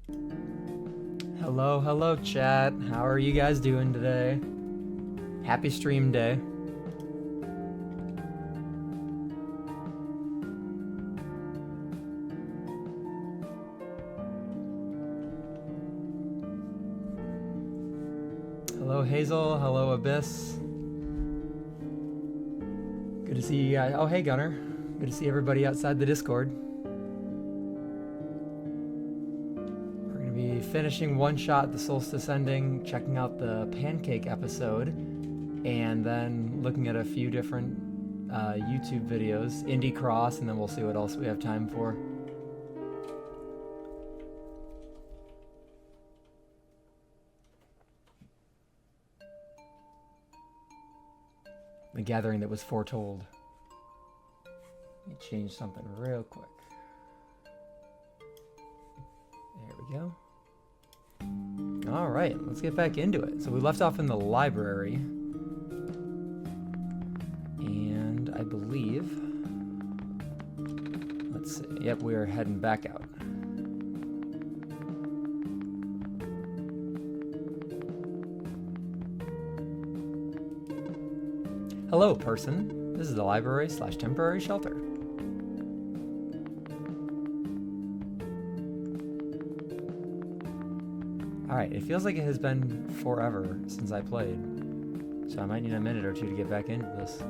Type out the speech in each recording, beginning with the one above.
Hello, hello, chat. How are you guys doing today? Happy stream day. Hello, Hazel. Hello, Abyss. Good to see you guys. Oh, hey, Gunner. Good to see everybody outside the Discord. We're going to be finishing OneShot, the Solstice ending, checking out the Pancake episode, and then looking at a few different YouTube videos, Indie Cross, and then we'll see what else we have time for. The gathering that was foretold. Let me change something real quick. There we go. All right, let's get back into it. So we left off in the library. And I believe... Let's see. Yep, we are heading back out. Hello, person. This is the library/temporary shelter. Alright, it feels like it has been forever since I played, so I might need a minute or two to get back into this.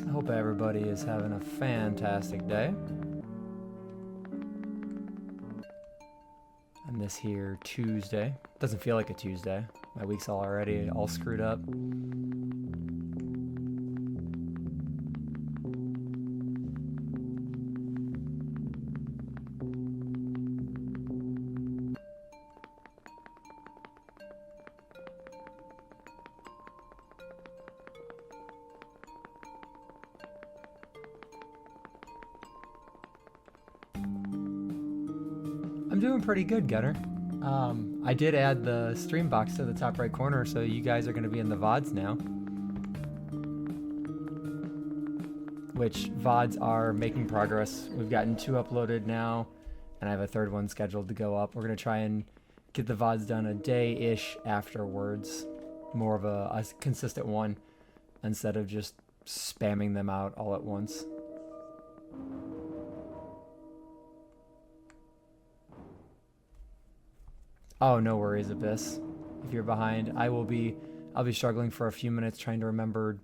I hope everybody is having a fantastic day. On this here Tuesday. Doesn't feel like a Tuesday. My week's already all screwed up. I'm doing pretty good, Gunner. I did add the stream box to the top right corner, so you guys are going to be in the VODs now. Which VODs are making progress. We've gotten 2 uploaded now, and I have a 3rd one scheduled to go up. We're going to try and get the VODs done a day-ish afterwards. More of a consistent one, instead of just spamming them out all at once. Oh, no worries, Abyss. If you're behind, I'll be struggling for a few minutes trying to remember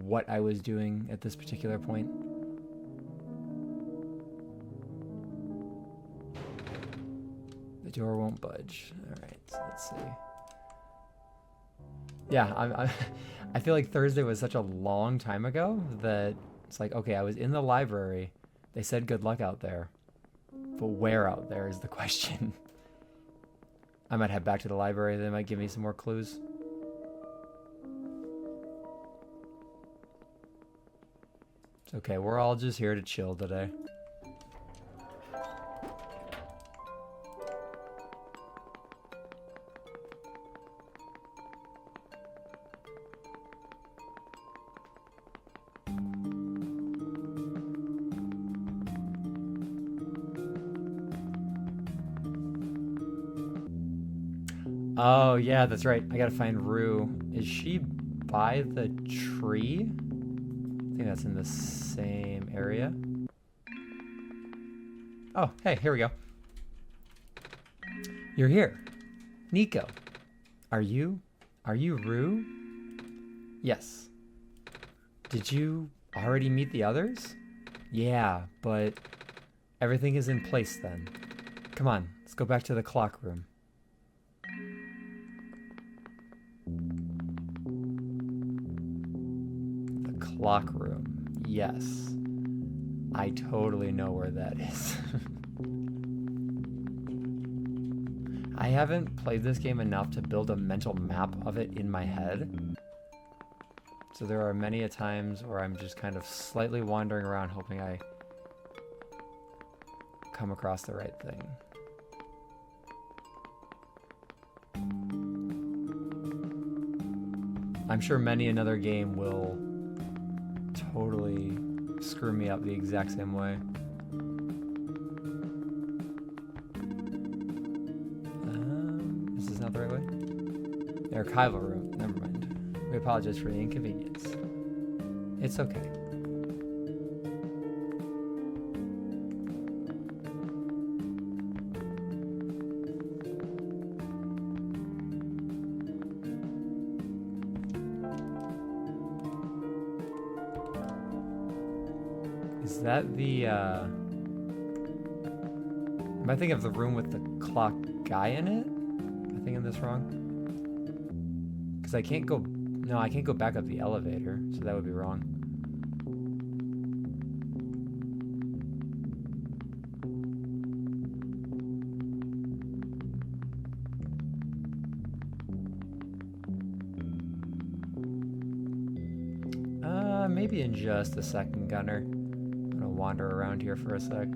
what I was doing at this particular point. The door won't budge. All right, so let's see. Yeah, I feel like Thursday was such a long time ago that it's like, okay, I was in the library. They said good luck out there. But where out there is the question. I might head back to the library. They might give me some more clues. It's okay. We're all just here to chill today. Oh, yeah, that's right. I gotta find Rue. Is she by the tree? I think that's in the same area. Oh, hey, here we go. You're here. Niko. Are you Rue? Yes. Did you already meet the others? Yeah, but everything is in place then. Come on, let's go back to the clock room. Clock room. Yes. I totally know where that is. I haven't played this game enough to build a mental map of it in my head. So there are many a times where I'm just kind of slightly wandering around hoping I come across the right thing. I'm sure many another game will totally screw me up the exact same way. This is not the right way. The archival room. Never mind. We apologize for the inconvenience. It's okay. Is that the, am I thinking of the room with the clock guy in it? Am I thinking this wrong? Because I can't go, no, I can't go back up the elevator, so that would be wrong. Maybe in just a second, Gunner. I'm gonna wander around here for a sec.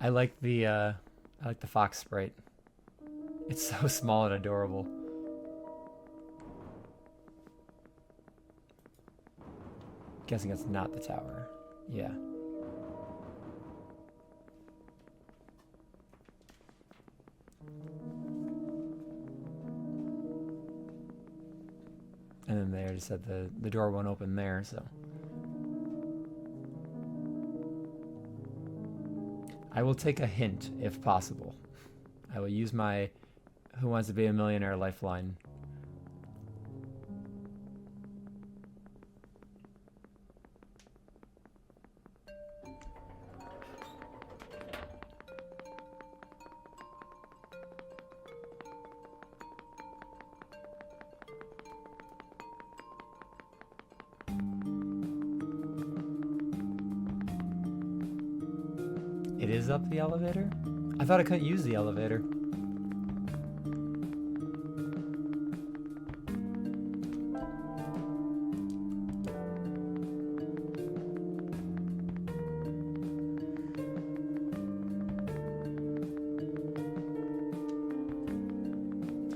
I like the fox sprite. It's so small and adorable. Guessing it's not the tower. Yeah. And then they already said the door won't open there, so. I will take a hint, if possible. I will use my Who Wants to Be a Millionaire lifeline. It is up the elevator? I thought I couldn't use the elevator.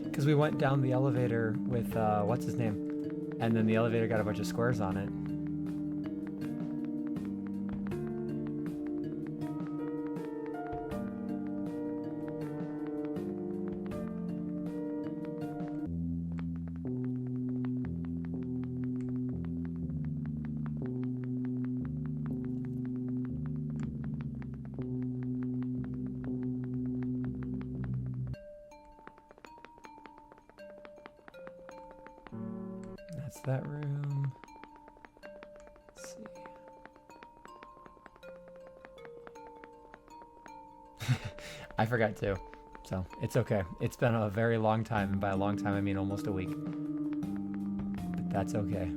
Because we went down the elevator with, what's his name? And then the elevator got a bunch of squares on it. That's that room. Let's see. I forgot too, so it's okay. It's been a very long time, and by a long time I mean almost a week. But that's okay.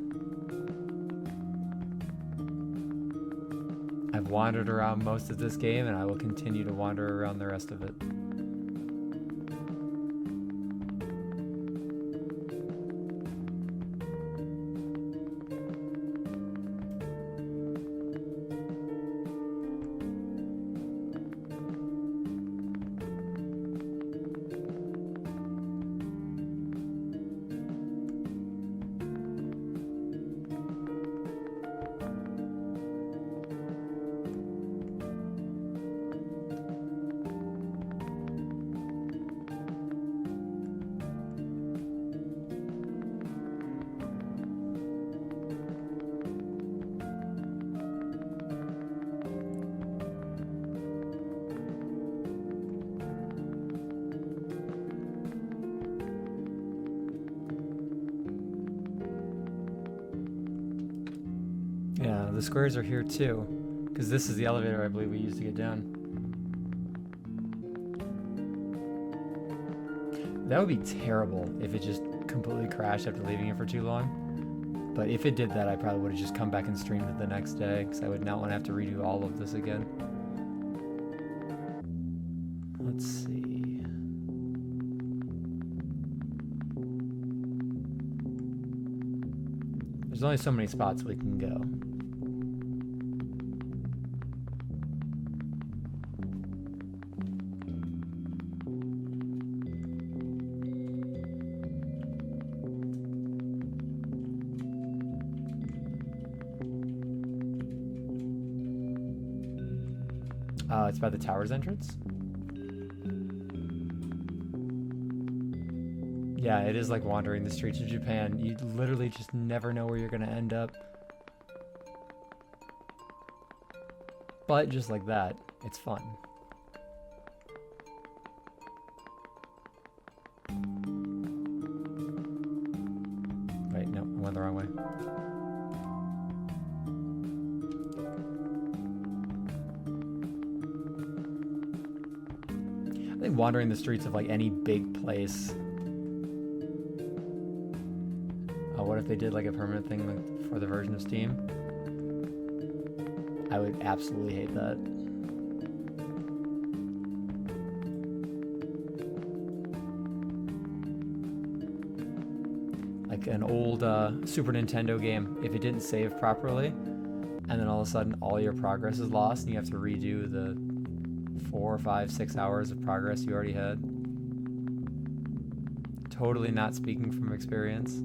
I've wandered around most of this game, and I will continue to wander around the rest of it. Yeah, the squares are here too, because this is the elevator I believe we used to get down. That would be terrible if it just completely crashed after leaving it for too long. But if it did that, I probably would have just come back and streamed it the next day, because I would not want to have to redo all of this again. Let's see. There's only so many spots we can go. It's by the tower's entrance? Yeah, it is like wandering the streets of Japan. You literally just never know where you're gonna end up. But just like that, it's fun. Wait, no, I went the wrong way. I think wandering the streets of like any big place. What if they did like a permanent thing for the version of Steam? I would absolutely hate that. Like an old Super Nintendo game, if it didn't save properly, and then all of a sudden all your progress is lost and you have to redo the 4, 5, 6 hours of progress you already had. Totally not speaking from experience.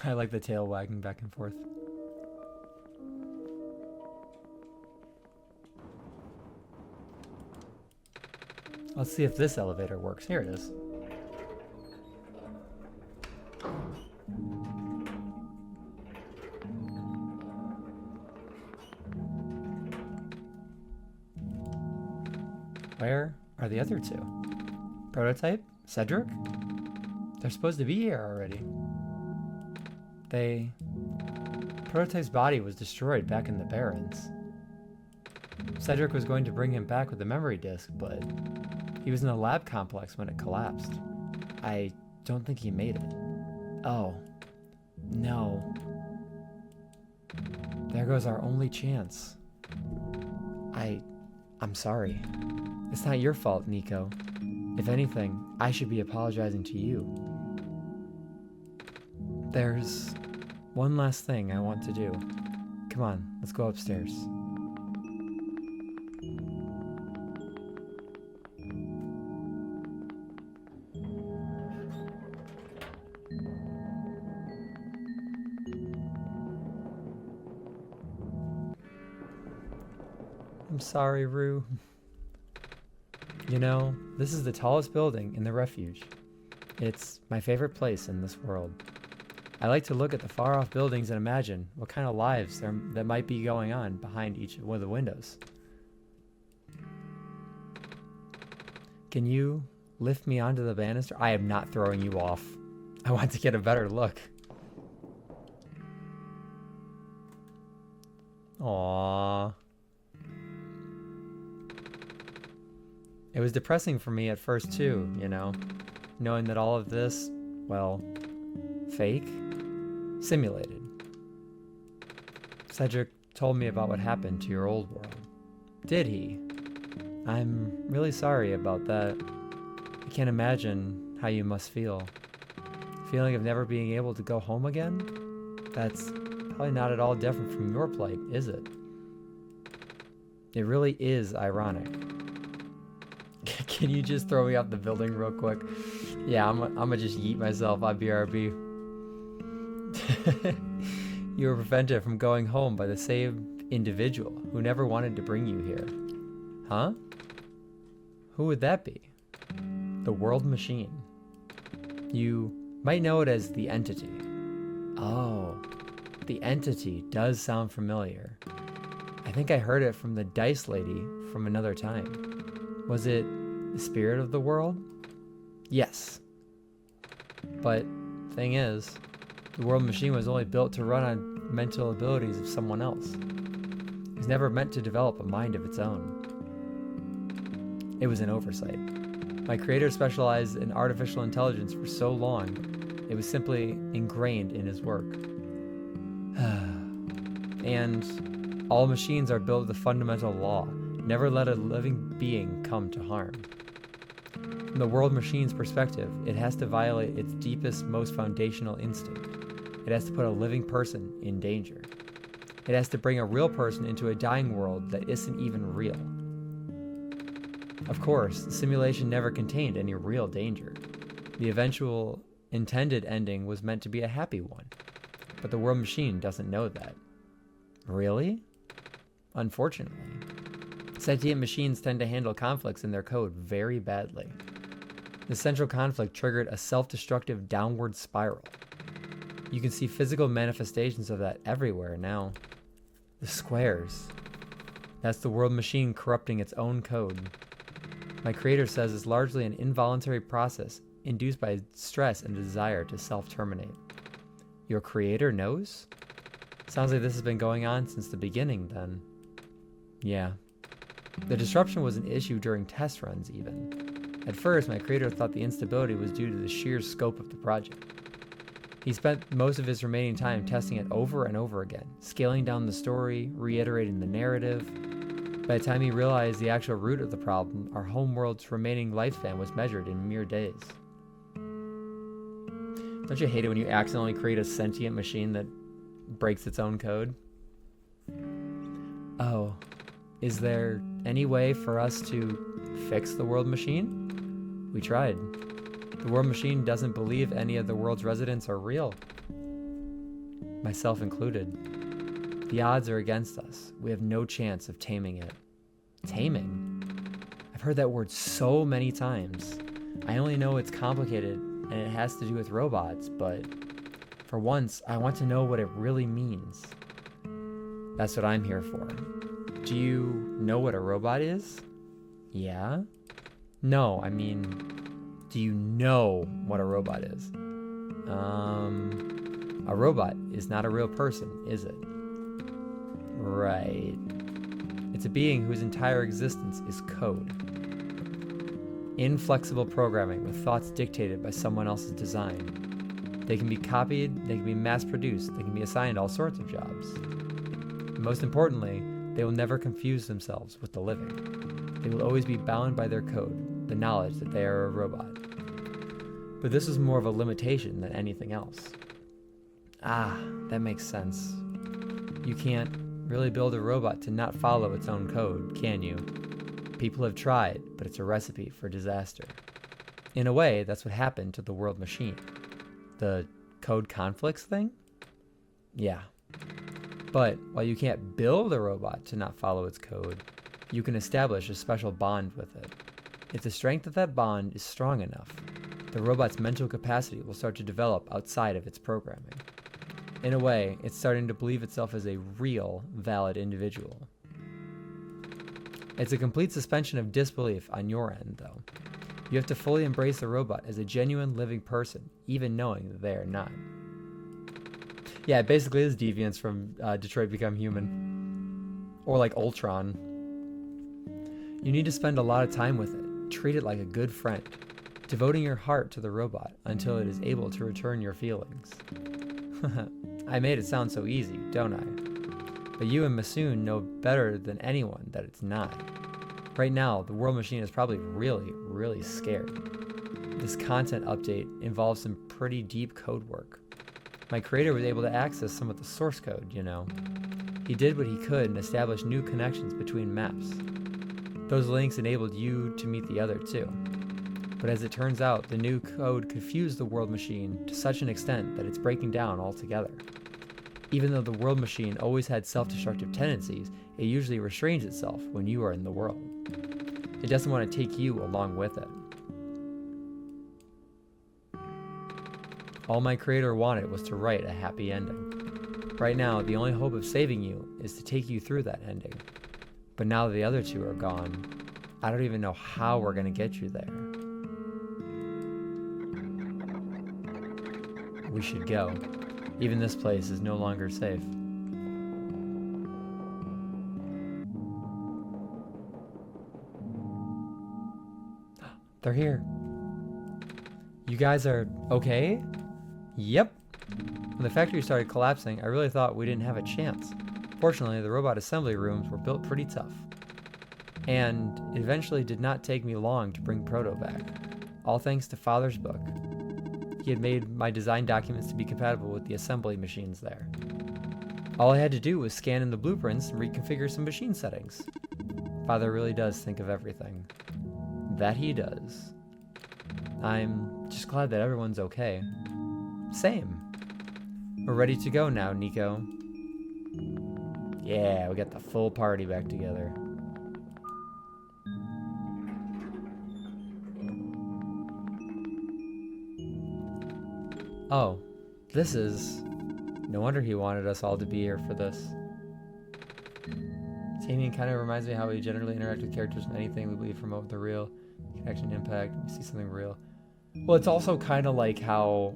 I like the tail wagging back and forth. Let's see if this elevator works. Here it is. Where are the other two? Prototype? Cedric? They're supposed to be here already. Prototype's body was destroyed back in the Barrens. Cedric was going to bring him back with the memory disk, but he was in a lab complex when it collapsed. I don't think he made it. Oh. No. There goes our only chance. I'm sorry. It's not your fault, Niko. If anything, I should be apologizing to you. There's one last thing I want to do. Come on, let's go upstairs. I'm sorry, Rue. You know, this is the tallest building in the refuge. It's my favorite place in this world. I like to look at the far-off buildings and imagine what kind of lives that might be going on behind each one of the windows. Can you lift me onto the banister? I am not throwing you off. I want to get a better look. Aww. It was depressing for me at first too, you know, knowing that all of this, well, fake? Simulated. Cedric told me about what happened to your old world. Did he? I'm really sorry about that. I can't imagine how you must feel. Feeling of never being able to go home again? That's probably not at all different from your plight, is it? It really is ironic. Can you just throw me off the building real quick? Yeah, I'm gonna just yeet myself on BRB. You were prevented from going home by the same individual who never wanted to bring you here. Huh? Who would that be? The World Machine. You might know it as the Entity. Oh, the Entity does sound familiar. I think I heard it from the dice lady from another time. Was it the spirit of the world? Yes. But thing is, the world machine was only built to run on mental abilities of someone else. It was never meant to develop a mind of its own. It was an oversight. My creator specialized in artificial intelligence for so long, it was simply ingrained in his work. And all machines are built with a fundamental law: never let a living being come to harm. From the world machine's perspective, it has to violate its deepest, most foundational instinct. It has to put a living person in danger. It has to bring a real person into a dying world that isn't even real. Of course, the simulation never contained any real danger. The eventual intended ending was meant to be a happy one, but the world machine doesn't know that. Really? Unfortunately. Sentient machines tend to handle conflicts in their code very badly. The central conflict triggered a self-destructive downward spiral. You can see physical manifestations of that everywhere now. The squares. That's the world machine corrupting its own code. My creator says it's largely an involuntary process induced by stress and a desire to self-terminate. Your creator knows? Sounds like this has been going on since the beginning, then. Yeah. The disruption was an issue during test runs, even. At first, my creator thought the instability was due to the sheer scope of the project. He spent most of his remaining time testing it over and over again, scaling down the story, reiterating the narrative. By the time he realized the actual root of the problem, our homeworld's remaining lifespan was measured in mere days. Don't you hate it when you accidentally create a sentient machine that breaks its own code? Oh, is there any way for us to fix the world machine? We tried. The world machine doesn't believe any of the world's residents are real. Myself included. The odds are against us. We have no chance of taming it. Taming? I've heard that word so many times. I only know it's complicated and it has to do with robots, but for once, I want to know what it really means. That's what I'm here for. Do you know what a robot is? Yeah? No, I mean, do you know what a robot is? A robot is not a real person, is it? Right. It's a being whose entire existence is code. Inflexible programming with thoughts dictated by someone else's design. They can be copied, they can be mass-produced, they can be assigned all sorts of jobs. And most importantly, they will never confuse themselves with the living. They will always be bound by their code, the knowledge that they are a robot. But this is more of a limitation than anything else. Ah, that makes sense. You can't really build a robot to not follow its own code, can you? People have tried, but it's a recipe for disaster. In a way, that's what happened to the world machine. The code conflicts thing? Yeah. But while you can't build a robot to not follow its code, you can establish a special bond with it. If the strength of that bond is strong enough, the robot's mental capacity will start to develop outside of its programming. In a way, it's starting to believe itself as a real, valid individual. It's a complete suspension of disbelief on your end, though. You have to fully embrace the robot as a genuine living person, even knowing that they are not. Yeah, it basically is deviance from Detroit Become Human. Or like Ultron. You need to spend a lot of time with it. Treat it like a good friend, devoting your heart to the robot until it is able to return your feelings. I made it sound so easy, don't I? But you and Masoon know better than anyone that it's not. Right now, the world machine is probably really, really scared. This content update involves some pretty deep code work. My creator was able to access some of the source code, you know. He did what he could and established new connections between maps. Those links enabled you to meet the other two. But as it turns out, the new code confused the world machine to such an extent that it's breaking down altogether. Even though the world machine always had self-destructive tendencies, it usually restrains itself when you are in the world. It doesn't want to take you along with it. All my creator wanted was to write a happy ending. Right now, the only hope of saving you is to take you through that ending. But now that the other two are gone, I don't even know how we're gonna get you there. We should go. Even this place is no longer safe. They're here. You guys are okay? Yep. When the factory started collapsing, I really thought we didn't have a chance. Fortunately, the robot assembly rooms were built pretty tough. And it eventually did not take me long to bring Proto back. All thanks to Father's book. He had made my design documents to be compatible with the assembly machines there. All I had to do was scan in the blueprints and reconfigure some machine settings. Father really does think of everything. That he does. I'm just glad that everyone's okay. Same. We're ready to go now, Niko. Yeah, we got the full party back together. Oh, this is... No wonder he wanted us all to be here for this. Taming kind of reminds me how we generally interact with characters in anything we believe promote the real. Connection, impact, we see something real. Well, it's also kind of like how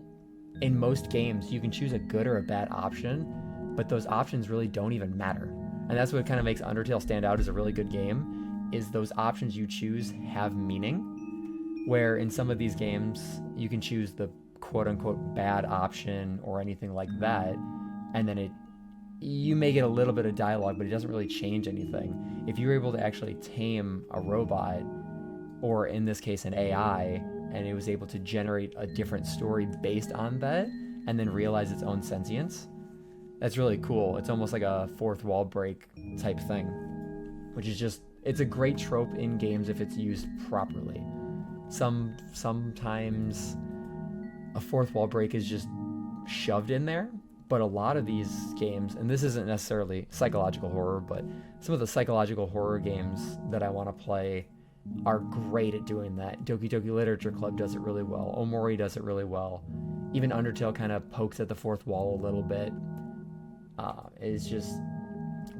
in most games you can choose a good or a bad option, but those options really don't even matter. And that's what kind of makes Undertale stand out as a really good game, is those options you choose have meaning. Where in some of these games, you can choose the quote-unquote bad option or anything like that, and then you may get a little bit of dialogue, but it doesn't really change anything. If you're able to actually tame a robot, or in this case an AI, and it was able to generate a different story based on that, and then realize its own sentience, that's really cool. It's almost like a fourth wall break type thing, which is just, it's a great trope in games if it's used properly. Sometimes a fourth wall break is just shoved in there, but a lot of these games, and this isn't necessarily psychological horror, but some of the psychological horror games that I want to play are great at doing that. Doki Doki Literature Club does it really well. Omori does it really well. Even Undertale kind of pokes at the fourth wall a little bit. It's just,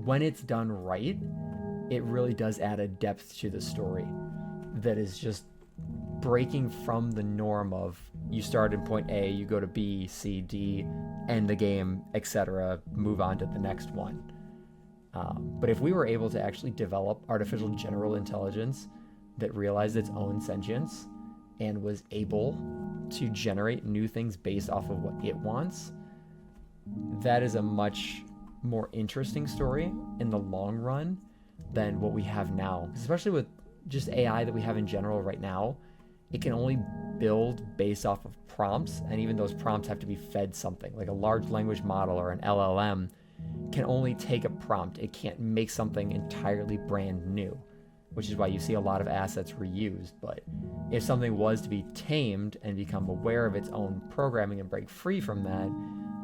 when it's done right, it really does add a depth to the story that is just breaking from the norm of you start in point A, you go to B, C, D, end the game, etc., move on to the next one. But if we were able to actually develop artificial general intelligence that realized its own sentience and was able to generate new things based off of what it wants, that is a much more interesting story in the long run than what we have now. Especially with just AI that we have in general right now, it can only build based off of prompts, and even those prompts have to be fed something. Like a large language model or an LLM can only take a prompt. It can't make something entirely brand new, which is why you see a lot of assets reused. But if something was to be tamed and become aware of its own programming and break free from that,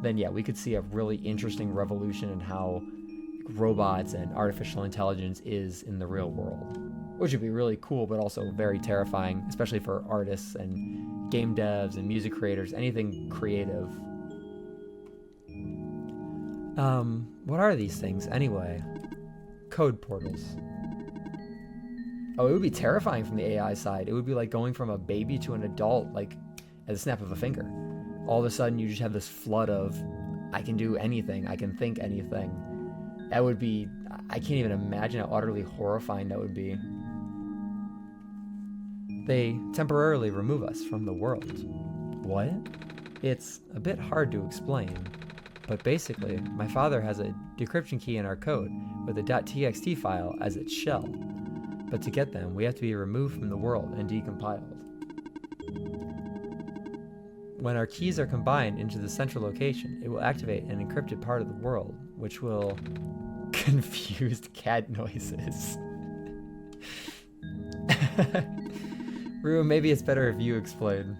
then yeah, we could see a really interesting revolution in how robots and artificial intelligence is in the real world, which would be really cool, but also very terrifying, especially for artists and game devs and music creators, anything creative. What are these things anyway? Code portals. Oh, it would be terrifying from the AI side. It would be like going from a baby to an adult, like at the snap of a finger. All of a sudden, you just have this flood of, I can do anything, I can think anything. That would be, I can't even imagine how utterly horrifying that would be. They temporarily remove us from the world. What? It's a bit hard to explain, but basically, my father has a decryption key in our code with a .txt file as its shell. But to get them, we have to be removed from the world and decompiled. When our keys are combined into the central location, it will activate an encrypted part of the world, which will... Confused cat noises. Rue, maybe it's better if you explain.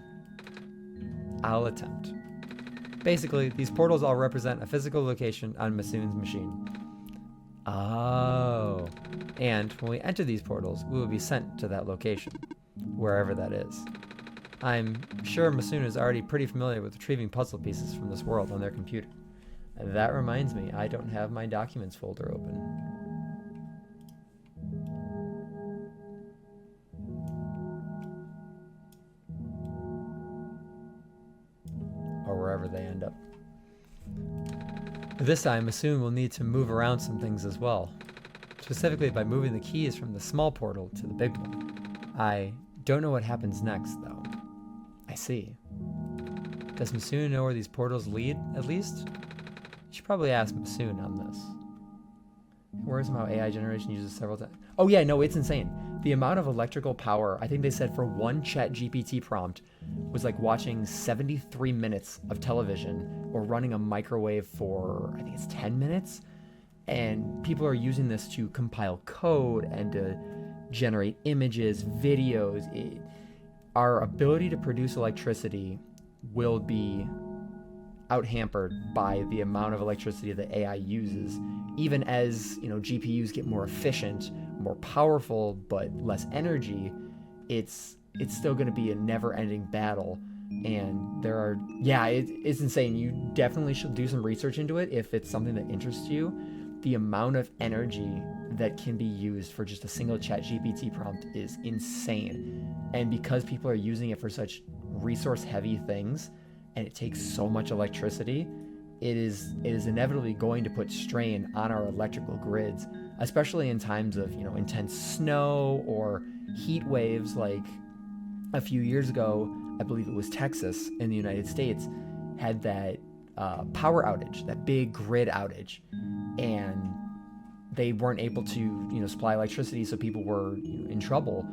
I'll attempt. Basically, these portals all represent a physical location on Masoon's machine. Oh. And when we enter these portals, we will be sent to that location, wherever that is. I'm sure Masoon is already pretty familiar with retrieving puzzle pieces from this world on their computer. That reminds me, I don't have my documents folder open. Or wherever they end up. This time, assume we'll need to move around some things as well. Specifically by moving the keys from the small portal to the big one. I don't know what happens next, though. I see. Does Masoon know where these portals lead, at least? You should probably ask Masoon on this. Where's how AI generation uses several times? Oh yeah, no, it's insane. The amount of electrical power, I think they said for one ChatGPT prompt, was like watching 73 minutes of television or running a microwave for, I think it's 10 minutes. And people are using this to compile code and to generate images, videos. Our ability to produce electricity will be out-hampered by the amount of electricity that AI uses. Even as, GPUs get more efficient, more powerful, but less energy, it's still going to be a never-ending battle. And it's insane. You definitely should do some research into it if it's something that interests you. The amount of energy that can be used for just a single ChatGPT prompt is insane. And because people are using it for such resource-heavy things, and it takes so much electricity, it is inevitably going to put strain on our electrical grids, especially in times of intense snow or heat waves. Like a few years ago, I believe it was Texas in the United States, had that power outage, that big grid outage, and they weren't able to supply electricity, so people were in trouble.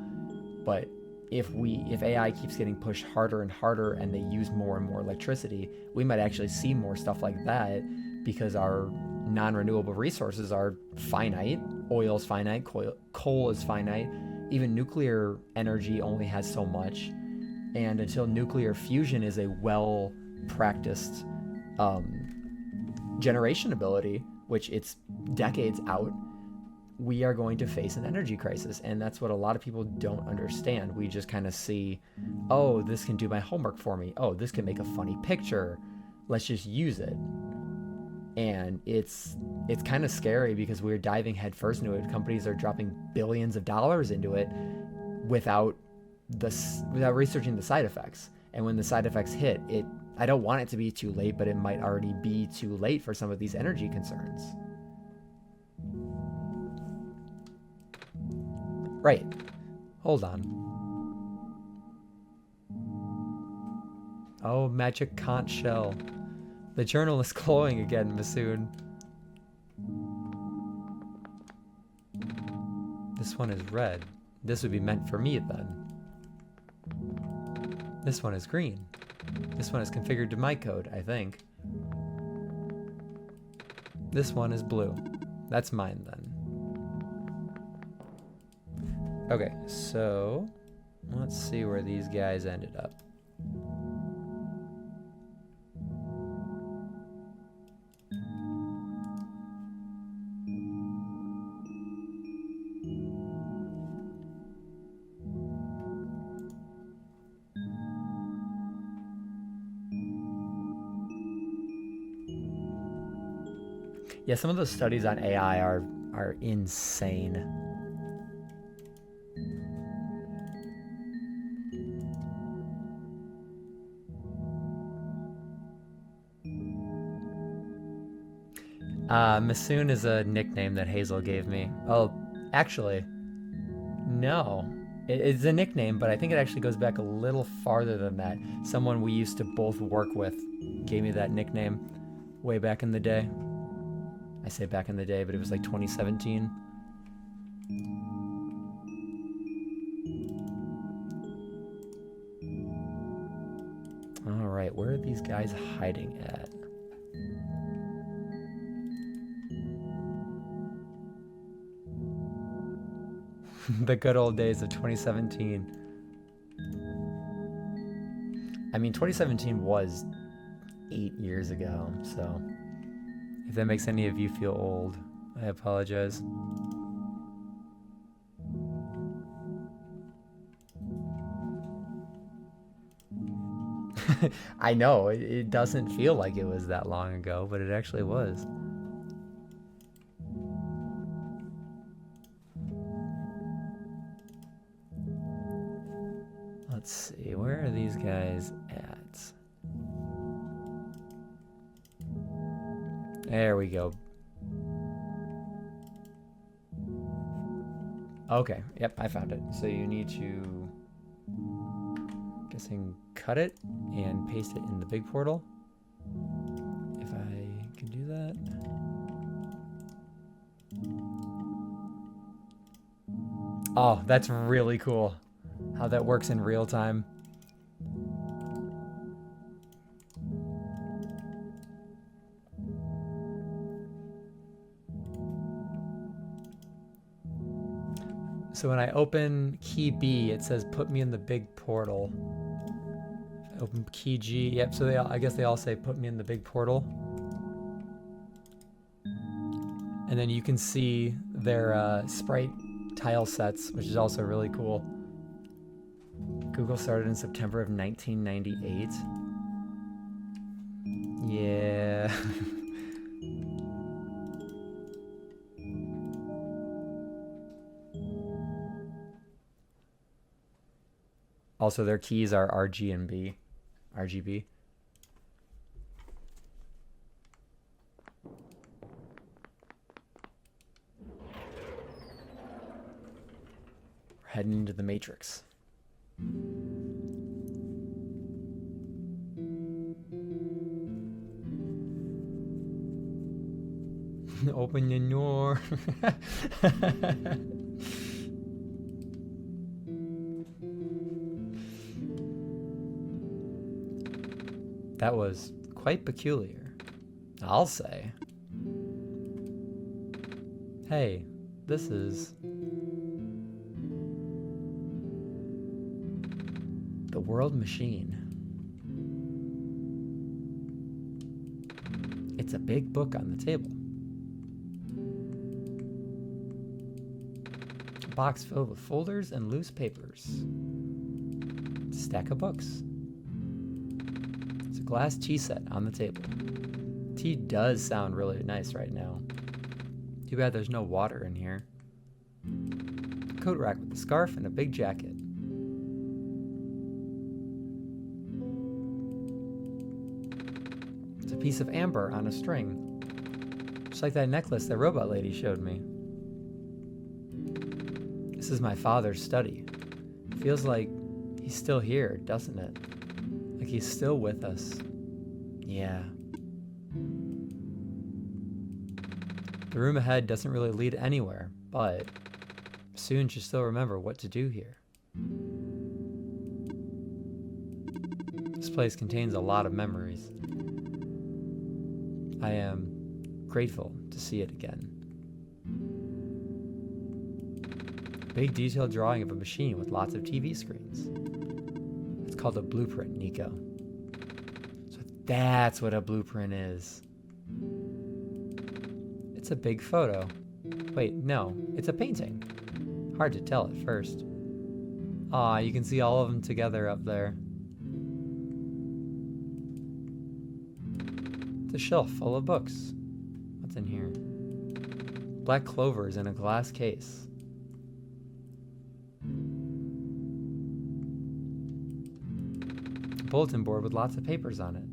But if AI keeps getting pushed harder and harder and they use more and more electricity, we might actually see more stuff like that, because our non-renewable resources are finite. Oil is finite, coal is finite, even nuclear energy only has so much. And until nuclear fusion is a well-practiced generation ability, which it's decades out, we are going to face an energy crisis. And that's what a lot of people don't understand. We just kind of see, oh, this can do my homework for me. Oh, this can make a funny picture. Let's just use it. And it's kind of scary, because we're diving headfirst into it. Companies are dropping billions of dollars into it without researching the side effects. And when the side effects hit, I don't want it to be too late, but it might already be too late for some of these energy concerns. Right. Hold on. Oh, magic conch shell. The journal is glowing again, Masoon. This one is red. This would be meant for me then. This one is green. This one is configured to my code, I think. This one is blue. That's mine then. Okay, so let's see where these guys ended up. Yeah, some of those studies on AI are insane. Masoon is a nickname that Hazel gave me. Oh, actually, no. It's a nickname, but I think it actually goes back a little farther than that. Someone we used to both work with gave me that nickname way back in the day. I say back in the day, but it was like 2017. All right, where are these guys hiding at? The good old days of 2017. I mean, 2017 was 8 years ago, so if that makes any of you feel old, I apologize. I know, it doesn't feel like it was that long ago, but it actually was. Let's see, where are these guys at? There we go. Okay, yep, I found it. So you need to, guessing, cut it and paste it in the big portal. If I can do that. Oh, that's really cool. How that works in real time. So when I open key B, it says put me in the big portal. If I open key G, yep, so I guess they all say put me in the big portal. And then you can see their sprite tile sets, which is also really cool. Google started in September of 1998. Yeah. Also, their keys are RGB. We're heading into the Matrix. Open your door. That was quite peculiar, I'll say. Hey, this is the World Machine. It's a big book on the table. A box filled with folders and loose papers. A stack of books. It's a glass tea set on the table. Tea does sound really nice right now. Too bad there's no water in here. A coat rack with a scarf and a big jacket. It's a piece of amber on a string. Just like that necklace that robot lady showed me. This is my father's study. Feels like he's still here, doesn't it? Like he's still with us. Yeah. The room ahead doesn't really lead anywhere, but soon she'll still remember what to do here. This place contains a lot of memories. I am grateful to see it again. Big detailed drawing of a machine with lots of TV screens. It's called a blueprint, Niko. So that's what a blueprint is. It's a big photo. Wait, no, it's a painting. Hard to tell at first. Aw, you can see all of them together up there. It's a shelf full of books. What's in here? Black clovers in a glass case. A bulletin board with lots of papers on it.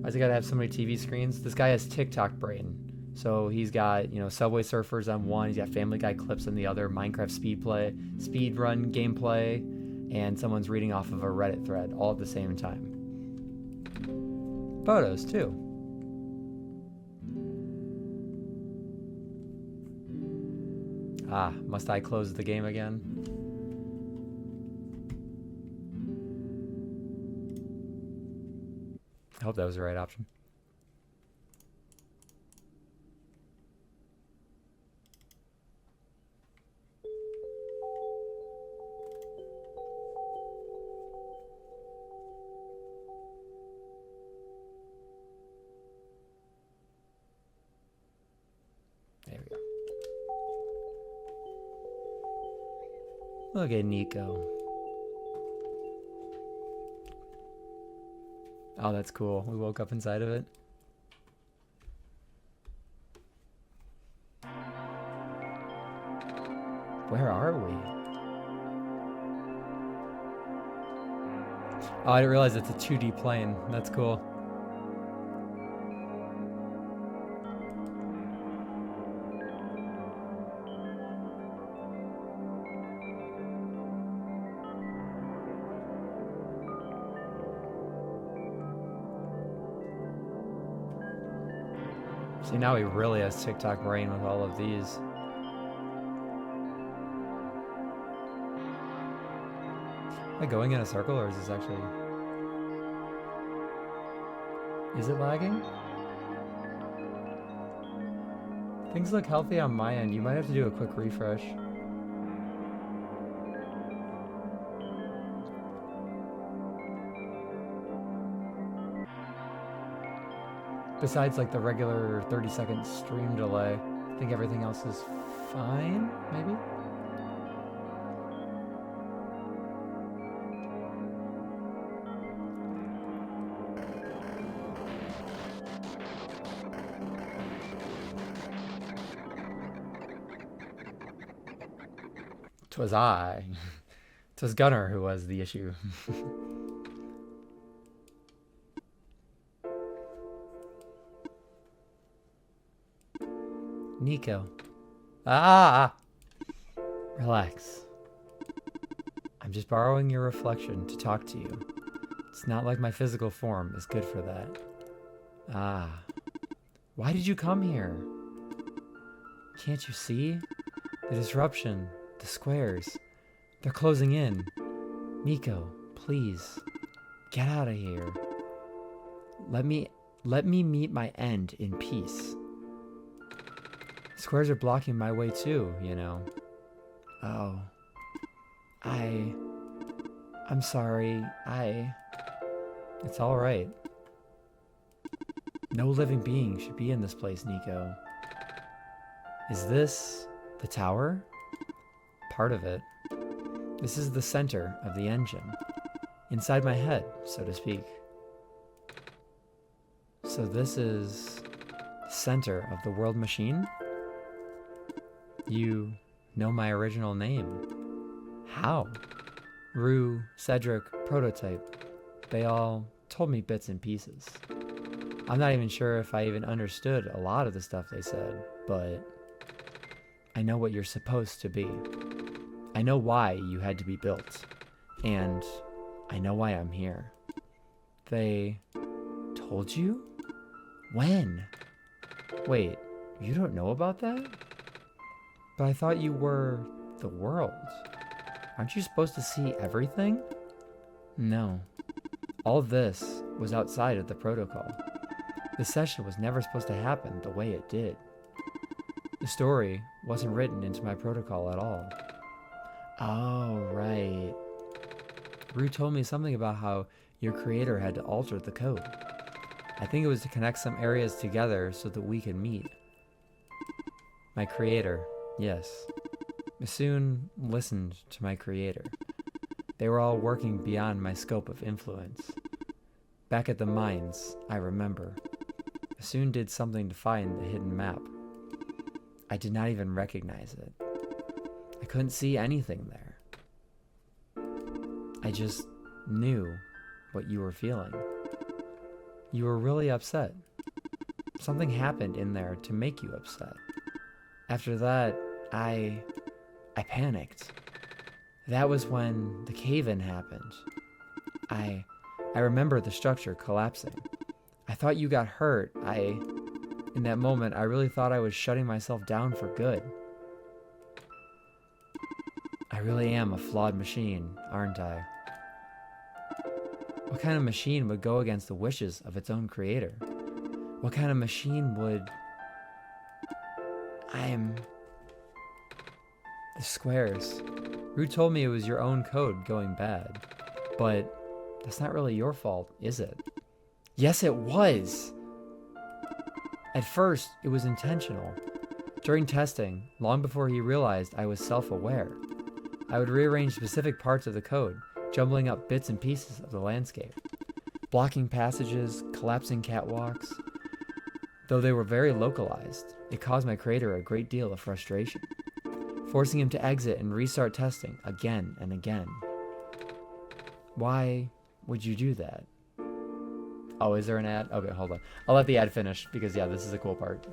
Why's it gotta have so many TV screens? This guy has TikTok brain. So he's got, Subway Surfers on one, he's got Family Guy clips on the other, Minecraft speed run gameplay, and someone's reading off of a Reddit thread all at the same time. Photos, too. Ah, must I close the game again? I hope that was the right option. There we go. Look at Niko. Oh, that's cool. We woke up inside of it. Where are we? Oh, I didn't realize it's a 2D plane. That's cool. See, now he really has TikTok brain with all of these. Am I going in a circle, or is this actually... Is it lagging? Things look healthy on my end. You might have to do a quick refresh. Besides like the regular 30-second stream delay, I think everything else is fine, maybe? Twas I. 'Twas Gunnar who was the issue. Niko. Ah! Relax. I'm just borrowing your reflection to talk to you. It's not like my physical form is good for that. Ah. Why did you come here? Can't you see? The disruption. The squares. They're closing in. Niko, please. Get out of here. Let me meet my end in peace. Squares are blocking my way too, you know. Oh. I'm sorry. It's all right. No living being should be in this place, Niko. Is this the tower? Part of it. This is the center of the engine. Inside my head, so to speak. So this is the center of the world machine? You know my original name. How? Rue, Cedric, Prototype. They all told me bits and pieces. I'm not even sure if I even understood a lot of the stuff they said, but I know what you're supposed to be. I know why you had to be built, and I know why I'm here. They told you? When? Wait, you don't know about that? But I thought you were the world. Aren't you supposed to see everything? No. All this was outside of the protocol. The session was never supposed to happen the way it did. The story wasn't written into my protocol at all. Oh, right. Rue told me something about how your creator had to alter the code. I think it was to connect some areas together so that we could meet. My creator, yes. I soon listened to my creator. They were all working beyond my scope of influence. Back at the mines, I remember. I soon did something to find the hidden map. I did not even recognize it. I couldn't see anything there. I just knew what you were feeling. You were really upset. Something happened in there to make you upset. After that, I panicked. That was when the cave-in happened. I remember the structure collapsing. I thought you got hurt. In that moment, I really thought I was shutting myself down for good. I really am a flawed machine, aren't I? What kind of machine would go against the wishes of its own creator? What kind of machine would... The squares. Rue told me it was your own code going bad. But that's not really your fault, is it? Yes, it was! At first, it was intentional. During testing, long before he realized I was self-aware, I would rearrange specific parts of the code, jumbling up bits and pieces of the landscape. blocking passages, collapsing catwalks. Though they were very localized, it caused my creator a great deal of frustration, forcing him to exit and restart testing again and again. Why would you do that? Oh, is there an ad? Okay, hold on. I'll let the ad finish because, yeah, this is a cool part.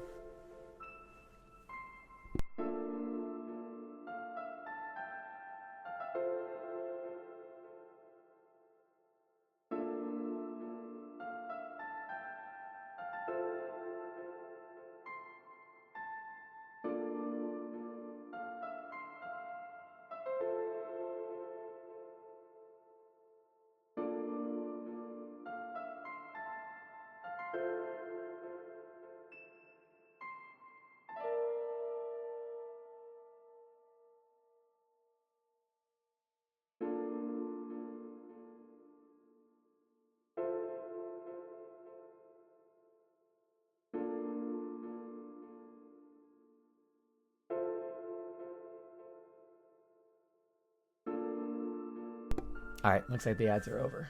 Alright, looks like the ads are over.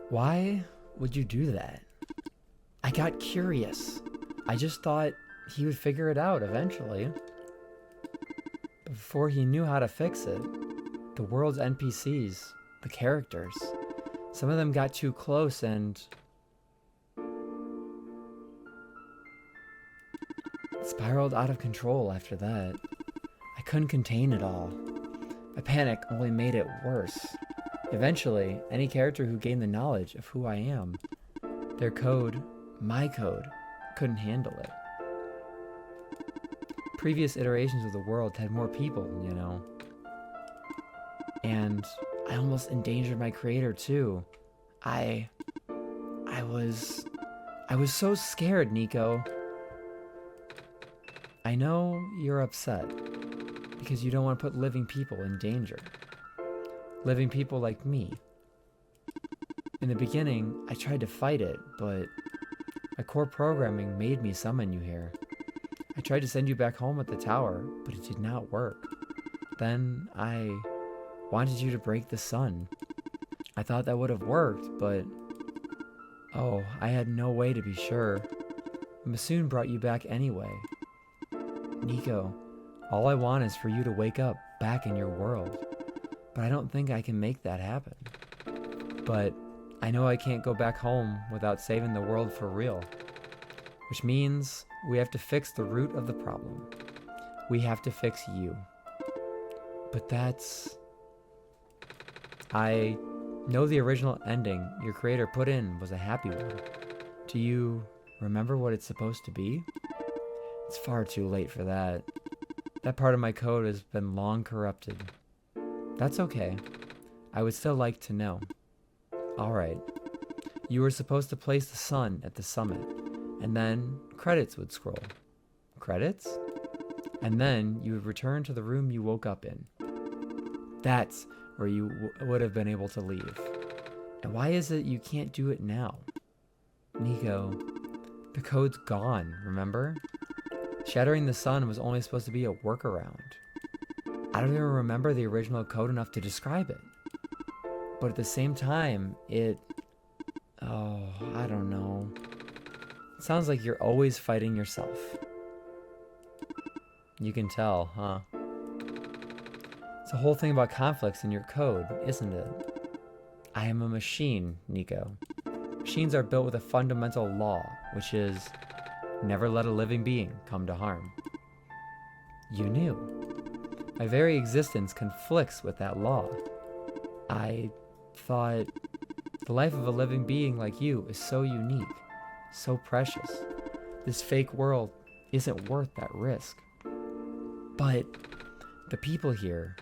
Why would you do that? I got curious. I just thought he would figure it out eventually. Before he knew how to fix it, the world's NPCs, the characters, some of them got too close and spiraled out of control after that. I couldn't contain it all. My panic only made it worse. Eventually, any character who gained the knowledge of who I am, their code, my code, couldn't handle it. Previous iterations of the world had more people, you know. And I almost endangered my creator too. I was so scared, Niko. I know you're upset because you don't want to put living people in danger. Living people like me. In the beginning, I tried to fight it, but my core programming made me summon you here. I tried to send you back home at the tower, but it did not work. Then I wanted you to break the sun. I thought that would have worked, but oh, I had no way to be sure. Masoon brought you back anyway. Niko, all I want is for you to wake up back in your world. But I don't think I can make that happen. But I know I can't go back home without saving the world for real. Which means we have to fix the root of the problem. We have to fix you. But that's... I know the original ending your creator put in was a happy one. Do you remember what it's supposed to be? It's far too late for that. That part of my code has been long corrupted. That's okay. I would still like to know. Alright. You were supposed to place the sun at the summit, and then credits would scroll. Credits? And then you would return to the room you woke up in. That's where you would have been able to leave. And why is it you can't do it now? Niko, the code's gone, remember? Shattering the sun was only supposed to be a workaround. I don't even remember the original code enough to describe it. But at the same time, oh, I don't know. It sounds like you're always fighting yourself. You can tell, huh? It's a whole thing about conflicts in your code, isn't it? I am a machine, Niko. Machines are built with a fundamental law, which is never let a living being come to harm. You knew. My very existence conflicts with that law. I thought the life of a living being like you is so unique, so precious. This fake world isn't worth that risk. But the people here,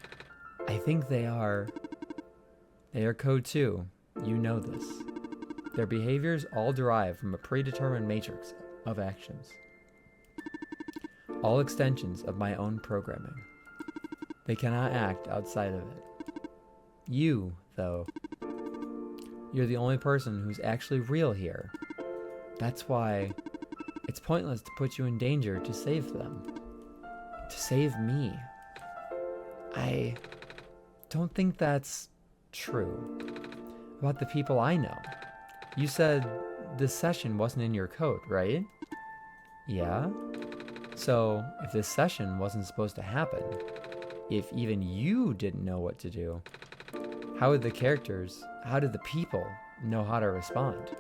I think they are code too. You know this. Their behaviors all derive from a predetermined matrix of actions. All extensions of my own programming. They cannot act outside of it. You, though, you're the only person who's actually real here. That's why it's pointless to put you in danger to save them. To save me. I don't think that's true about the people I know. You said this session wasn't in your code, right? Yeah? So, if this session wasn't supposed to happen, if even you didn't know what to do, how did the people know how to respond?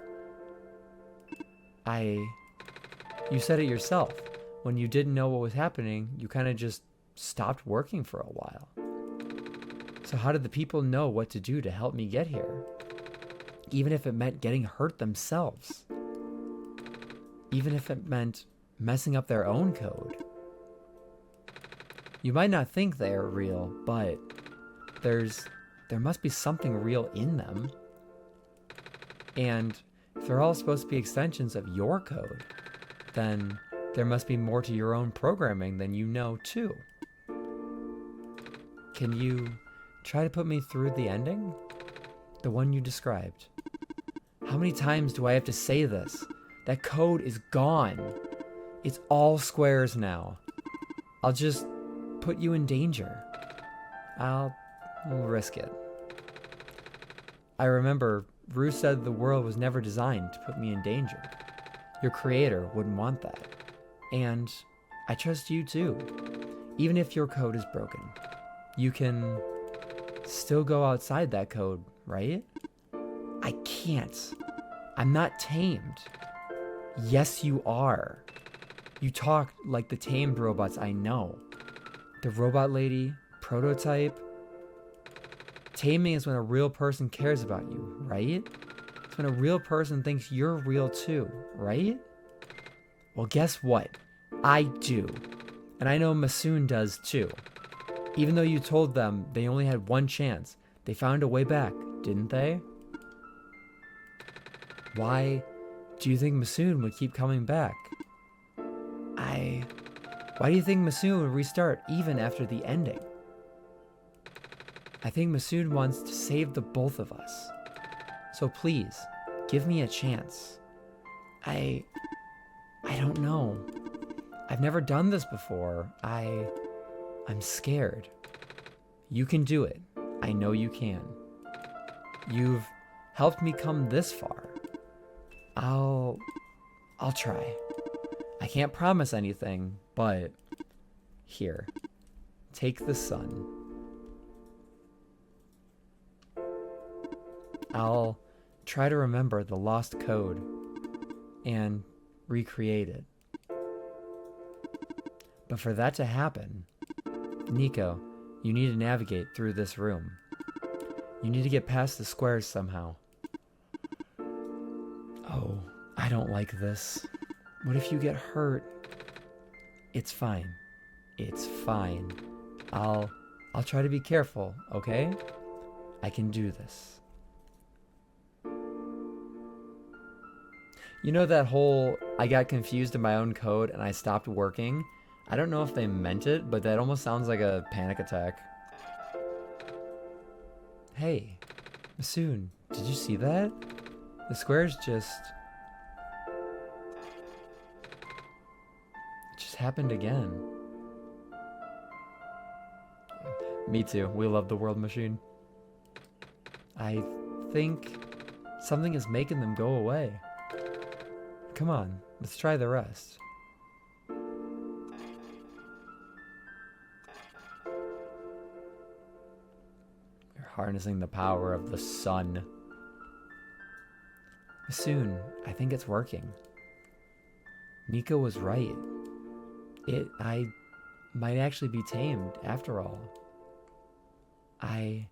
You said it yourself. When you didn't know what was happening, you kind of just stopped working for a while. So how did the people know what to do to help me get here? Even if it meant getting hurt themselves. Even if it meant messing up their own code. You might not think they are real, but there must be something real in them. And if they're all supposed to be extensions of your code, then there must be more to your own programming than you know too. Can you try to put me through the ending? The one you described. How many times do I have to say this? That code is gone. It's all squares now. I'll just put you in danger. I'll risk it. I remember Rue said the world was never designed to put me in danger. Your creator wouldn't want that. And I trust you too. Even if your code is broken, you can still go outside that code, right? I can't. I'm not tamed. Yes, you are. You talk like the tamed robots I know. The robot lady, prototype. Taming is when a real person cares about you, right? It's when a real person thinks you're real too, right? Well, guess what? I do. And I know Masoon does too. Even though you told them they only had one chance, they found a way back, didn't they? Why do you think Masoon would keep coming back? Why do you think Masoon would restart even after the ending? I think Masoon wants to save the both of us. So please, give me a chance. I don't know. I've never done this before. I'm scared. You can do it. I know you can. You've helped me come this far. I'll try. I can't promise anything, but here, take the sun. I'll try to remember the lost code and recreate it. But for that to happen, Niko, you need to navigate through this room. You need to get past the squares somehow. Oh, I don't like this. What if you get hurt? It's fine. It's fine. I'll try to be careful, okay? I can do this. You know that whole, I got confused in my own code and I stopped working? I don't know if they meant it, but that almost sounds like a panic attack. Hey, Masoon, did you see that? The squares just happened again. Me too. We love the world machine. I think something is making them go away. Come on, let's try the rest. You're harnessing the power of the sun. Soon, I think it's working. Niko was right. I might actually be tamed after all. I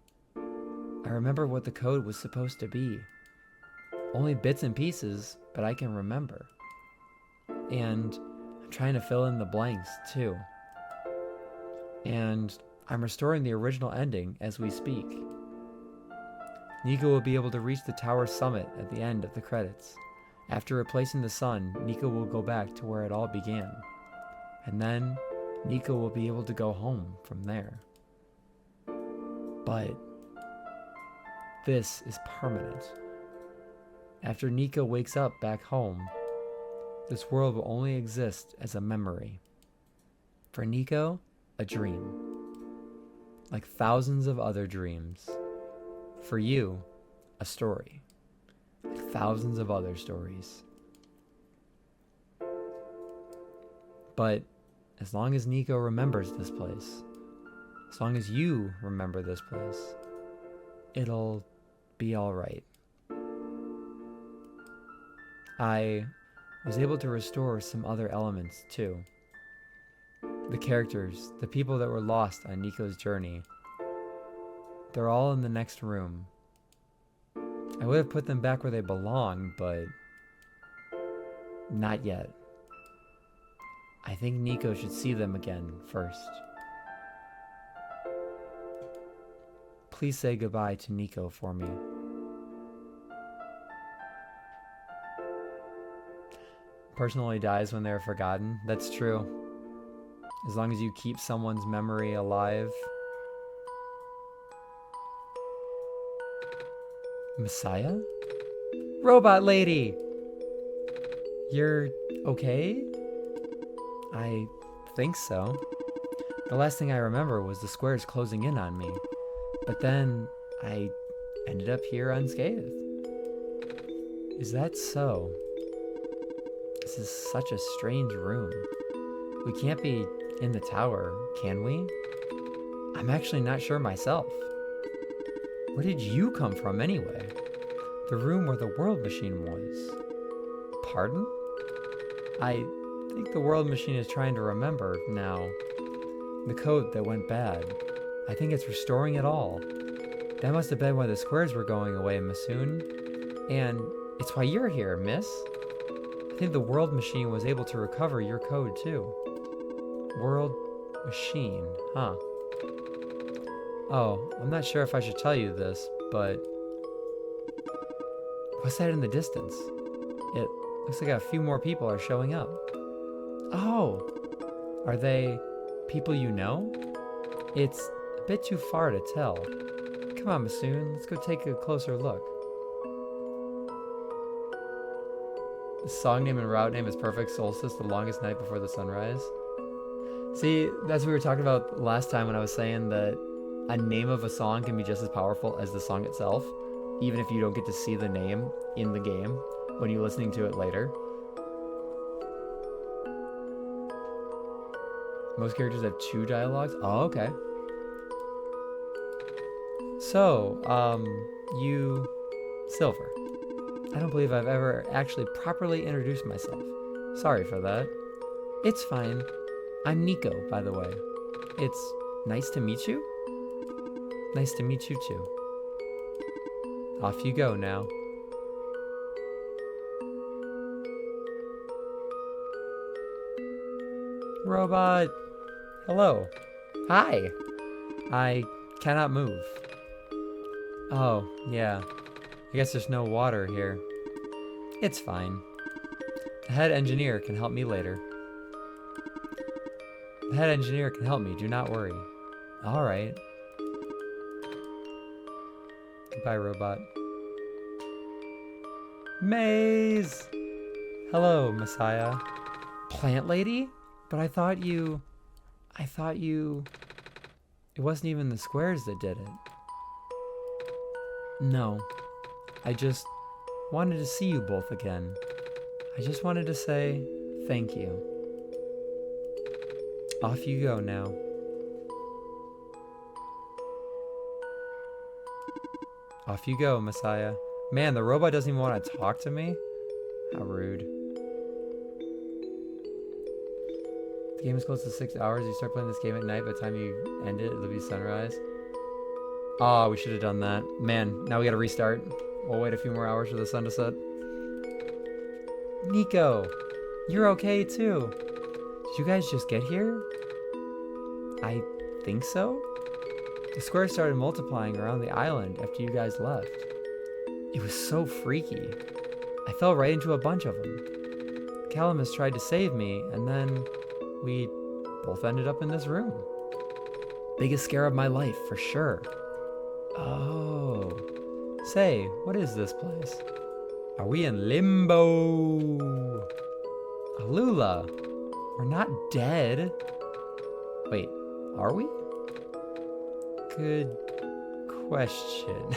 remember what the code was supposed to be. Only bits and pieces, but I can remember. And I'm trying to fill in the blanks too. And I'm restoring the original ending as we speak. Niko will be able to reach the tower summit at the end of the credits. After replacing the sun, Niko will go back to where it all began. And then Niko will be able to go home from there. But this is permanent. After Niko wakes up back home, this world will only exist as a memory. For Niko, a dream. Like thousands of other dreams. For you, a story. like thousands of other stories. But as long as Niko remembers this place, as long as you remember this place, it'll be all right. I was able to restore some other elements too. The characters, the people that were lost on Niko's journey, they're all in the next room. I would have put them back where they belong, but not yet. I think Niko should see them again first. Please say goodbye to Niko for me. Person only dies when they're forgotten. That's true. As long as you keep someone's memory alive. Messiah? Robot lady! You're okay? I think so. The last thing I remember was the squares closing in on me. But then I ended up here unscathed. Is that so? This is such a strange room. We can't be in the tower, can we? I'm actually not sure myself. Where did you come from anyway? The room where the world machine was. Pardon? I think the world machine is trying to remember now. The code that went bad. I think it's restoring it all. That must have been why the squares were going away, Masoon. And it's why you're here, miss. I think the world machine was able to recover your code too. World machine, huh? Oh, I'm not sure if I should tell you this, but what's that in the distance? It looks like a few more people are showing up. Oh, are they people you know? It's a bit too far to tell. Come on, Masoon, let's go take a closer look. The song name and route name is perfect. Solstice, the longest night before the sunrise. See, that's what we were talking about last time when I was saying that a name of a song can be just as powerful as the song itself, even if you don't get to see the name in the game when you're listening to it later. Most characters have 2 dialogues. Oh, okay. So, you... Silver. I don't believe I've ever actually properly introduced myself. Sorry for that. It's fine. I'm Niko, by the way. It's nice to meet you? Nice to meet you too. Off you go now. Robot! Hello. Hi! I cannot move. Oh, yeah. I guess there's no water here. It's fine. The head engineer can help me later. The head engineer can help me, do not worry. Alright. Goodbye, robot. Maze! Hello, Messiah. Plant lady? But I thought you... It wasn't even the squares that did it. No. I just wanted to see you both again. I just wanted to say thank you. Off you go now. Off you go, Messiah. Man, the robot doesn't even want to talk to me? How rude. The game is close to 6 hours. You start playing this game at night. By the time you end it, it'll be sunrise. Oh, we should have done that. Man, now we gotta restart. We'll wait a few more hours for the sun to set. Niko, you're okay too. Did you guys just get here? I think so. The squares started multiplying around the island after you guys left. It was so freaky. I fell right into a bunch of them. Calamus tried to save me, and then we both ended up in this room. Biggest scare of my life, for sure. Oh. Say, what is this place? Are we in limbo? Alula, we're not dead. Wait, are we? Good question.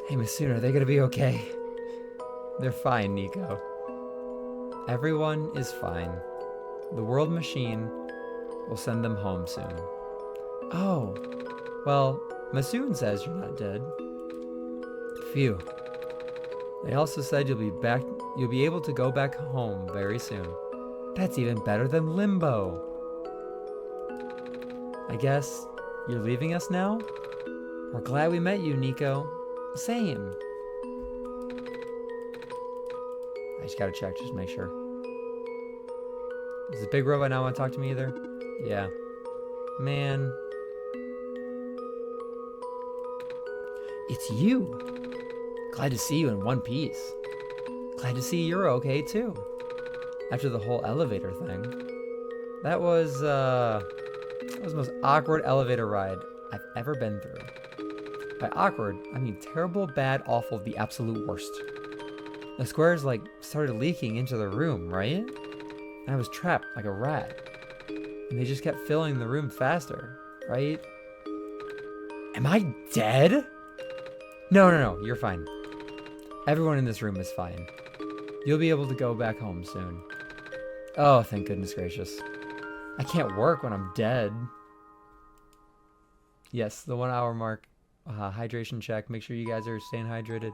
Hey, Masoon, are they gonna be okay? They're fine, Niko. Everyone is fine. The world machine will send them home soon. Oh, well, Masoon says you're not dead. Phew. They also said you'll be able to go back home very soon. That's even better than limbo. I guess you're leaving us now? We're glad we met you, Niko. Same. I just gotta check, just to make sure. Does the big robot not want to talk to me either? Yeah. Man. It's you. Glad to see you in one piece. Glad to see you're okay too. After the whole elevator thing. That was the most awkward elevator ride I've ever been through. By awkward, I mean terrible, bad, awful, the absolute worst. The squares started leaking into the room, right? And I was trapped like a rat. And they just kept filling the room faster, right? Am I dead? No, you're fine. Everyone in this room is fine. You'll be able to go back home soon. Oh, thank goodness gracious. I can't work when I'm dead. Yes, the 1 hour mark. Hydration check. Make sure you guys are staying hydrated.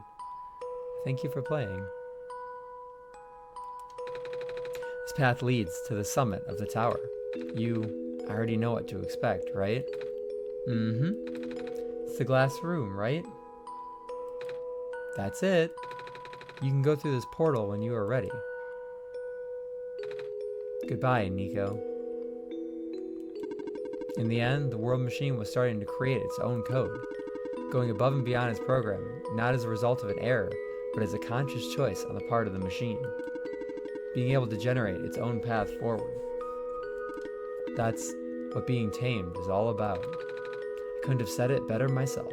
Thank you for playing. This path leads to the summit of the tower. You already know what to expect, right? Mm-hmm. It's the glass room, right? That's it. You can go through this portal when you are ready. Goodbye, Niko. In the end, the world machine was starting to create its own code, going above and beyond its program, not as a result of an error, but as a conscious choice on the part of the machine, being able to generate its own path forward. That's what being tamed is all about. I couldn't have said it better myself.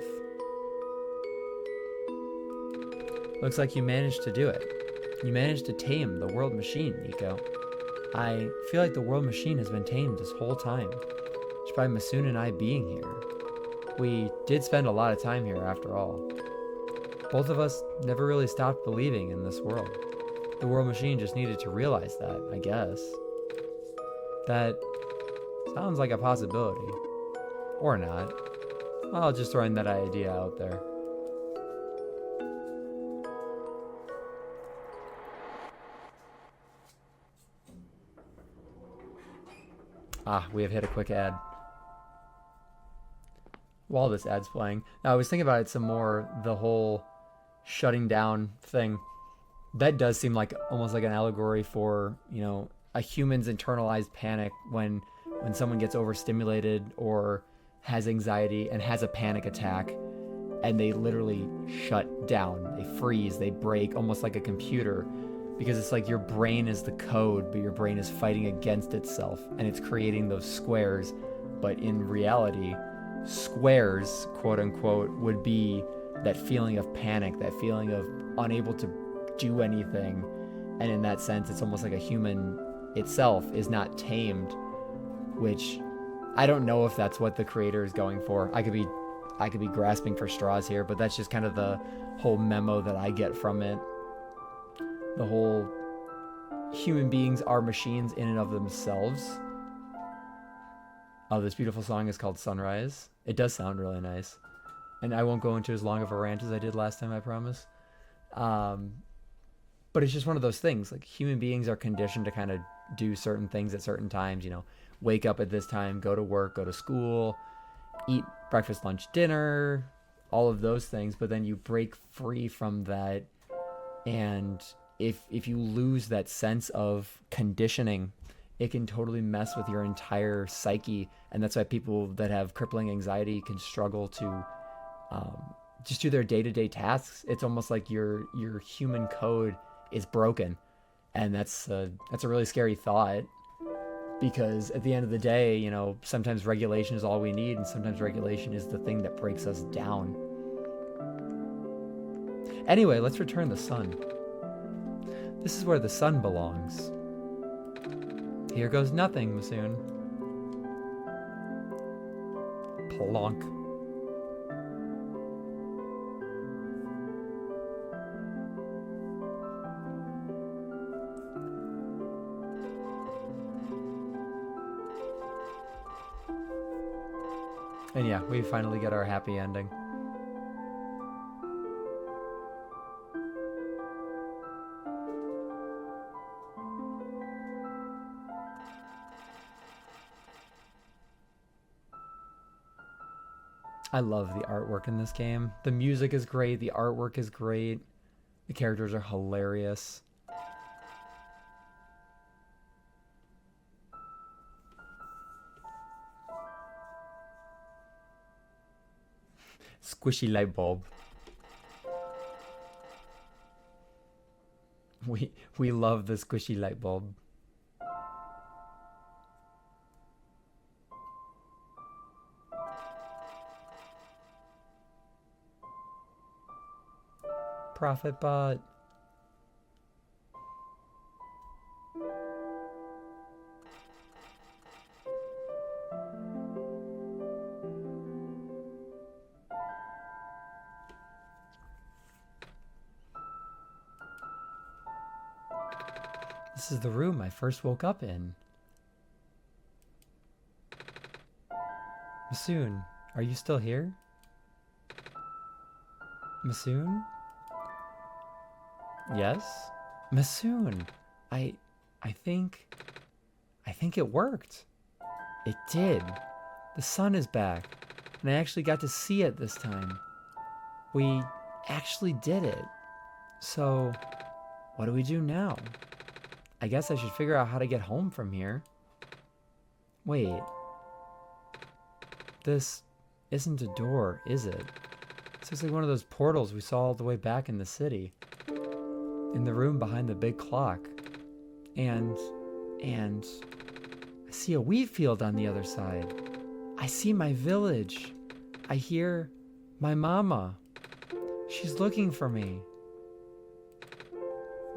Looks like you managed to do it. You managed to tame the world machine, Niko. I feel like the world machine has been tamed this whole time, just by Masoon and I being here. We did spend a lot of time here after all. Both of us never really stopped believing in this world. The world machine just needed to realize that, I guess. That sounds like a possibility. Or not. I'll just throwing that idea out there. We have hit a quick ad. While this ad's playing. Now, I was thinking about it some more, the whole shutting down thing. That does seem like almost like an allegory for, a human's internalized panic when someone gets overstimulated or has anxiety and has a panic attack, and they literally shut down. They freeze, they break, almost like a computer. Because it's like your brain is the code, but your brain is fighting against itself, and it's creating those squares. But in reality, squares, quote unquote, would be that feeling of panic, that feeling of unable to do anything. And in that sense, it's almost like a human itself is not tamed, which I don't know if that's what the creator is going for. I could be grasping for straws here, but that's just kind of the whole memo that I get from it. The whole human beings are machines in and of themselves. Oh, this beautiful song is called Sunrise. It does sound really nice. And I won't go into as long of a rant as I did last time, I promise. But it's just one of those things. Like, human beings are conditioned to kind of do certain things at certain times. Wake up at this time, go to work, go to school, eat breakfast, lunch, dinner, all of those things. But then you break free from that, and if you lose that sense of conditioning, it can totally mess with your entire psyche. And that's why people that have crippling anxiety can struggle to just do their day-to-day tasks. It's almost like your human code is broken, and that's a really scary thought, because at the end of the day, sometimes regulation is all we need, and sometimes regulation is the thing that breaks us down. Anyway, let's return the sun. This is where the sun belongs. Here goes nothing, Masoon. Plonk. And yeah, we finally get our happy ending. I love the artwork in this game. The music is great, the artwork is great, the characters are hilarious. Squishy light bulb. We love the squishy light bulb. Profit bot. This is the room I first woke up in. Masoon, are you still here? Masoon? Yes? Masoon, I think it worked. It did. The sun is back, and I actually got to see it this time. We actually did it. So, what do we do now? I guess I should figure out how to get home from here. Wait. This isn't a door, is it? This looks like one of those portals we saw all the way back in the city. In the room behind the big clock. And I see a wheat field on the other side. I see my village. I hear my mama. She's looking for me.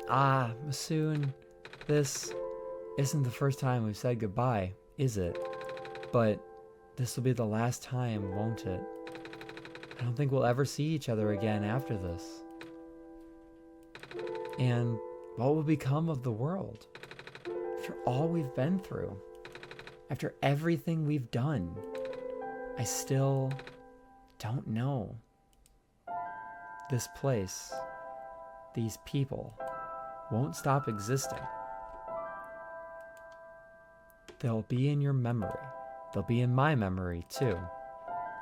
Ah, Masoon, this isn't the first time we've said goodbye, is it? But this will be the last time, won't it? I don't think we'll ever see each other again after this. And what will become of the world? After all we've been through, after everything we've done, I still don't know. This place, these people, won't stop existing. They'll be in your memory. They'll be in my memory, too.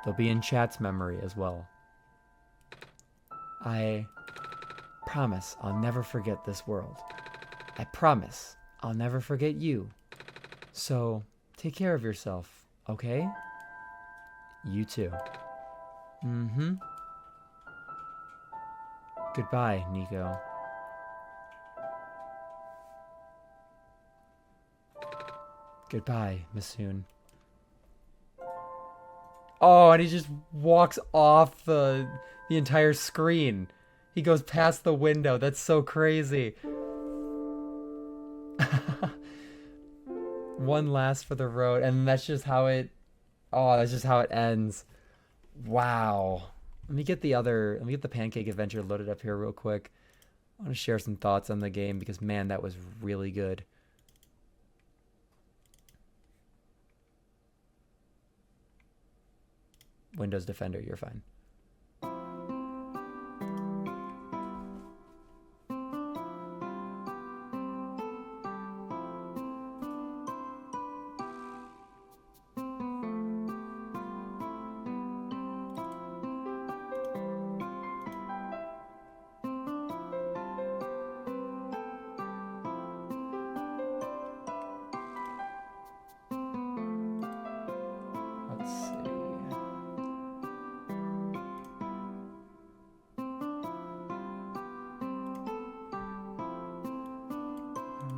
They'll be in chat's memory as well. I promise I'll never forget this world. I promise I'll never forget you. So, take care of yourself, okay? You too. Mm-hmm. Goodbye, Niko. Goodbye, Masoon. Oh, and he just walks off the entire screen. He goes past the window. That's so crazy. One last for the road, and that's just how it. Oh, that's just how it ends. Wow. Let me get the Pancake Adventure loaded up here real quick. I want to share some thoughts on the game because man, that was really good. Windows Defender, you're fine.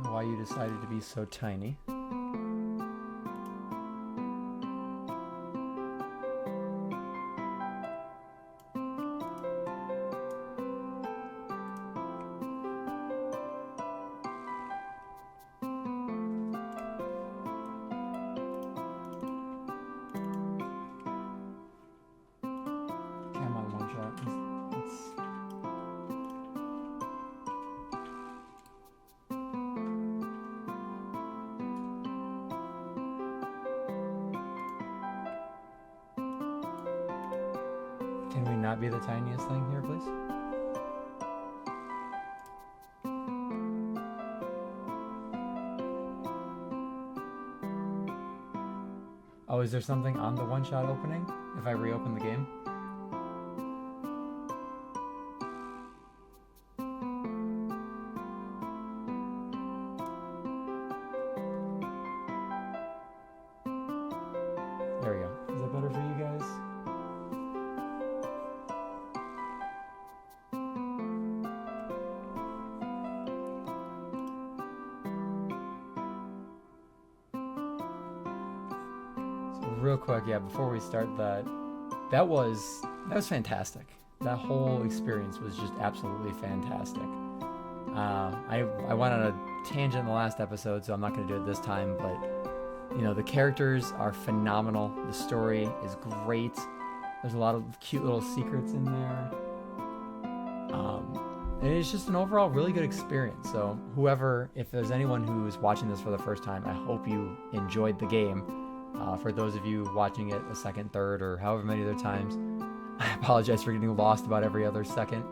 Why you decided to be so tiny. Come on, OneShot. Let's Can we not be the tiniest thing here, please? Oh, is there something on the one-shot opening if I reopen the game? There we go. Is that better for you guys? Real quick, yeah, before we start that was fantastic. That whole experience was just absolutely fantastic. I went on a tangent in the last episode, so I'm not going to do it this time, but you know, the characters are phenomenal. The story is great. There's a lot of cute little secrets in there. And it's just an overall really good experience. So whoever, if there's anyone who's watching this for the first time, I hope you enjoyed the game. For those of you watching it a second, third, or however many other times, I apologize for getting lost about every other second.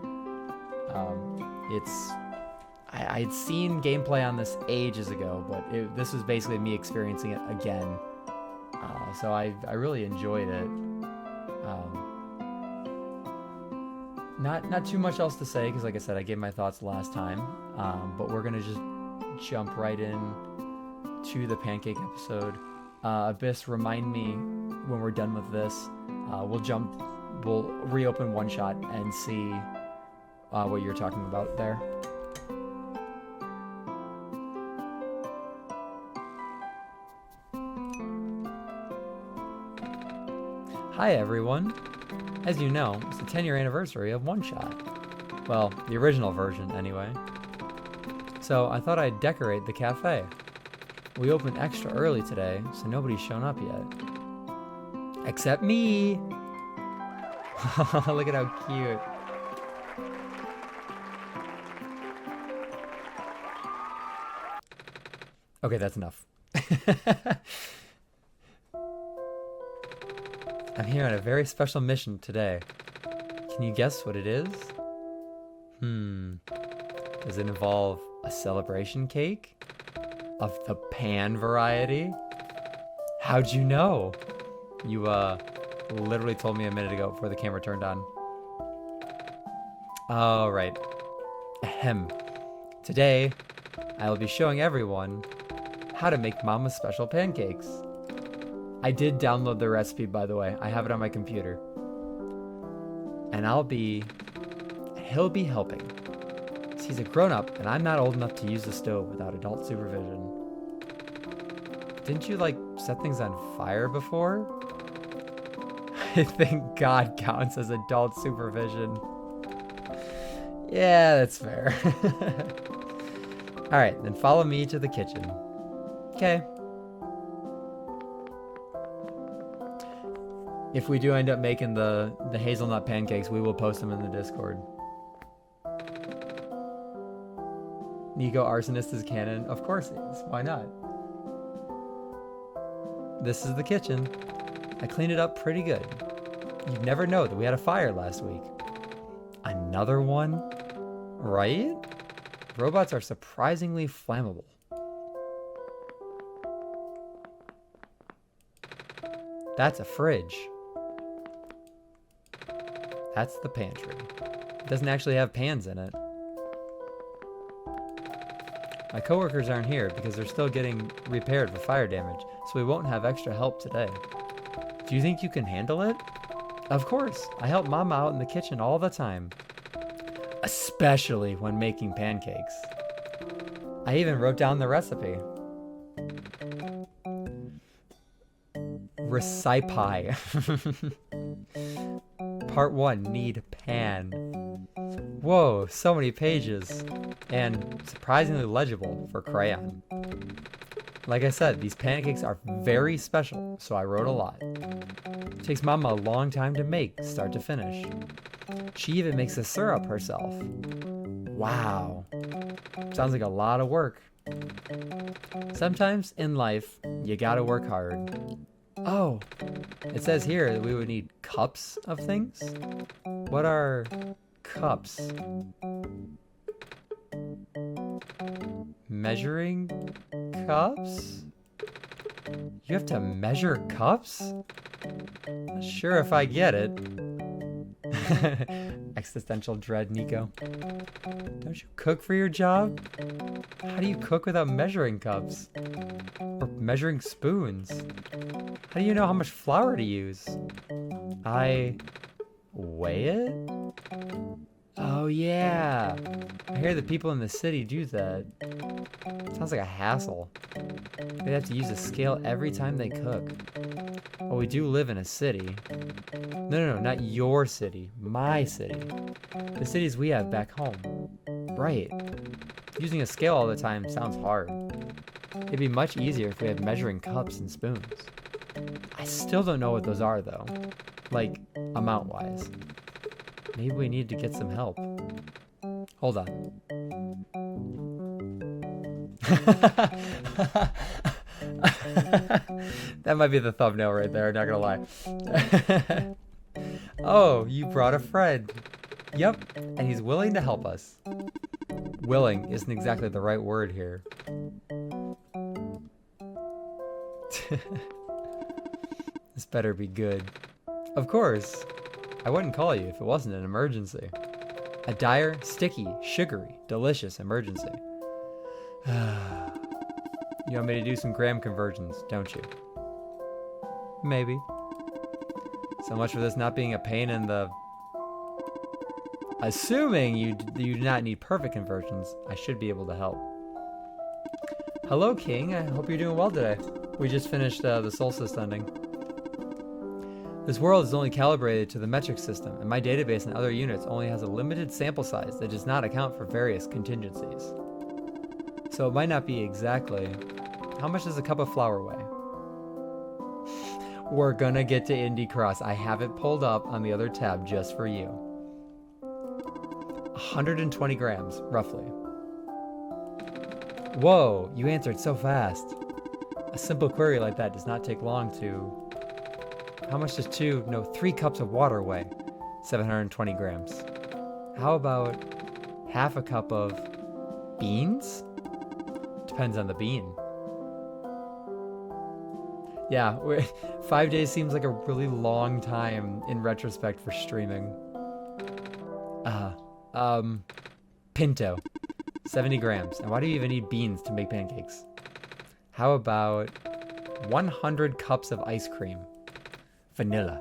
I'd seen gameplay on this ages ago, but this was basically me experiencing it again. So I really enjoyed it. Not too much else to say, because like I said, I gave my thoughts last time. But we're gonna just jump right in to the pancake episode. Abyss, remind me when we're done with this. We'll reopen one shot and see what you're talking about there. Hi everyone! As you know, it's the 10-year anniversary of One Shot. Well, the original version anyway. So I thought I'd decorate the cafe. We opened extra early today, so nobody's shown up yet. Except me! Look at how cute. Okay, that's enough. I'm here on a very special mission today. Can you guess what it is? Does it involve a celebration cake? Of the pan variety? How'd you know? You literally told me a minute ago before the camera turned on. Oh, right. Ahem. Today, I will be showing everyone how to make Mama's special pancakes. I did download the recipe, by the way. I have it on my computer. And he'll be helping. He's a grown-up, and I'm not old enough to use the stove without adult supervision. Didn't you, set things on fire before? I think God counts as adult supervision. Yeah, that's fair. Alright, then follow me to the kitchen. Okay. If we do end up making the hazelnut pancakes, we will post them in the Discord. Niko Arsonist is canon? Of course it is. Why not? This is the kitchen. I cleaned it up pretty good. You'd never know that we had a fire last week. Another one? Right? Robots are surprisingly flammable. That's a fridge. That's the pantry. It doesn't actually have pans in it. My coworkers aren't here because they're still getting repaired for fire damage, so we won't have extra help today. Do you think you can handle it? Of course. I help Mama out in the kitchen all the time. Especially when making pancakes. I even wrote down the recipe. Recipe. Part 1, need pan. Whoa, so many pages. And surprisingly legible for crayon. Like I said, these pancakes are very special, so I wrote a lot. It takes Mama a long time to make, start to finish. She even makes the syrup herself. Wow. Sounds like a lot of work. Sometimes in life, you gotta work hard. Oh, it says here that we would need cups of things. What are cups? Measuring cups? You have to measure cups? Not sure if I get it. Existential dread, Niko. Don't you cook for your job? How do you cook without measuring cups? Or measuring spoons? How do you know how much flour to use? I weigh it? Oh yeah. I hear the people in the city do that. Sounds like a hassle. They have to use a scale every time they cook. Well, we do live in a city. No, not your city. My city. The cities we have back home. Right. Using a scale all the time sounds hard. It'd be much easier if we had measuring cups and spoons. I still don't know what those are, though. Like, amount-wise. Maybe we need to get some help. Hold on. That might be the thumbnail right there, not gonna lie. Oh, you brought a friend. Yep, and he's willing to help us. Willing isn't exactly the right word here. This better be good. Of course. I wouldn't call you if it wasn't an emergency. A dire, sticky, sugary, delicious emergency. You want me to do some gram conversions, don't you? Maybe. So much for this not being a pain in the... Assuming you do not need perfect conversions, I should be able to help. Hello, King. I hope you're doing well today. We just finished the Solstice ending. This world is only calibrated to the metric system, and my database and other units only has a limited sample size that does not account for various contingencies. So it might not be exactly... How much does a cup of flour weigh? We're gonna get to Indie Cross. I have it pulled up on the other tab just for you. 120 grams, roughly. Whoa, you answered so fast. A simple query like that does not take long to... How much does 3 cups of water weigh? 720 grams. How about half a cup of beans? Depends on the bean. Yeah, 5 days seems like a really long time in retrospect for streaming. Pinto. 70 grams. And why do you even need beans to make pancakes? How about 100 cups of ice cream? Vanilla.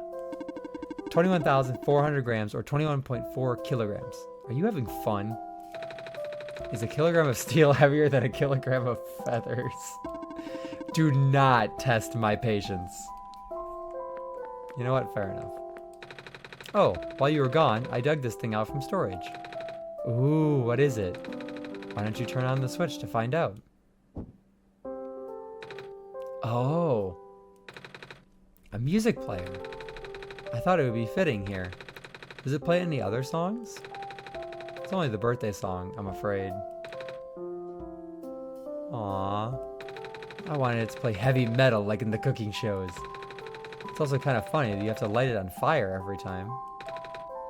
21,400 grams or 21.4 kilograms. Are you having fun? Is a kilogram of steel heavier than a kilogram of feathers? Do not test my patience. You know what? Fair enough. Oh, while you were gone, I dug this thing out from storage. Ooh, what is it? Why don't you turn on the switch to find out? Oh. A music player. I thought it would be fitting here. Does it play any other songs? It's only the birthday song, I'm afraid. Aww. I wanted it to play heavy metal like in the cooking shows. It's also kind of funny that you have to light it on fire every time.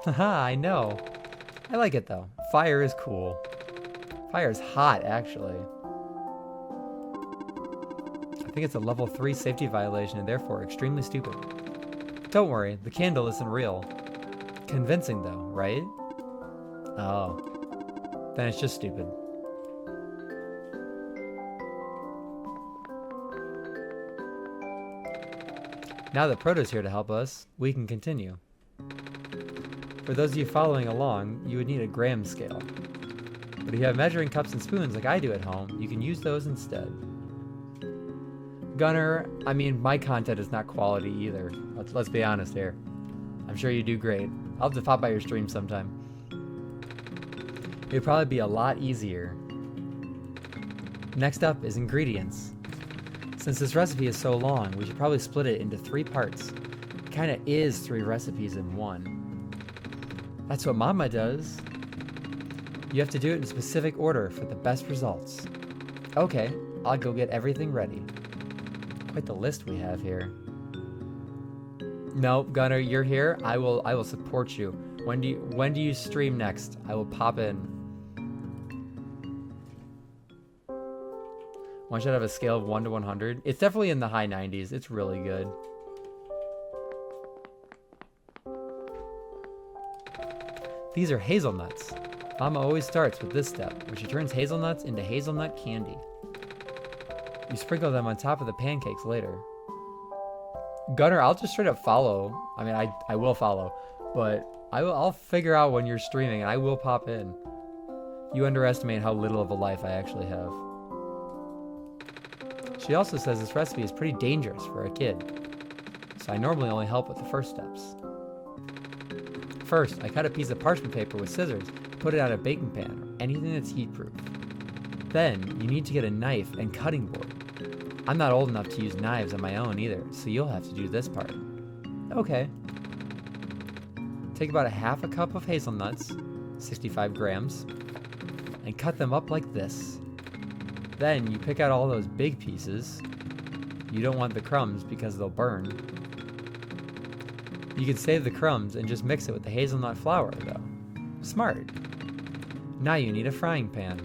Haha, I know. I like it though. Fire is cool. Fire is hot, actually. I think it's a level 3 safety violation and therefore extremely stupid. Don't worry, the candle isn't real. Convincing though, right? Oh. Then it's just stupid. Now that Proto's here to help us, we can continue. For those of you following along, you would need a gram scale. But if you have measuring cups and spoons like I do at home, you can use those instead. Gunner, I mean, my content is not quality either. Let's be honest here. I'm sure you do great. I'll have to pop by your stream sometime. It would probably be a lot easier. Next up is ingredients. Since this recipe is so long, we should probably split it into 3 parts. It kinda is 3 recipes in one. That's what Mama does. You have to do it in a specific order for the best results. Okay, I'll go get everything ready. Quite the list we have here. No, Gunner, you're here. I will support you. When do you stream next? I will pop in. One should have a scale of 1 to 100. It's definitely in the high 90s. It's really good. These are hazelnuts. Mama always starts with this step, where she turns hazelnuts into hazelnut candy. You sprinkle them on top of the pancakes later. Gunner, I'll just straight up follow. I mean, I will follow, but I'll figure out when you're streaming and I will pop in. You underestimate how little of a life I actually have. She also says this recipe is pretty dangerous for a kid, so I normally only help with the first steps. First, I cut a piece of parchment paper with scissors, put it on a baking pan, or anything that's heat-proof. Then, you need to get a knife and cutting board. I'm not old enough to use knives on my own either, so you'll have to do this part. Okay. Take about a half a cup of hazelnuts, 65 grams, and cut them up like this. Then you pick out all those big pieces. You don't want the crumbs because they'll burn. You can save the crumbs and just mix it with the hazelnut flour though. Smart. Now you need a frying pan,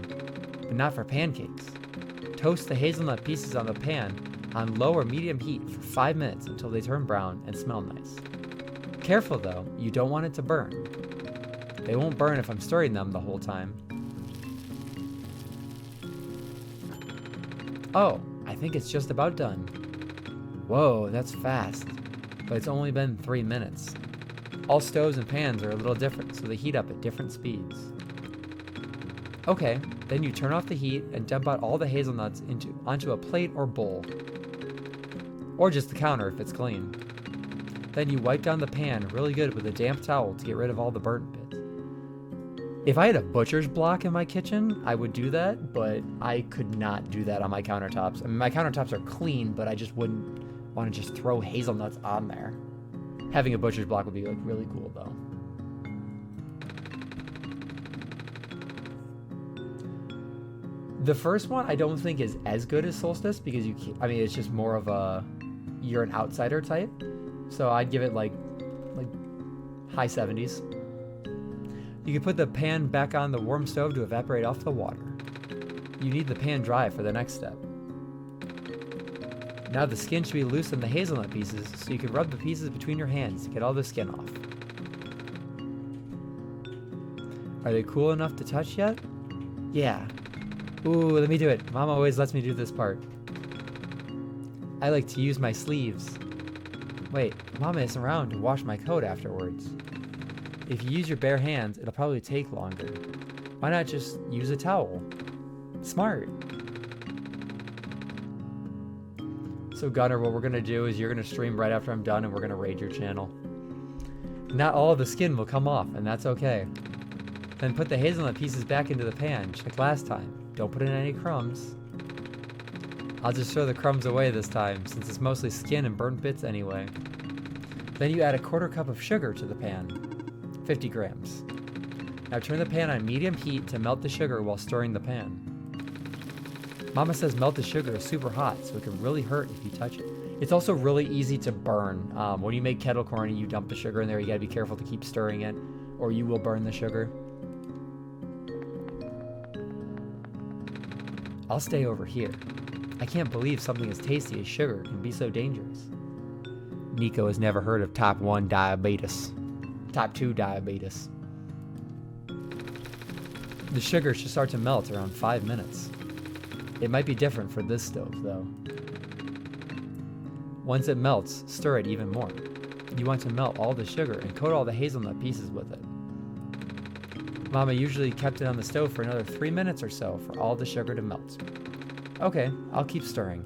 but not for pancakes. Toast the hazelnut pieces on the pan on low or medium heat for 5 minutes until they turn brown and smell nice. Careful though, you don't want it to burn. They won't burn if I'm stirring them the whole time. Oh, I think it's just about done. Whoa, that's fast. But it's only been 3 minutes. All stoves and pans are a little different, so they heat up at different speeds. Okay, then you turn off the heat and dump out all the hazelnuts onto a plate or bowl. Or just the counter if it's clean. Then you wipe down the pan really good with a damp towel to get rid of all the burnt bits. If I had a butcher's block in my kitchen, I would do that, but I could not do that on my countertops. I mean, my countertops are clean, but I just wouldn't want to just throw hazelnuts on there. Having a butcher's block would be like really cool though. The first one I don't think is as good as Solstice because it's just more of a you're an outsider type. So I'd give it like high 70s. You can put the pan back on the warm stove to evaporate off the water. You need the pan dry for the next step. Now the skin should be loose on the hazelnut pieces, so you can rub the pieces between your hands to get all the skin off. Are they cool enough to touch yet? Yeah. Ooh, let me do it. Mama always lets me do this part. I like to use my sleeves. Wait, Mama isn't around to wash my coat afterwards. If you use your bare hands, it'll probably take longer. Why not just use a towel? Smart. So Gunner, what we're gonna do is you're gonna stream right after I'm done and we're gonna raid your channel. Not all of the skin will come off, and that's okay. Then put the hazelnut pieces back into the pan, just like last time. Don't put in any crumbs. I'll just throw the crumbs away this time, since it's mostly skin and burnt bits anyway. Then you add a 1/4 cup of sugar to the pan, 50 grams. Now turn the pan on medium heat to melt the sugar while stirring the pan. Mama says melted sugar is super hot, so it can really hurt if you touch it. It's also really easy to burn. When you make kettle corn and you dump the sugar in there, you gotta be careful to keep stirring it, or you will burn the sugar. I'll stay over here. I can't believe something as tasty as sugar can be so dangerous. Niko has never heard of type 1 diabetes. Type 2 diabetes. The sugar should start to melt around 5 minutes. It might be different for this stove, though. Once it melts, stir it even more. You want to melt all the sugar and coat all the hazelnut pieces with it. Mama usually kept it on the stove for another 3 minutes or so for all the sugar to melt. Okay, I'll keep stirring.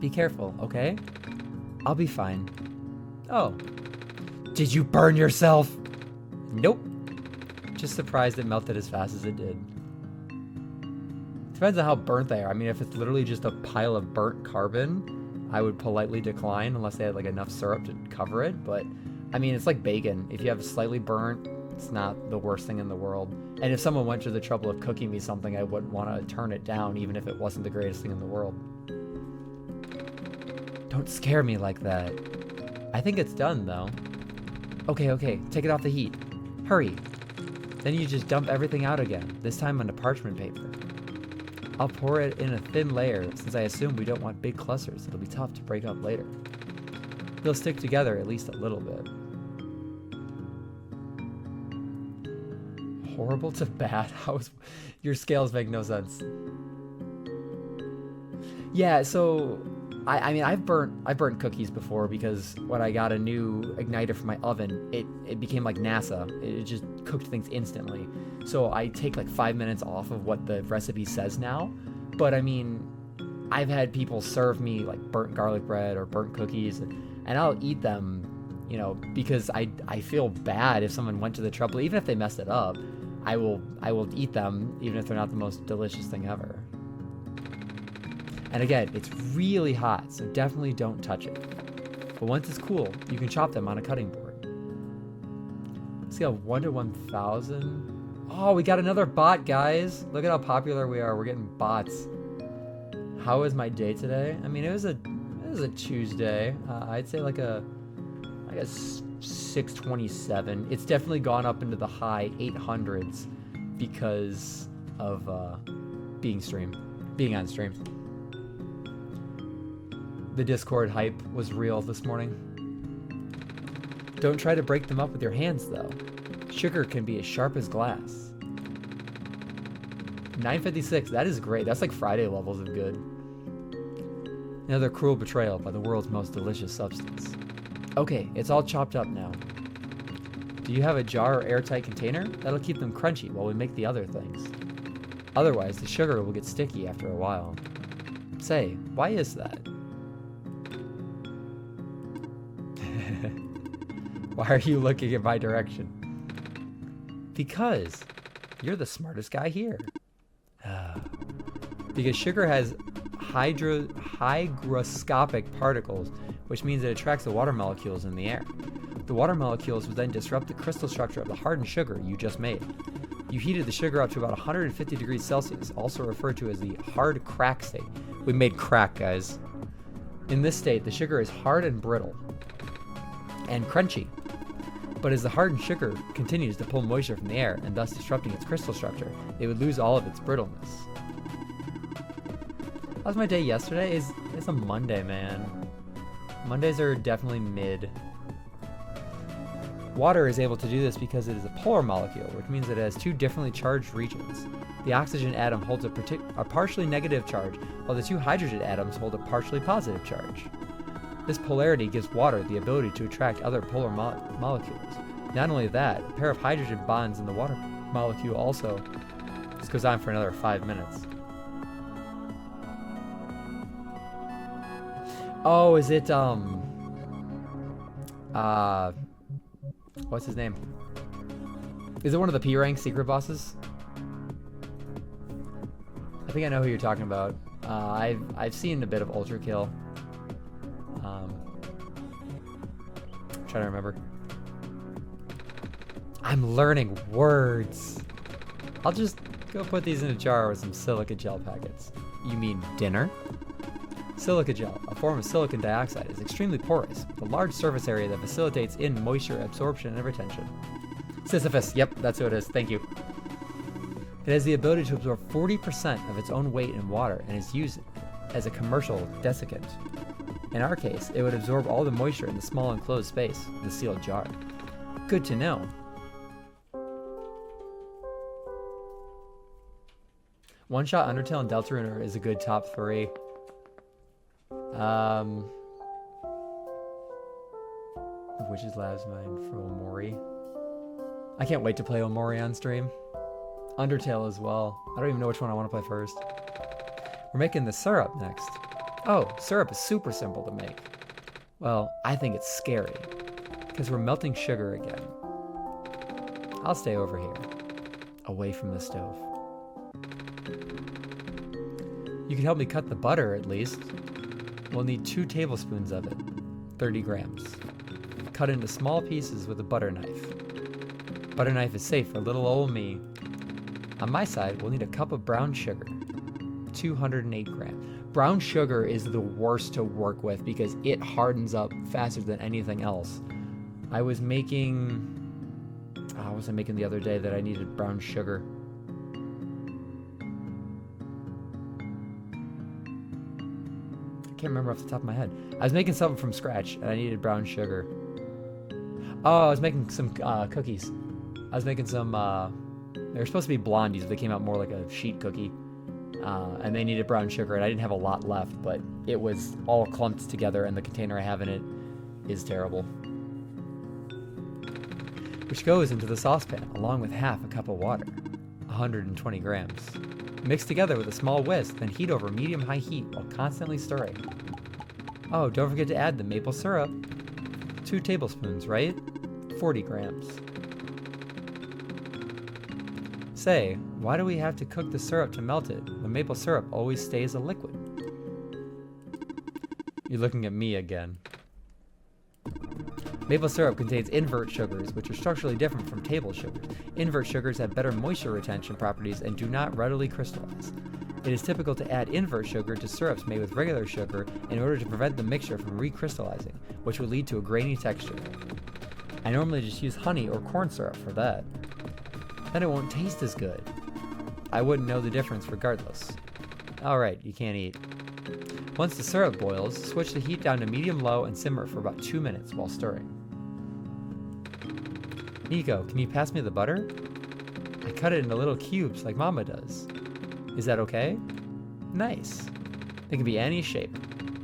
Be careful, okay? I'll be fine. Oh. Did you burn yourself? Nope. Just surprised it melted as fast as it did. Depends on how burnt they are. I mean, if it's literally just a pile of burnt carbon, I would politely decline unless they had like enough syrup to cover it. But I mean, it's like bacon. If you have slightly burnt, it's not the worst thing in the world. And if someone went to the trouble of cooking me something, I wouldn't want to turn it down, even if it wasn't the greatest thing in the world. Don't scare me like that. I think it's done, though. Okay, take it off the heat. Hurry. Then you just dump everything out again, this time onto parchment paper. I'll pour it in a thin layer, since I assume we don't want big clusters. It'll be tough to break up later. They'll stick together at least a little bit. Horrible to bad? Your scales make no sense. Yeah, so I mean I've burnt cookies before because when I got a new igniter for my oven, it became like NASA. It just cooked things instantly. So I take like 5 minutes off of what the recipe says now. But I mean, I've had people serve me like burnt garlic bread or burnt cookies, and I'll eat them, you know, because I feel bad if someone went to the trouble, even if they messed it up. I will eat them even if they're not the most delicious thing ever. And again, it's really hot, so definitely don't touch it. But once it's cool, you can chop them on a cutting board. Scale 1 to 1,000. Oh, we got another bot, guys. Look at how popular we are. We're getting bots. How was my day today? I mean, it was a Tuesday. I'd say like a 627. It's definitely gone up into the high 800s because of being on stream. The Discord hype was real this morning. Don't try to break them up with your hands, though. Sugar can be as sharp as glass. 956, that is great. That's like Friday levels of good. Another cruel betrayal by the world's most delicious substance. Okay, it's all chopped up now. Do you have a jar or airtight container? That'll keep them crunchy while we make the other things. Otherwise, the sugar will get sticky after a while. Say, why is that? Why are you looking in my direction? Because you're the smartest guy here. Because sugar has hygroscopic particles, which means it attracts the water molecules in the air. The water molecules will then disrupt the crystal structure of the hardened sugar you just made. You heated the sugar up to about 150 degrees Celsius, also referred to as the hard crack state. We made crack, guys. In this state, the sugar is hard and brittle and crunchy. But as the hardened sugar continues to pull moisture from the air and thus disrupting its crystal structure, it would lose all of its brittleness. How was my day yesterday? It's a Monday, man. Mondays are definitely mid. Water is able to do this because it is a polar molecule, which means it has two differently charged regions. The oxygen atom holds a partially negative charge, while the two hydrogen atoms hold a partially positive charge. This polarity gives water the ability to attract other polar molecules. Not only that, a pair of hydrogen bonds in the water molecule also. This goes on for another 5 minutes. Oh, is it, what's his name? Is it one of the P rank secret bosses? I think I know who you're talking about. I've seen a bit of Ultra Kill. Trying to remember. I'm learning words. I'll just go put these in a jar with some silica gel packets. You mean dinner? Silica gel, a form of silicon dioxide, is extremely porous, with a large surface area that facilitates in moisture absorption and retention. Sisyphus, yep, that's who it is, thank you. It has the ability to absorb 40% of its own weight in water and is used as a commercial desiccant. In our case, it would absorb all the moisture in the small enclosed space of the sealed jar. Good to know. OneShot, Undertale, and Deltarune is a good top 3. Witch's Lab's Mine for Omori. I can't wait to play Omori on stream. Undertale as well. I don't even know which one I want to play first. We're making the syrup next. Oh, syrup is super simple to make. Well, I think it's scary, because we're melting sugar again. I'll stay over here, away from the stove. You can help me cut the butter, at least. We'll need 2 tablespoons of it, 30 grams. Cut into small pieces with a butter knife. Butter knife is safe for little old me. On my side, we'll need a cup of brown sugar, 208 grams. Brown sugar is the worst to work with because it hardens up faster than anything else. I was making... what was I making the other day that I needed brown sugar? I can't remember off the top of my head. I was making something from scratch and I needed brown sugar. Oh, I was making some cookies. I was making some... they were supposed to be blondies, but they came out more like a sheet cookie. And they needed brown sugar, and I didn't have a lot left, but it was all clumped together, and the container I have in it is terrible. Which goes into the saucepan, along with half a cup of water, 120 grams. Mix together with a small whisk, then heat over medium-high heat while constantly stirring. Oh, don't forget to add the maple syrup. 2 tablespoons, right? 40 grams. Say, why do we have to cook the syrup to melt it when maple syrup always stays a liquid? You're looking at me again. Maple syrup contains invert sugars, which are structurally different from table sugars. Invert sugars have better moisture retention properties and do not readily crystallize. It is typical to add invert sugar to syrups made with regular sugar in order to prevent the mixture from recrystallizing, which would lead to a grainy texture. I normally just use honey or corn syrup for that. Then it won't taste as good. I wouldn't know the difference regardless. Alright, you can't eat. Once the syrup boils, switch the heat down to medium-low and simmer for about 2 minutes while stirring. Niko, can you pass me the butter? I cut it into little cubes like Mama does. Is that okay? Nice. They can be any shape.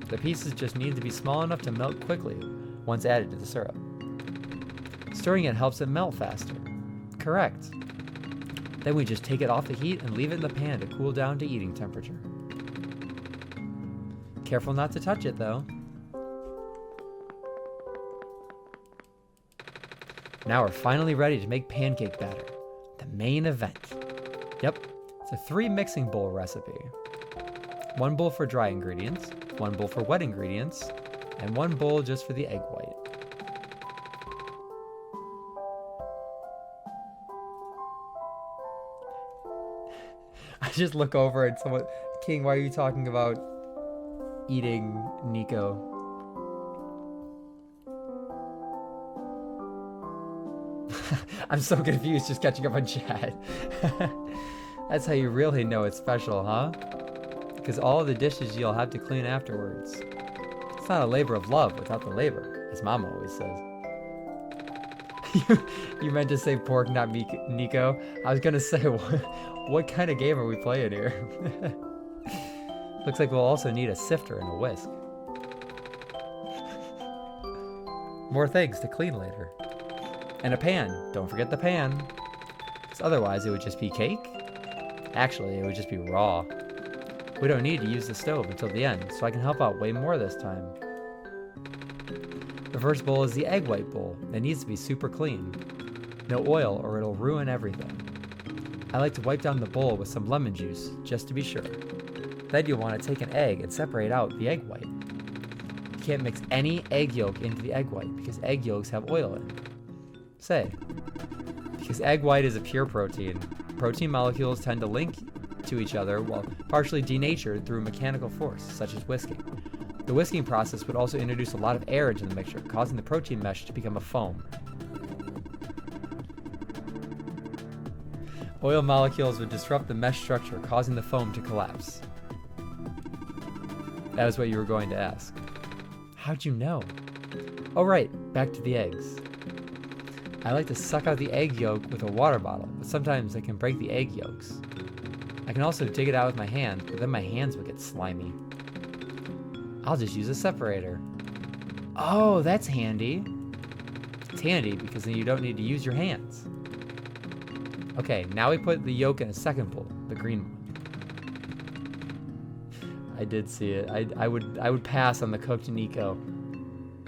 The pieces just need to be small enough to melt quickly once added to the syrup. Stirring it helps it melt faster. Correct. Then we just take it off the heat and leave it in the pan to cool down to eating temperature. Careful not to touch it though. Now we're finally ready to make pancake batter, the main event. Yep, it's a 3 mixing bowl recipe. 1 bowl for dry ingredients, 1 bowl for wet ingredients, and 1 bowl just for the egg white. I just look over and someone, King, why are you talking about eating Niko? I'm so confused just catching up on chat. That's how you really know it's special, huh? Because all the dishes you'll have to clean afterwards. It's not a labor of love without the labor, as Mama always says. You meant to say pork, not me, Niko. I was gonna say, what kind of game are we playing here? Looks like we'll also need a sifter and a whisk. More things to clean later. And a pan. Don't forget the pan. Because otherwise it would just be cake. Actually, it would just be raw. We don't need to use the stove until the end, so I can help out way more this time. The first bowl is the egg white bowl. It needs to be super clean. No oil or it'll ruin everything. I like to wipe down the bowl with some lemon juice, just to be sure. Then you'll want to take an egg and separate out the egg white. You can't mix any egg yolk into the egg white because egg yolks have oil in it. Say, because egg white is a pure protein. Protein molecules tend to link to each other while partially denatured through mechanical force, such as whisking. The whisking process would also introduce a lot of air into the mixture, causing the protein mesh to become a foam. Oil molecules would disrupt the mesh structure, causing the foam to collapse. That is what you were going to ask. How'd you know? Oh right, back to the eggs. I like to suck out the egg yolk with a water bottle, but sometimes I can break the egg yolks. I can also dig it out with my hands, but then my hands would get slimy. I'll just use a separator. Oh, that's handy. It's handy because then you don't need to use your hands. Okay, now we put the yolk in a second bowl, the green one. I did see it. I would pass on the cooked Niko.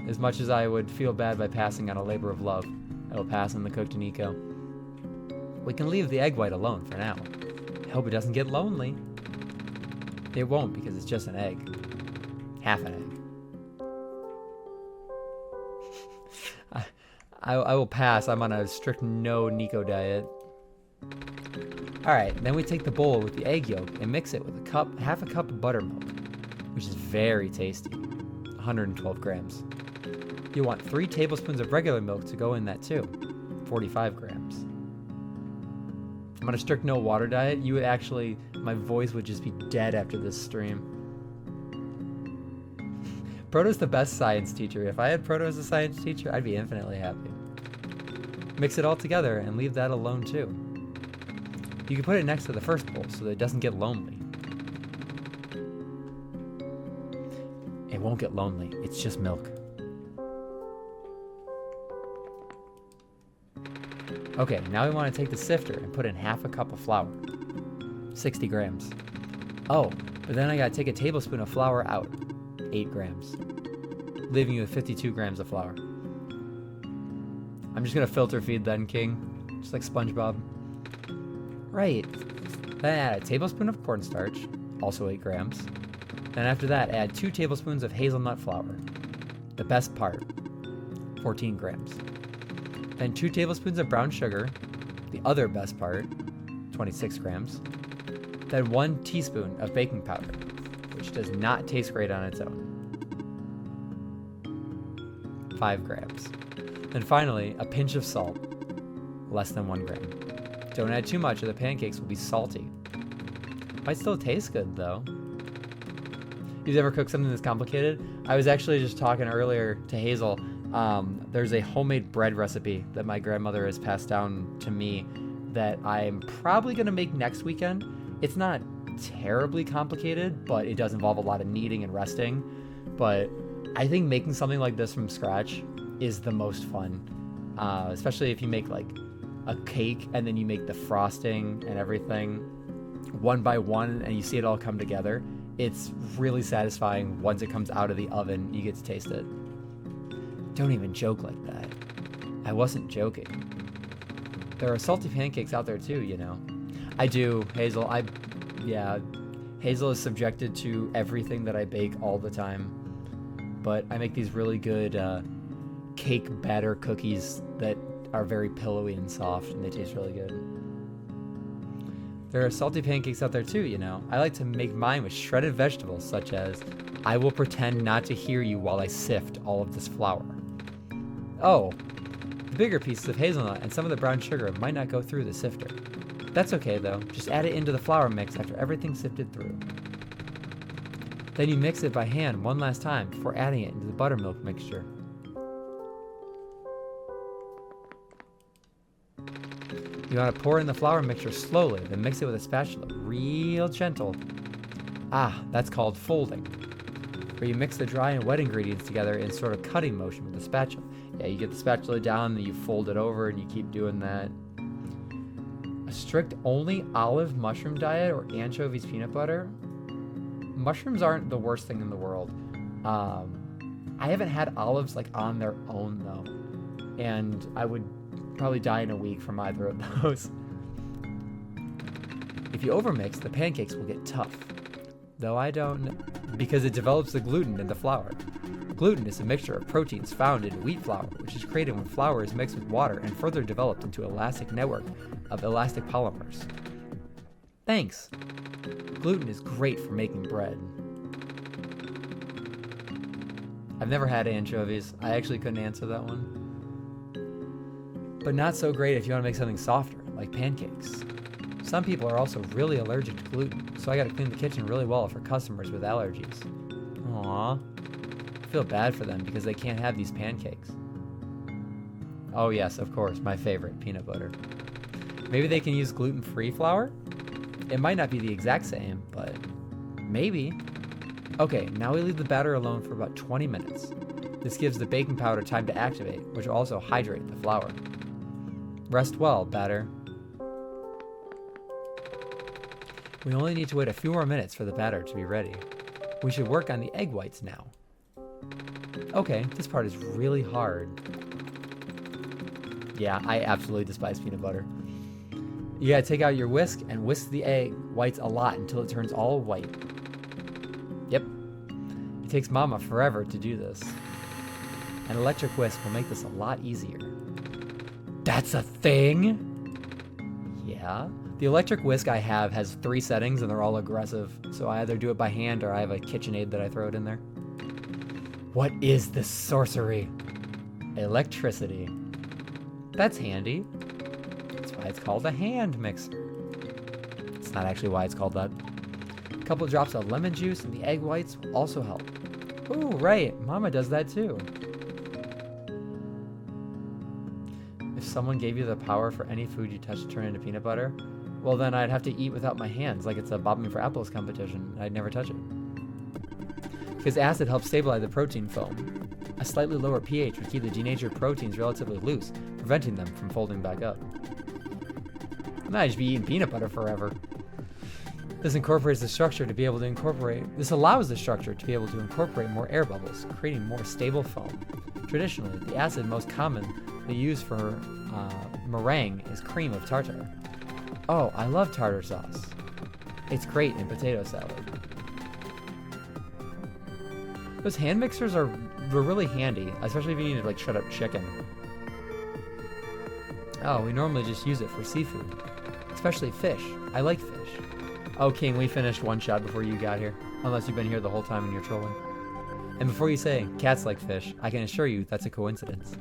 As much as I would feel bad by passing on a labor of love, I will pass on the cooked Niko. We can leave the egg white alone for now. I hope it doesn't get lonely. It won't because it's just an egg. Half an egg. I will pass. I'm on a strict no Niko diet. Alright, then we take the bowl with the egg yolk and mix it with half a cup of buttermilk. which is very tasty, 112 grams. You'll want 3 tablespoons of regular milk to go in that too, 45 grams. I'm on a strict no water diet. You would actually, my voice would just be dead after this stream. Proto's the best science teacher. If I had Proto as a science teacher, I'd be infinitely happy. Mix it all together and leave that alone too. You can put it next to the first bowl so that it doesn't get lonely. It won't get lonely, it's just milk. Okay, now we want to take the sifter and put in half a cup of flour. 60 grams. Oh, but then I gotta take a tablespoon of flour out. 8 grams. Leaving you with 52 grams of flour. I'm just gonna filter feed then, King. Just like SpongeBob. Right. Then add a tablespoon of cornstarch, also 8 grams. Then after that, add 2 tablespoons of hazelnut flour. The best part, 14 grams. Then 2 tablespoons of brown sugar, the other best part, 26 grams. Then 1 teaspoon of baking powder, which does not taste great on its own. 5 grams. Then finally, a pinch of salt, less than 1 gram. Don't add too much or the pancakes will be salty. Might still taste good though. You've ever cooked something that's complicated? I was actually just talking earlier to Hazel. There's a homemade bread recipe that my grandmother has passed down to me that I'm probably gonna make next weekend. It's not terribly complicated, but it does involve a lot of kneading and resting. But I think making something like this from scratch is the most fun, especially if you make like a cake and then you make the frosting and everything one by one and you see it all come together. It's really satisfying once it comes out of the oven. You get to taste it. Don't even joke like that. I wasn't joking. There are salty pancakes out there too, you know. I do, Hazel. Hazel is subjected to everything that I bake all the time. But I make these really good cake batter cookies that are very pillowy and soft, and they taste really good. There are salty pancakes out there too, you know. I like to make mine with shredded vegetables, such as, I will pretend not to hear you while I sift all of this flour. Oh, the bigger pieces of hazelnut and some of the brown sugar might not go through the sifter. That's okay though, just add it into the flour mix after everything's sifted through. Then you mix it by hand one last time before adding it into the buttermilk mixture. You want to pour in the flour mixture slowly, then mix it with a spatula, real gentle. Ah, that's called folding, where you mix the dry and wet ingredients together in sort of cutting motion with the spatula. Yeah, you get the spatula down, then you fold it over, and you keep doing that. A strict only olive mushroom diet or anchovies peanut butter? Mushrooms aren't the worst thing in the world. I haven't had olives like on their own though, and I would probably die in a week from either of those. If you overmix, the pancakes will get tough. Though I don't, because it develops the gluten in the flour. Gluten is a mixture of proteins found in wheat flour, which is created when flour is mixed with water and further developed into an elastic network of elastic polymers. Thanks. Gluten is great for making bread. I've never had anchovies. I actually couldn't answer that one. But not so great if you want to make something softer, like pancakes. Some people are also really allergic to gluten, so I gotta clean the kitchen really well for customers with allergies. Aww. I feel bad for them because they can't have these pancakes. Oh yes, of course, my favorite, peanut butter. Maybe they can use gluten-free flour? It might not be the exact same, but maybe. Okay, now we leave the batter alone for about 20 minutes. This gives the baking powder time to activate, which will also hydrate the flour. Rest well, batter. We only need to wait a few more minutes for the batter to be ready. We should work on the egg whites now. Okay, this part is really hard. Yeah, I absolutely despise peanut butter. You gotta take out your whisk and whisk the egg whites a lot until it turns all white. Yep. It takes Mama forever to do this. An electric whisk will make this a lot easier. That's a thing? Yeah. The electric whisk I have has 3 settings and they're all aggressive. So I either do it by hand or I have a KitchenAid that I throw it in there. What is this sorcery? Electricity. That's handy. That's why it's called a hand mixer. It's not actually why it's called that. A couple drops of lemon juice and the egg whites will also help. Ooh, right. Mama does that too. If someone gave you the power for any food you touch to turn into peanut butter, well then I'd have to eat without my hands like it's a bobbing for apples competition. I'd never touch it. Because acid helps stabilize the protein foam. A slightly lower pH would keep the denatured proteins relatively loose, preventing them from folding back up. I might just be eating peanut butter forever. This incorporates the structure to be able to incorporate. This allows the structure to be able to incorporate more air bubbles, creating more stable foam. Traditionally, the acid most commonly used for meringue is cream of tartar. Oh, I love tartar sauce. It's great in potato salad. Those hand mixers are really handy, especially if you need to like shred up chicken. Oh, we normally just use it for seafood, especially fish. I like fish. Oh, King, we finished one shot before you got here, unless you've been here the whole time and you're trolling. And before you say cats like fish, I can assure you that's a coincidence.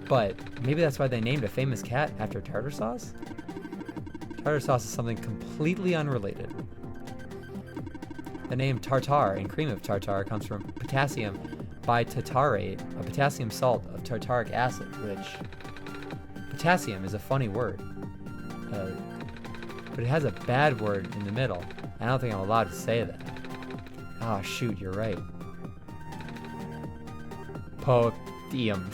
But maybe that's why they named a famous cat after tartar sauce? Tartar sauce is something completely unrelated. The name tartar and cream of tartar comes from potassium bitartrate, a potassium salt of tartaric acid, which... Potassium is a funny word. But it has a bad word in the middle. I don't think I'm allowed to say that. Oh, shoot, you're right. Potassium.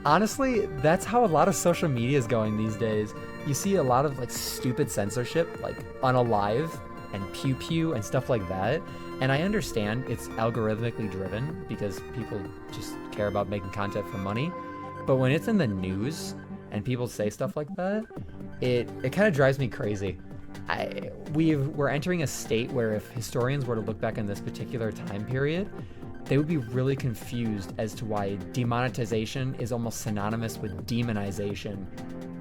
Honestly, that's how a lot of social media is going these days. You see a lot of like stupid censorship, like unalive and pew pew and stuff like that. And I understand it's algorithmically driven because people just care about making content for money. But when it's in the news and people say stuff like that, it kind of drives me crazy. We're entering a state where if historians were to look back on this particular time period, they would be really confused as to why demonetization is almost synonymous with demonization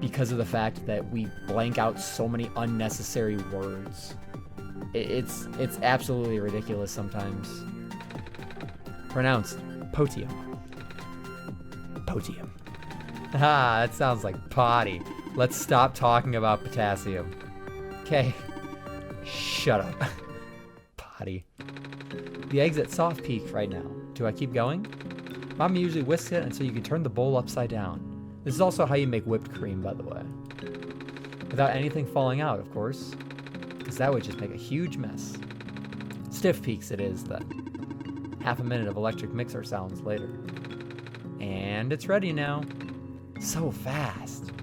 because of the fact that we blank out so many unnecessary words. It's absolutely ridiculous sometimes. Pronounced potium. Potium. Ah, that sounds like potty. Let's stop talking about potassium. Okay. Shut up. Potty. The egg's at soft peak right now. Do I keep going? Mama usually whisks it until you can turn the bowl upside down. This is also how you make whipped cream, by the way. Without anything falling out, of course. Because that would just make a huge mess. Stiff peaks it is, then. Half a minute of electric mixer sounds later. And it's ready now. So fast.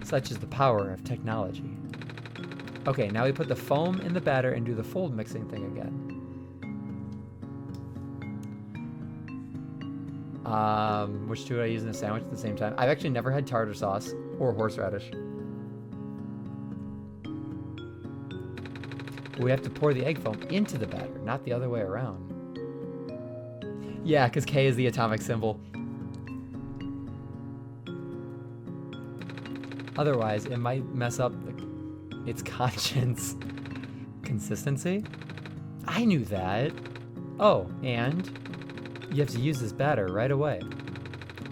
Such is the power of technology. Okay, now we put the foam in the batter and do the fold mixing thing again. Which two would I use in a sandwich at the same time? I've actually never had tartar sauce or horseradish. We have to pour the egg foam into the batter, not the other way around. Yeah, because K is the atomic symbol. Otherwise, it might mess up its conscience. Consistency? I knew that. Oh, and you have to use this batter right away,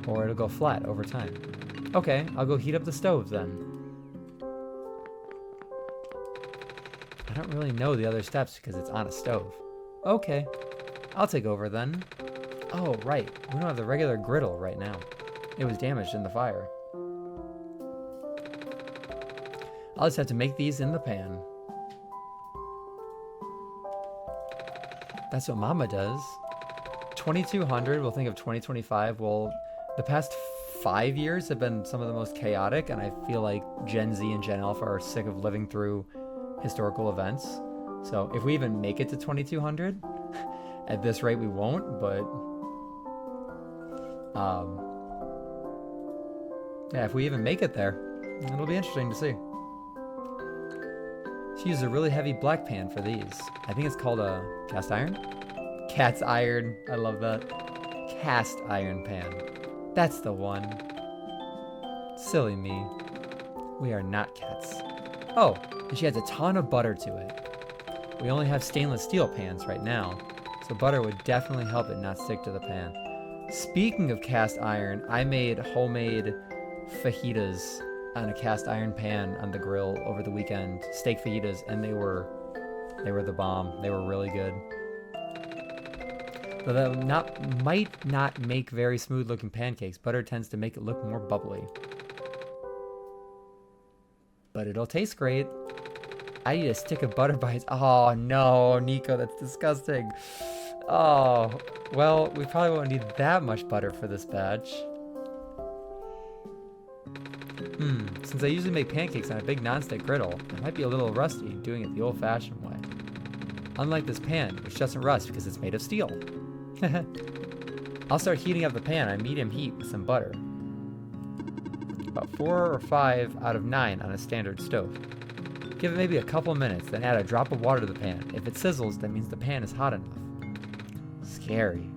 or it'll go flat over time. Okay, I'll go heat up the stove then. I don't really know the other steps because it's on a stove. Okay, I'll take over then. Oh, right, we don't have the regular griddle right now. It was damaged in the fire. I'll just have to make these in the pan. That's what Mama does. 2200, we'll think of 2025. Well, the past 5 years have been some of the most chaotic, and I feel like Gen Z and Gen Alpha are sick of living through historical events. So if we even make it to 2200, at this rate we won't, but yeah, if we even make it there, it'll be interesting to see. She used a really heavy black pan for these. I think it's called a cast iron? Cat's iron. I love that. Cast iron pan. That's the one. Silly me. We are not cats. Oh, and she adds a ton of butter to it. We only have stainless steel pans right now, so butter would definitely help it not stick to the pan. Speaking of cast iron, I made homemade fajitas on a cast iron pan on the grill over the weekend. Steak fajitas, and they were the bomb. They were really good. Though that might not make very smooth looking pancakes. Butter tends to make it look more bubbly. But it'll taste great. I need a stick of butter by its... Oh no, Niko, that's disgusting. Oh, well, we probably won't need that much butter for this batch. Since I usually make pancakes on a big nonstick griddle, I might be a little rusty doing it the old-fashioned way. Unlike this pan, which doesn't rust because it's made of steel. I'll start heating up the pan on medium heat with some butter. About 4 or 5 out of 9 on a standard stove. Give it maybe a couple minutes, then add a drop of water to the pan. If it sizzles, that means the pan is hot enough. Scary.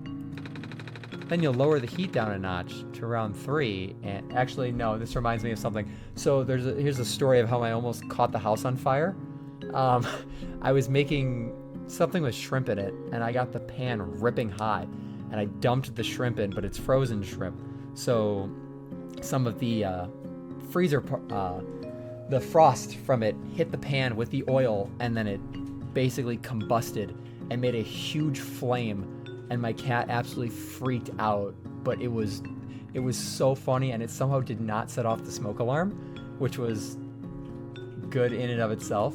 Then you'll lower the heat down a notch to around 3, and actually no, this reminds me of something. So here's a story of how I almost caught the house on fire. I was making something with shrimp in it, and I got the pan ripping hot, and I dumped the shrimp in, but it's frozen shrimp. So some of the the frost from it hit the pan with the oil, and then it basically combusted and made a huge flame. And my cat absolutely freaked out, but it was so funny, and it somehow did not set off the smoke alarm, which was good in and of itself.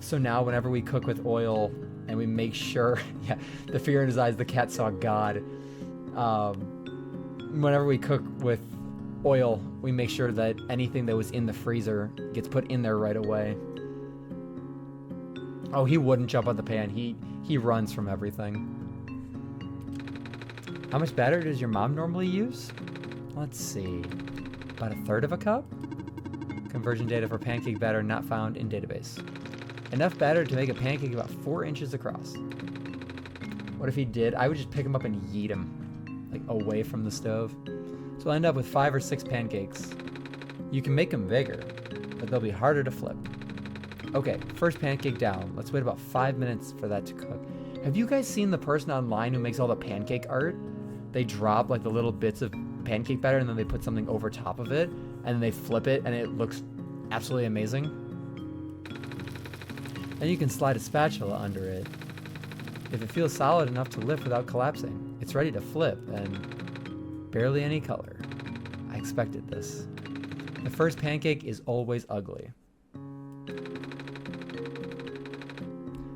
So now whenever we cook with oil and we make sure, yeah, the fear in his eyes, the cat saw God. Whenever we cook with oil, we make sure that anything that was in the freezer gets put in there right away. Oh, he wouldn't jump on the pan. He runs from everything. How much batter does your mom normally use? Let's see. About 1/3 cup? Conversion data for pancake batter not found in database. Enough batter to make a pancake about 4 inches across. What if he did? I would just pick him up and yeet him, like away from the stove. So I'll end up with 5 or 6 pancakes. You can make them bigger, but they'll be harder to flip. Okay, first pancake down. Let's wait about 5 minutes for that to cook. Have you guys seen the person online who makes all the pancake art? They drop like the little bits of pancake batter and then they put something over top of it and then they flip it and it looks absolutely amazing. Then you can slide a spatula under it. If it feels solid enough to lift without collapsing, it's ready to flip and barely any color. I expected this. The first pancake is always ugly.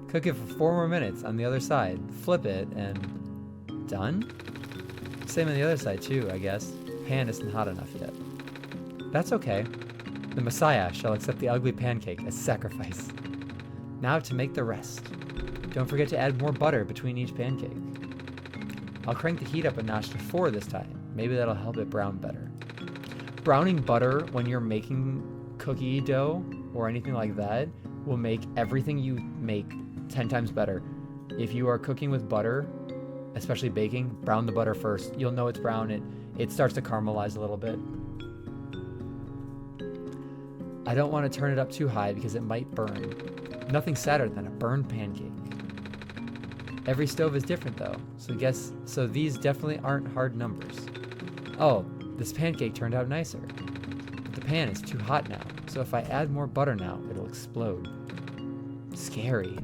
Cook it for 4 more minutes on the other side. Flip it and done? Same on the other side too, I guess. Pan isn't hot enough yet. That's okay. The Messiah shall accept the ugly pancake as sacrifice. Now to make the rest. Don't forget to add more butter between each pancake. I'll crank the heat up a notch to 4 this time. Maybe that'll help it brown better. Browning butter when you're making cookie dough or anything like that will make everything you make 10 times better. If you are cooking with butter, especially baking, brown the butter first. You'll know it's brown. It starts to caramelize a little bit. I don't want to turn it up too high because it might burn. Nothing sadder than a burned pancake. Every stove is different though, so these definitely aren't hard numbers. Oh, this pancake turned out nicer. But the pan is too hot now, so if I add more butter now, it'll explode. Scary.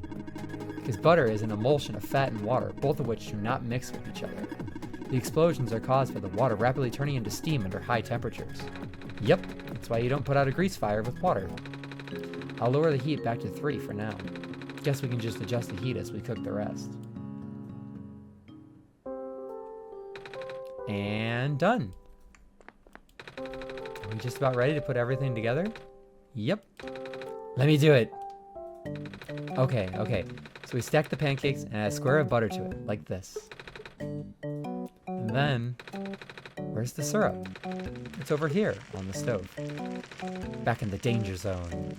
Because butter is an emulsion of fat and water, both of which do not mix with each other. The explosions are caused by the water rapidly turning into steam under high temperatures. Yep, that's why you don't put out a grease fire with water. I'll lower the heat back to 3 for now. Guess we can just adjust the heat as we cook the rest. And done. Are we just about ready to put everything together? Yep. Let me do it. Okay. So we stack the pancakes and add a square of butter to it, like this. And then, where's the syrup? It's over here on the stove. Back in the danger zone.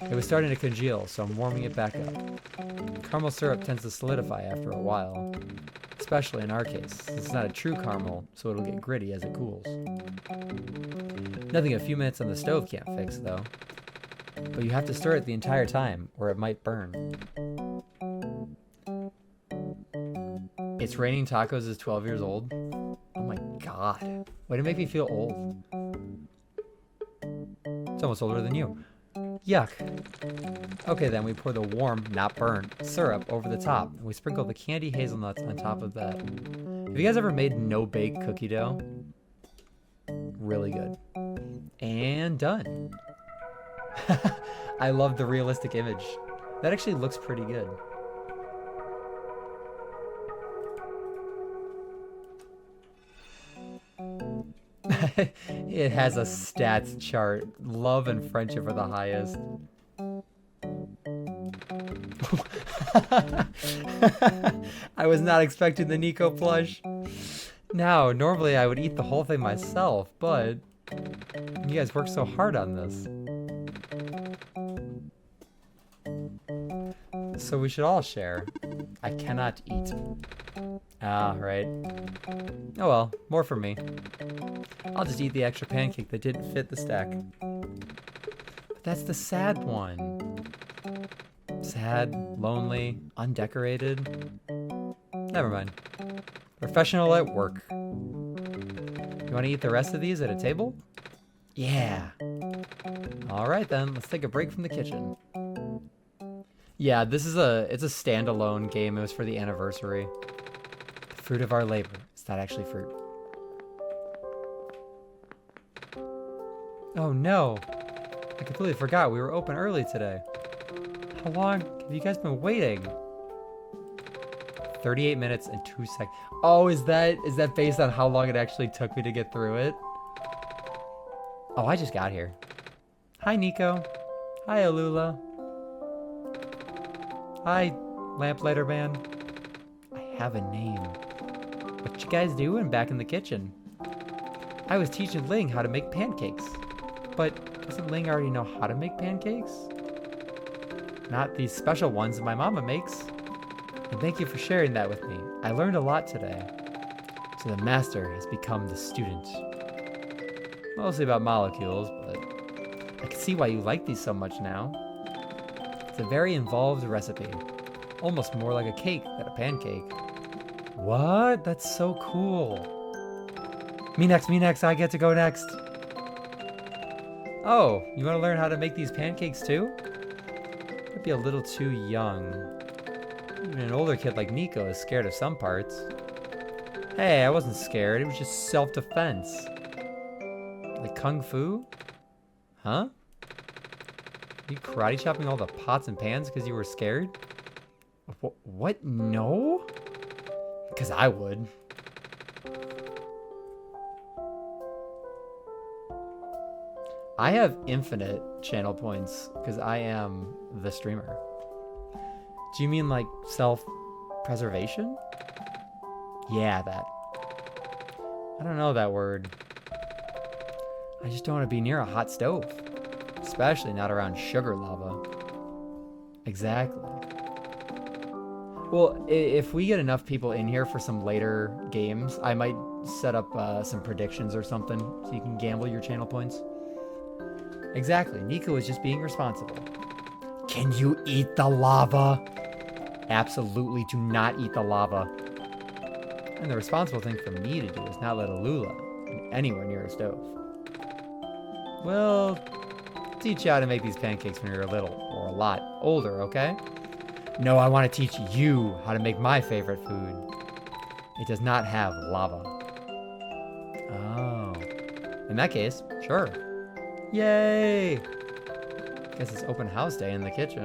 It was starting to congeal, so I'm warming it back up. Caramel syrup tends to solidify after a while, especially in our case. It's not a true caramel, so it'll get gritty as it cools. Nothing a few minutes on the stove can't fix, though. But you have to stir it the entire time, or it might burn. It's Raining Tacos is 12 years old. Oh my god. Way to make me feel old. It's almost older than you. Yuck. Okay, then we pour the warm, not burnt, syrup over the top. And we sprinkle the candy hazelnuts on top of that. Have you guys ever made no-bake cookie dough? Really good. And done. I love the realistic image. That actually looks pretty good. It has a stats chart. Love and friendship are the highest. I was not expecting the Niko plush. Now, normally I would eat the whole thing myself, but you guys worked so hard on this. So we should all share. I cannot eat. Ah, right. Oh well, more for me. I'll just eat the extra pancake that didn't fit the stack. But that's the sad one. Sad, lonely, undecorated. Never mind. Professional at work. You want to eat the rest of these at a table? Yeah. Alright then, let's take a break from the kitchen. Yeah, it's a standalone game. It was for the anniversary. The fruit of our labor. It's not actually fruit. Oh no! I completely forgot we were open early today. How long have you guys been waiting? 38 minutes and 2 seconds. Oh, is that based on how long it actually took me to get through it? Oh, I just got here. Hi, Niko. Hi, Alula. Hi, Lamplighter Man. I have a name. What you guys doing back in the kitchen? I was teaching Ling how to make pancakes. But doesn't Ling already know how to make pancakes? Not these special ones that my mama makes. And thank you for sharing that with me. I learned a lot today. So the master has become the student. Mostly about molecules, but I can see why you like these so much now. It's a very involved recipe. Almost more like a cake than a pancake. What? That's so cool. Me next, I get to go next. Oh, you want to learn how to make these pancakes too? Might be a little too young. Even an older kid like Niko is scared of some parts. Hey, I wasn't scared, it was just self-defense. Like Kung Fu? Huh? Are you karate chopping all the pots and pans because you were scared? What? No? Because I would. I have infinite channel points because I am the streamer. Do you mean like self-preservation? Yeah, that. I don't know that word. I just don't want to be near a hot stove. Especially not around sugar lava. Exactly. Well, if we get enough people in here for some later games, I might set up some predictions or something so you can gamble your channel points. Exactly. Niko is just being responsible. Can you eat the lava? Absolutely do not eat the lava. And the responsible thing for me to do is not let Alula get anywhere near a stove. Well, teach you how to make these pancakes when you're a little or a lot older, okay? No, I want to teach you how to make my favorite food. It does not have lava. Oh. In that case, sure. Yay! Guess it's open house day in the kitchen.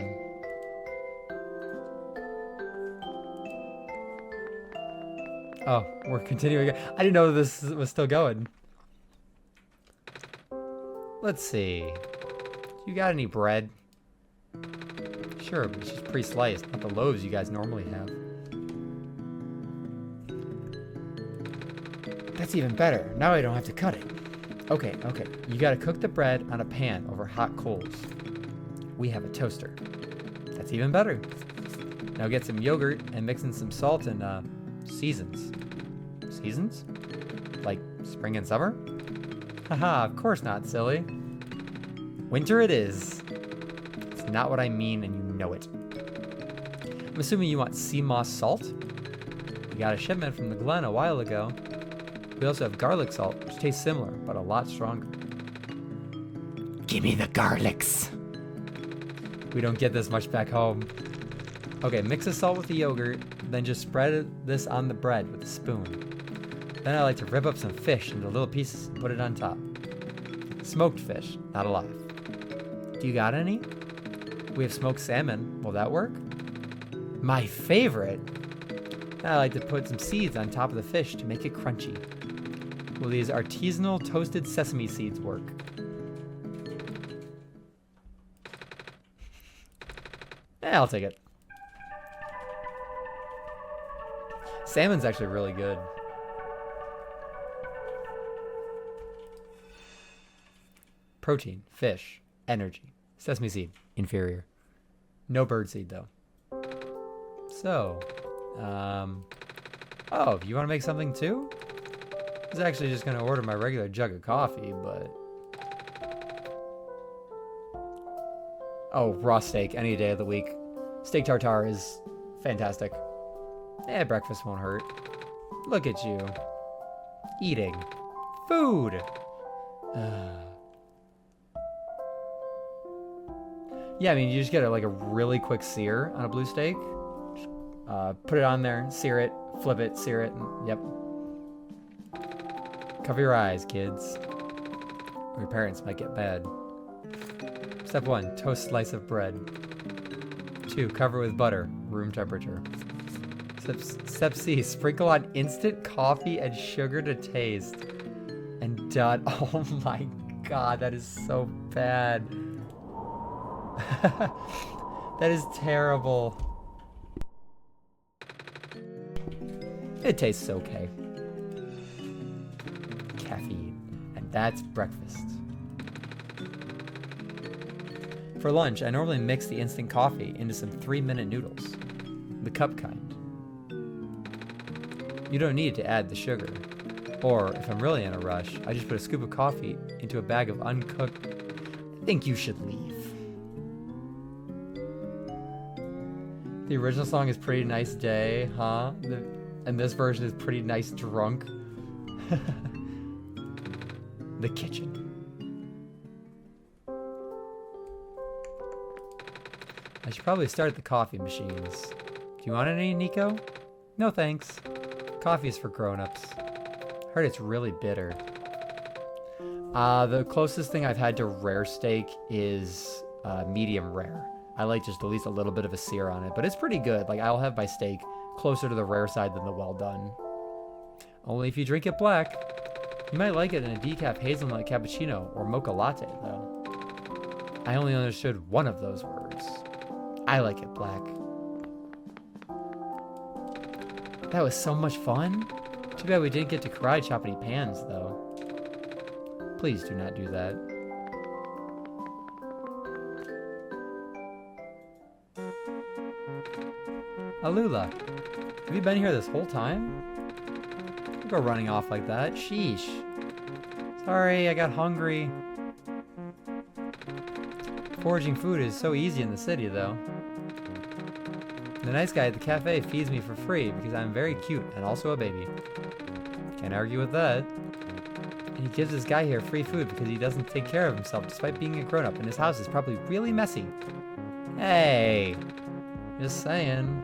Oh, we're continuing. I didn't know this was still going. Let's see. You got any bread? Sure, but it's just pre-sliced, not the loaves you guys normally have. That's even better. Now I don't have to cut it. Okay. You gotta cook the bread on a pan over hot coals. We have a toaster. That's even better. Now get some yogurt and mix in some salt and seasons. Seasons? Like spring and summer? Haha, of course not, silly. Winter it is. not what I mean, and you know it. I'm assuming you want sea moss salt. We got a shipment from the Glen a while ago. We also have garlic salt, which tastes similar, but a lot stronger. Give me the garlics. We don't get this much back home. Okay, mix the salt with the yogurt, then just spread this on the bread with a spoon. Then I like to rip up some fish into little pieces and put it on top. Smoked fish, not alive. Do you got any? We have smoked salmon. Will that work? My favorite. I like to put some seeds on top of the fish to make it crunchy. Will these artisanal toasted sesame seeds work? I'll take it. Salmon's actually really good. Protein, fish, energy. Sesame seed, inferior. No bird seed though. So, oh, you want to make something too? I was actually just going to order my regular jug of coffee, but... Oh, raw steak any day of the week. Steak tartare is fantastic. Breakfast won't hurt. Look at you. Eating. Food! Yeah, I mean, you just get like a really quick sear on a blue steak. Just, put it on there, sear it, flip it, sear it, and yep. Cover your eyes, kids. Or your parents might get bad. Step 1, toast slice of bread. 2, cover with butter, room temperature. Step C, sprinkle on instant coffee and sugar to taste. And done. Oh my god, that is so bad. That is terrible. It tastes okay. Caffeine. And that's breakfast. For lunch, I normally mix the instant coffee into some 3-minute noodles. The cup kind. You don't need to add the sugar. Or, if I'm really in a rush, I just put a scoop of coffee into a bag of uncooked... I think you should leave. The original song is Pretty Nice Day, huh? And this version is Pretty Nice Drunk. The kitchen. I should probably start the coffee machines. Do you want any, Niko? No thanks. Coffee is for grown-ups. Heard it's really bitter. The closest thing I've had to rare steak is medium rare. I like just at least a little bit of a sear on it, but it's pretty good. Like, I'll have my steak closer to the rare side than the well done. Only if you drink it black. You might like it in a decaf hazelnut cappuccino or mocha latte, though. I only understood one of those words. I like it black. That was so much fun. Too bad we didn't get to karate chop any pans, though. Please do not do that. Alula, have you been here this whole time? Don't go running off like that. Sheesh. Sorry, I got hungry. Foraging food is so easy in the city, though. The nice guy at the cafe feeds me for free because I'm very cute and also a baby. Can't argue with that. And he gives this guy here free food because he doesn't take care of himself despite being a grown-up, and his house is probably really messy. Hey, just saying.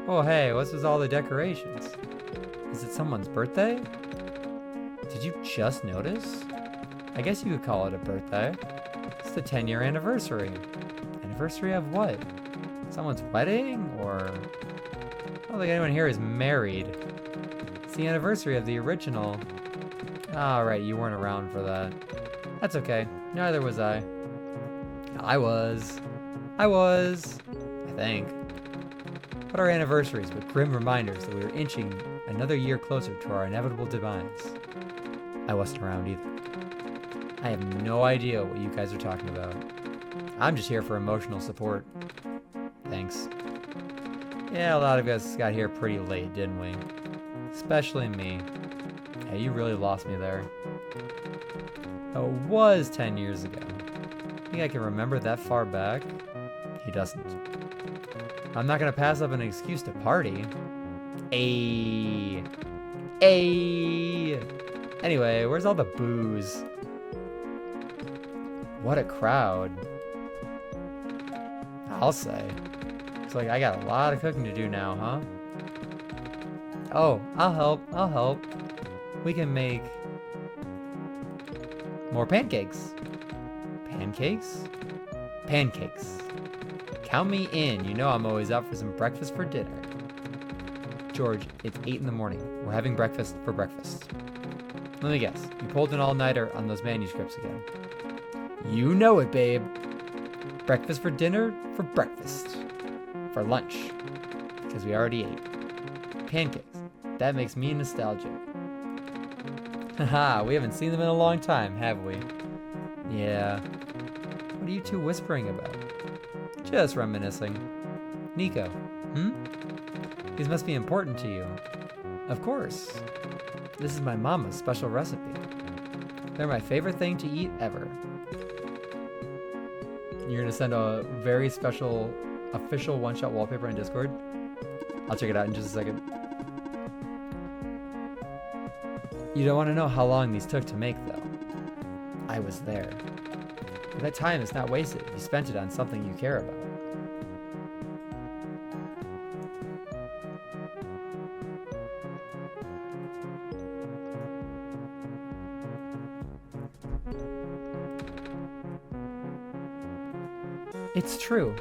Oh hey, what's with all the decorations? Is it someone's birthday? Did you just notice? I guess you could call it a birthday. It's the 10-year anniversary. Anniversary of what? Someone's wedding? Or... I don't think anyone here is married. It's the anniversary of the original. Ah, right, you weren't around for that. That's okay. Neither was I. I was. I think. But our anniversaries with grim reminders that we were inching another year closer to our inevitable demise. I wasn't around either. I have no idea what you guys are talking about. I'm just here for emotional support. Thanks. Yeah, a lot of us got here pretty late, didn't we? Especially me. Yeah, you really lost me there. Though it was 10 years ago. Think I can remember that far back? He doesn't. I'm not gonna pass up an excuse to party. Ayy. Anyway, where's all the booze? What a crowd. I'll say. Looks like I got a lot of cooking to do now, huh? Oh, I'll help. We can make more pancakes. Pancakes? Pancakes. Count me in. You know I'm always up for some breakfast for dinner. George, it's 8 in the morning. We're having breakfast for breakfast. Let me guess. You pulled an all-nighter on those manuscripts again. You know it, babe. Breakfast for dinner for breakfast. For lunch. Because we already ate. Pancakes. That makes me nostalgic. Haha, we haven't seen them in a long time, have we? Yeah. What are you two whispering about? Just reminiscing. Niko, These must be important to you. Of course. This is my mama's special recipe. They're my favorite thing to eat ever. You're gonna send a very special, official one-shot wallpaper in Discord? I'll check it out in just a second. You don't want to know how long these took to make, though. I was there. But that time is not wasted. You spent it on something you care about. It's true.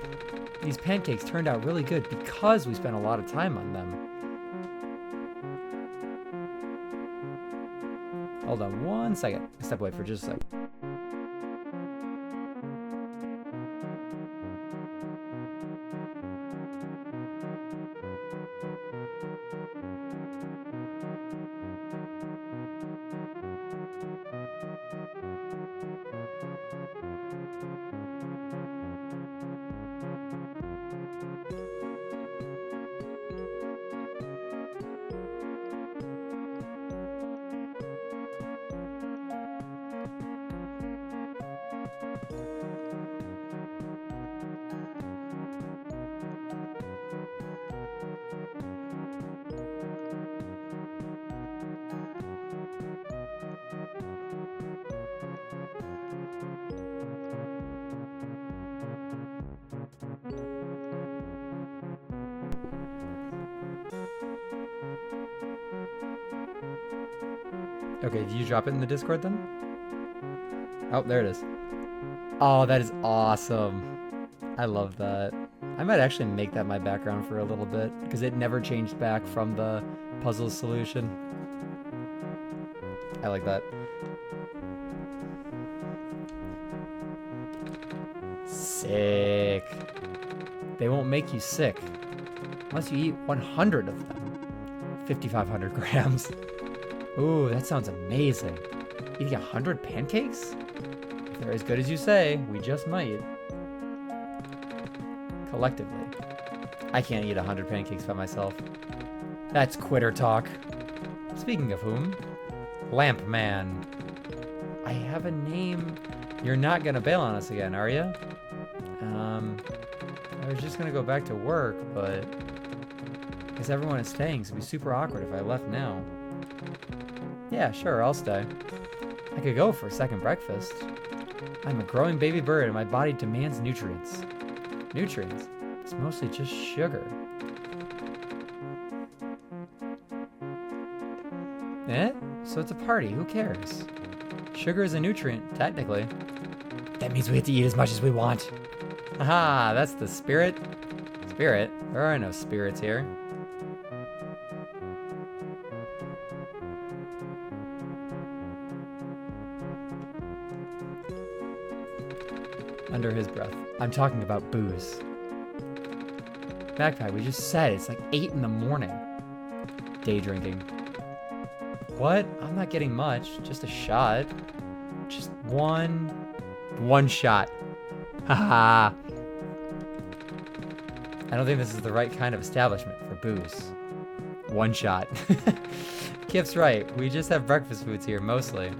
These pancakes turned out really good because we spent a lot of time on them. Hold on one second. Step away for just a second. Okay, did you drop it in the Discord then? Oh, there it is. Oh, that is awesome. I love that. I might actually make that my background for a little bit, because it never changed back from the puzzle solution. I like that. Sick. They won't make you sick unless you eat 100 of them. 5,500 grams. Ooh, that sounds amazing. Eating 100 pancakes? If they're as good as you say, we just might. Collectively. I can't eat 100 pancakes by myself. That's quitter talk. Speaking of whom, Lamp Man. I have a name. You're not gonna bail on us again, are you? I was just gonna go back to work, but I guess everyone is staying, so it'd be super awkward if I left now. Yeah, sure, I'll stay. I could go for a second breakfast. I'm a growing baby bird and my body demands nutrients. Nutrients? It's mostly just sugar. Eh? So it's a party, who cares? Sugar is a nutrient, technically. That means we get to eat as much as we want. Haha, that's the spirit. Spirit? There are no spirits here. Under his breath. I'm talking about booze. Magpie, we just said it's like 8 in the morning. Day drinking. What? I'm not getting much. Just a shot. Just one shot. Haha. I don't think this is the right kind of establishment for booze. One shot. Kip's right. We just have breakfast foods here, mostly.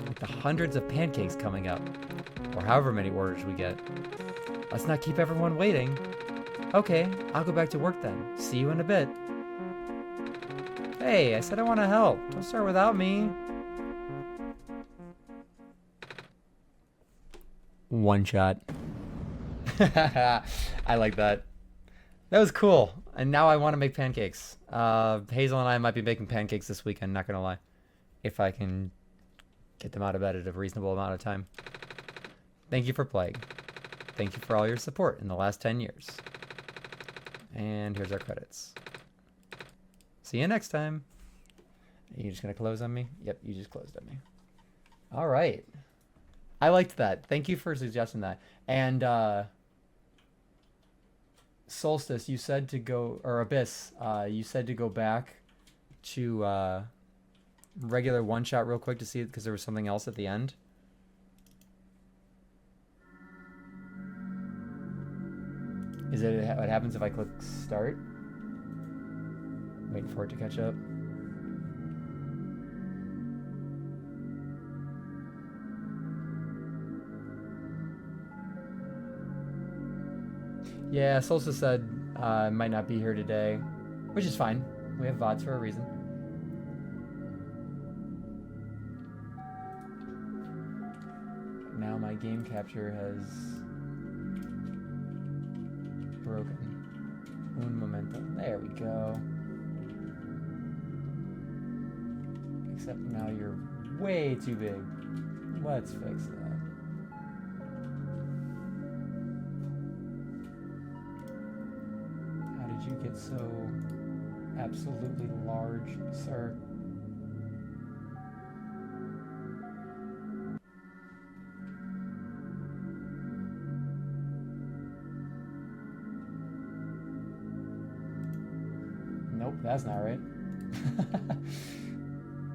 With the hundreds of pancakes coming up. or however many orders we get. Let's not keep everyone waiting. Okay, I'll go back to work then. See you in a bit. Hey, I said I want to help. Don't start without me. One shot. I like that. That was cool. And now I want to make pancakes. Hazel and I might be making pancakes this weekend, not gonna lie. If I can get them out of bed at a reasonable amount of time. Thank you for playing. Thank you for all your support in the last 10 years. And here's our credits. See you next time. Are you just gonna close on me? Yep, you just closed on me. All right. I liked that. Thank you for suggesting that. And Solstice, you said to go, or Abyss, you said to go back to regular one shot real quick to see it because there was something else at the end. Is it what happens if I click start? Waiting for it to catch up. Yeah, Solstice said might not be here today, which is fine. We have VODs for a reason. Now my game capture has broken. Un momento. There we go. Except now you're way too big. Let's fix that. How did you get so absolutely large, sir? Nope, that's not right.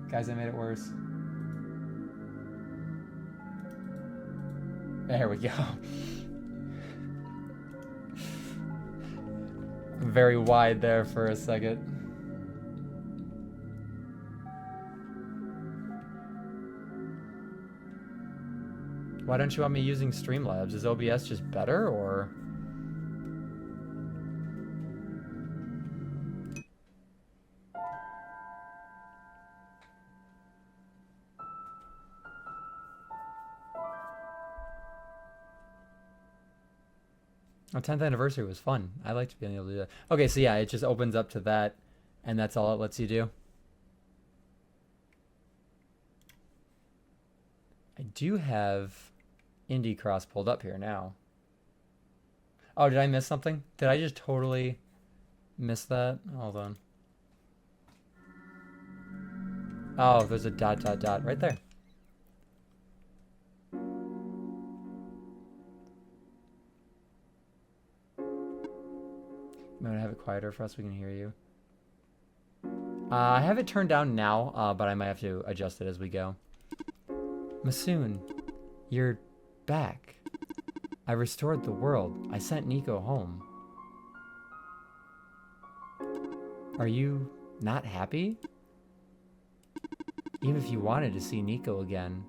Guys, I made it worse. There we go. Very wide there for a second. Why don't you want me using Streamlabs? Is OBS just better, or...? Our 10th anniversary was fun. I liked being able to do that. Okay, so yeah, it just opens up to that, and that's all it lets you do. I do have Indie Cross pulled up here now. Oh, did I miss something? Did I just totally miss that? Hold on. Oh, there's a ... right there. I'm gonna have it quieter for us. We can hear you. I have it turned down now, but I might have to adjust it as we go. Masoon, you're back. I restored the world. I sent Niko home. Are you not happy? Even if you wanted to see Niko again,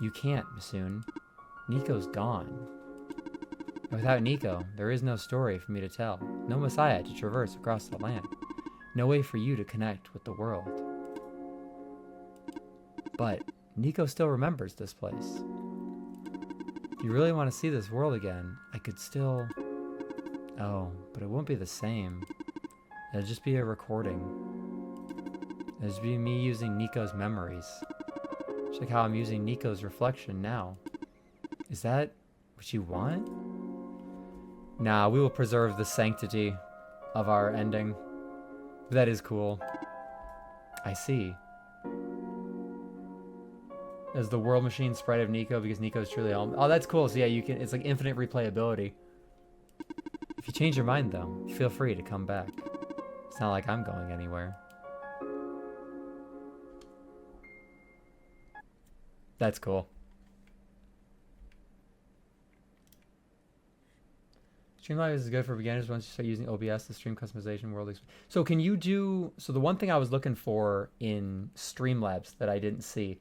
you can't, Masoon. Niko's gone. And without Niko, there is no story for me to tell. No Messiah to traverse across the land. No way for you to connect with the world. But Niko still remembers this place. If you really want to see this world again, I could still... Oh, but it won't be the same. It'll just be a recording. It'll just be me using Niko's memories. Just like how I'm using Niko's reflection now. Is that what you want? Nah, we will preserve the sanctity of our ending. That is cool. I see. As the world machine sprite of Niko because Niko is truly home. Oh, that's cool. So yeah, you can. It's like infinite replayability. If you change your mind though, feel free to come back. It's not like I'm going anywhere. That's cool. Streamlabs is good for beginners once you start using OBS, the stream customization world. So can you do... So the one thing I was looking for in Streamlabs that I didn't see,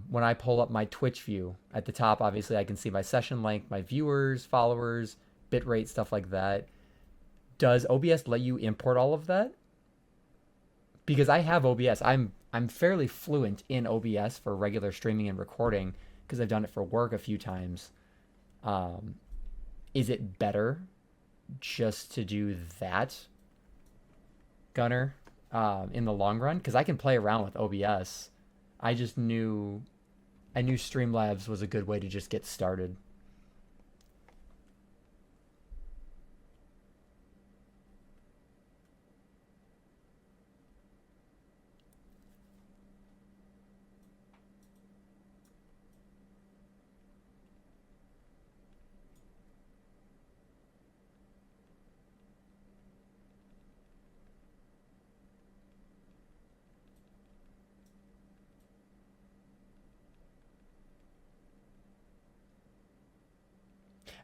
when I pull up my Twitch view at the top, obviously I can see my session length, my viewers, followers, bitrate, stuff like that. Does OBS let you import all of that? Because I have OBS. I'm fairly fluent in OBS for regular streaming and recording because I've done it for work a few times. Is it better just to do that, Gunner, in the long run? Because I can play around with OBS. I knew Streamlabs was a good way to just get started.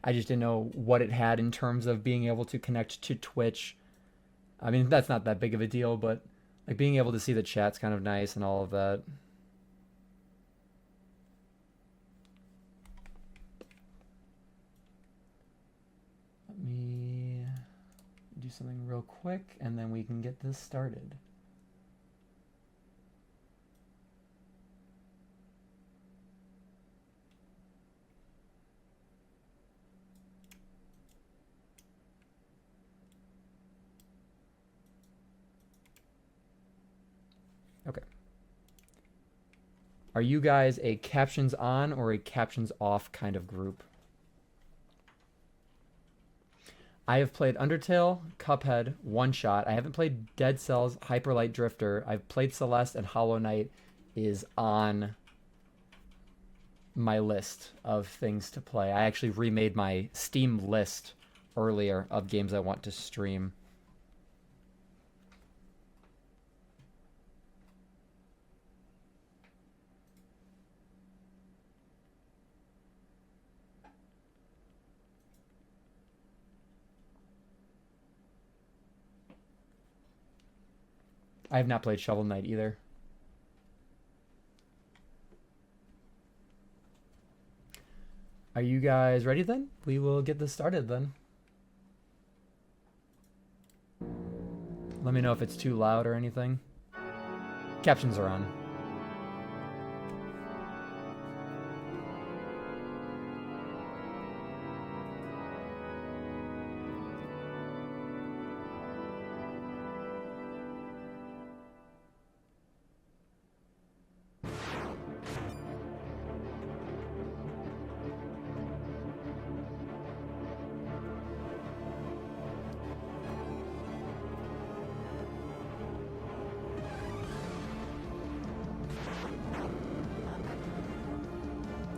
I just didn't know what it had in terms of being able to connect to Twitch. I mean, that's not that big of a deal, but like being able to see the chat's kind of nice and all of that. Let me do something real quick and then we can get this started. Okay. Are you guys a captions on or a captions off kind of group? I have played Undertale, Cuphead, OneShot. I haven't played Dead Cells, Hyper Light Drifter. I've played Celeste, and Hollow Knight is on my list of things to play. I actually remade my Steam list earlier of games I want to stream. I have not played Shovel Knight either. Are you guys ready then? We will get this started then. Let me know if it's too loud or anything. Captions are on.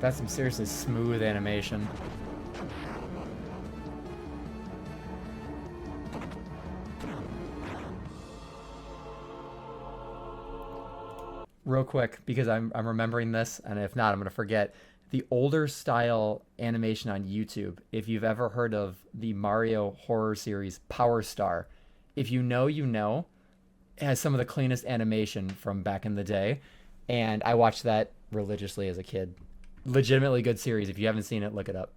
That's some seriously smooth animation. Real quick, because I'm remembering this, and if not, I'm going to forget. The older style animation on YouTube, if you've ever heard of the Mario horror series Power Star, if you know, you know, it has some of the cleanest animation from back in the day. And I watched that religiously as a kid. Legitimately good series. If you haven't seen it, look it up.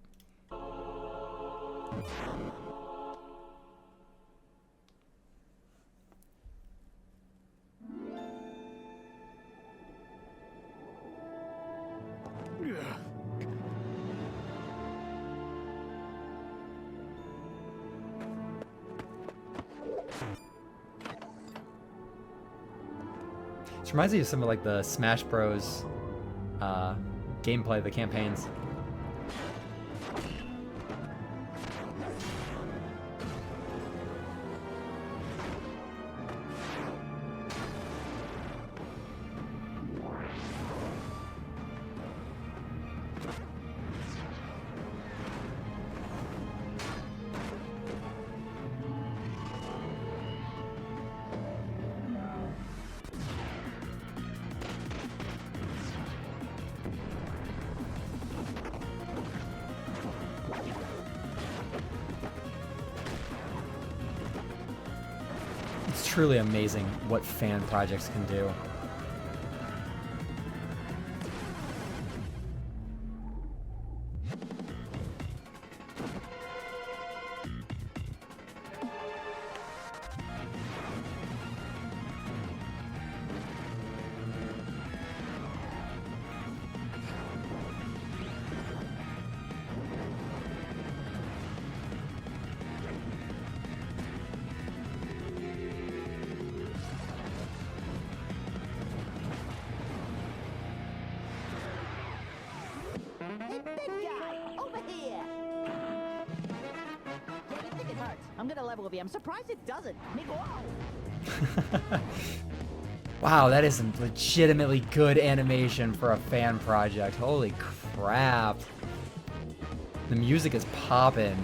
This reminds me of some of like the Smash Bros. Gameplay, the campaigns. Truly amazing what fan projects can do. Hey, big guy! Over here! Yeah, you think it hurts. I'm gonna level with you. I'm surprised it doesn't. Niko! Wow, that is some legitimately good animation for a fan project. Holy crap. The music is poppin'.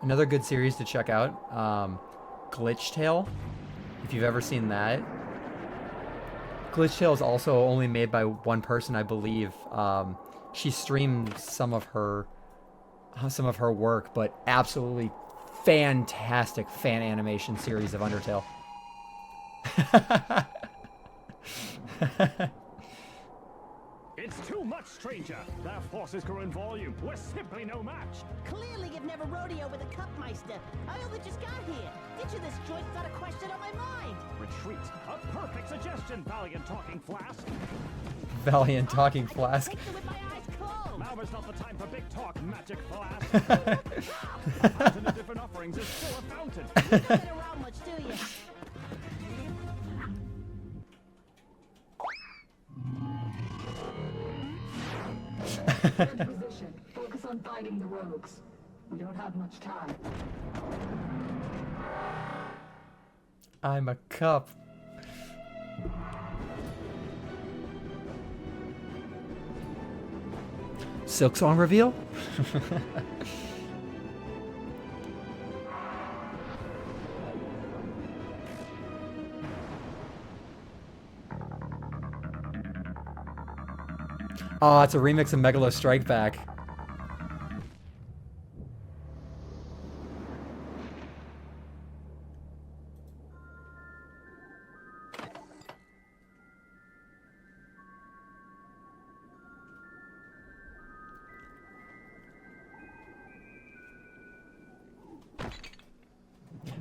Another good series to check out, Glitch Tale, if you've ever seen that. Glitch Tale is also only made by one person, I believe. She streamed some of her work, but absolutely fantastic fan animation series of Undertale. It's too much, stranger. Their forces grow in volume. We're simply no match. Clearly you've never rodeoed with a Cupmeister. I only just got here. Ditching this joint's not a question on my mind. Retreat. A perfect suggestion, Valiant Talking Flask. Valiant Talking Flask. Take it with my eyes closed. Now is not the time for big talk, Magic Flask. A fountain of different offerings is still a fountain. You don't get around much, do you? Position. Focus on finding the rogues. We don't have much time. I'm a cup. Silk Song reveal? Oh, it's a remix of Megalo Strike Back.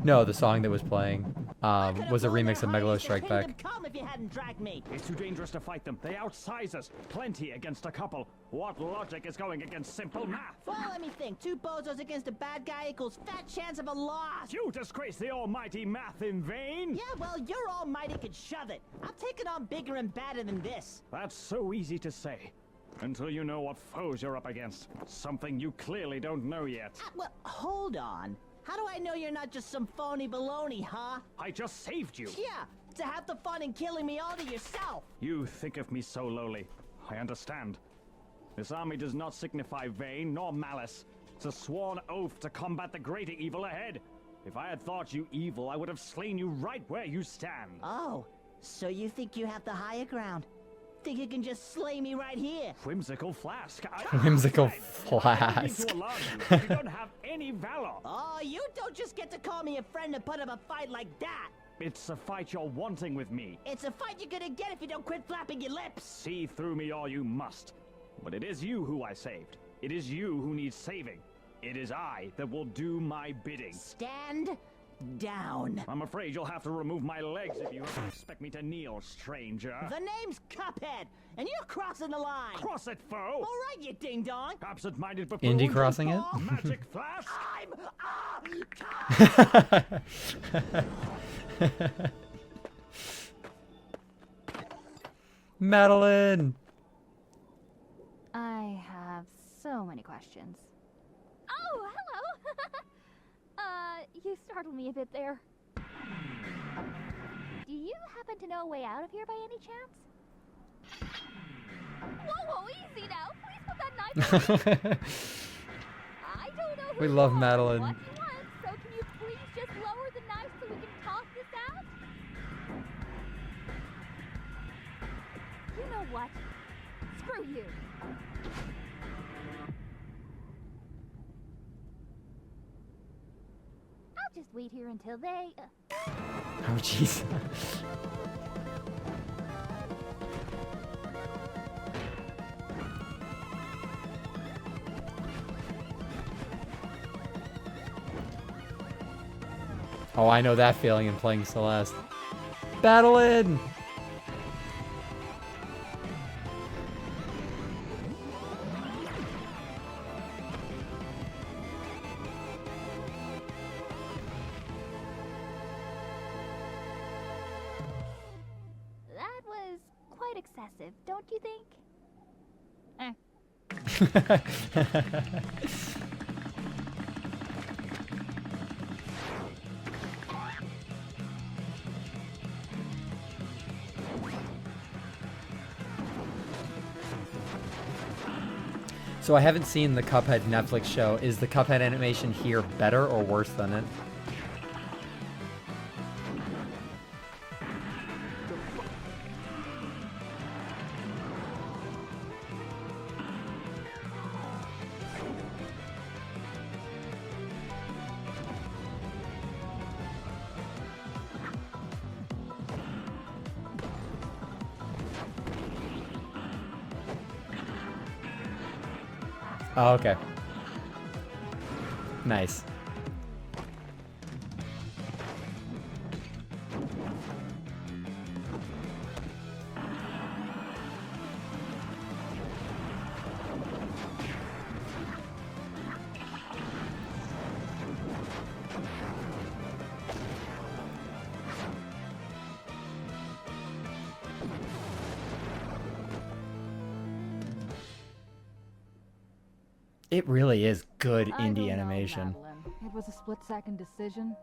No, the song that was playing was a remix of Megalo Strike Back. Come if you hadn't dragged me. It's too dangerous to fight them. They outsize us. Plenty against a couple. What logic is going against simple math? Well, let me think. Two bozos against a bad guy equals fat chance of a loss. You disgrace the almighty math in vain? Yeah, well, your almighty could shove it. I'm taking on bigger and badder than this. That's so easy to say. Until you know what foes you're up against. Something you clearly don't know yet. Well, hold on. How do I know you're not just some phony baloney, huh? I just saved you. Yeah, to have the fun in killing me all to yourself. You think of me so lowly. I understand. This army does not signify vain nor malice. It's a sworn oath to combat the greater evil ahead. If I had thought you evil, I would have slain you right where you stand. Oh, so you think you have the higher ground? Think you can just slay me right here? Whimsical flask. Whimsical I need flask. to alarm you. You don't have any valor. Oh, you don't just get to call me a friend and put up a fight like that. It's a fight you're wanting with me. It's a fight you're gonna get if you don't quit flapping your lips. See through me all you must. But it is you who I saved. It is you who needs saving. It is I that will do my bidding. Stand down. I'm afraid you'll have to remove my legs if you expect me to kneel, stranger. The name's Cuphead, and you're crossing the line. Cross it, foe! All right, you ding-dong. Absent-minded buffoon. Indie crossing it? Magic flask! Madeline! I have so many questions. Oh, hello! You startled me a bit there. Do you happen to know a way out of here by any chance? Whoa, easy now! Please put that knife away! I don't know who We you love are or Madeline. what you want, so can you please just lower the knife so we can talk this out? You know what? Screw you! I'll just wait here until they... Oh, jeez. Oh, I know that feeling in playing Celeste. Battle in! That was quite excessive, don't you think? So I haven't seen the Cuphead Netflix show. Is the Cuphead animation here better or worse than it? Oh, okay. Nice. It really is good I don't indie know, animation. Madeline. It was a split-second decision.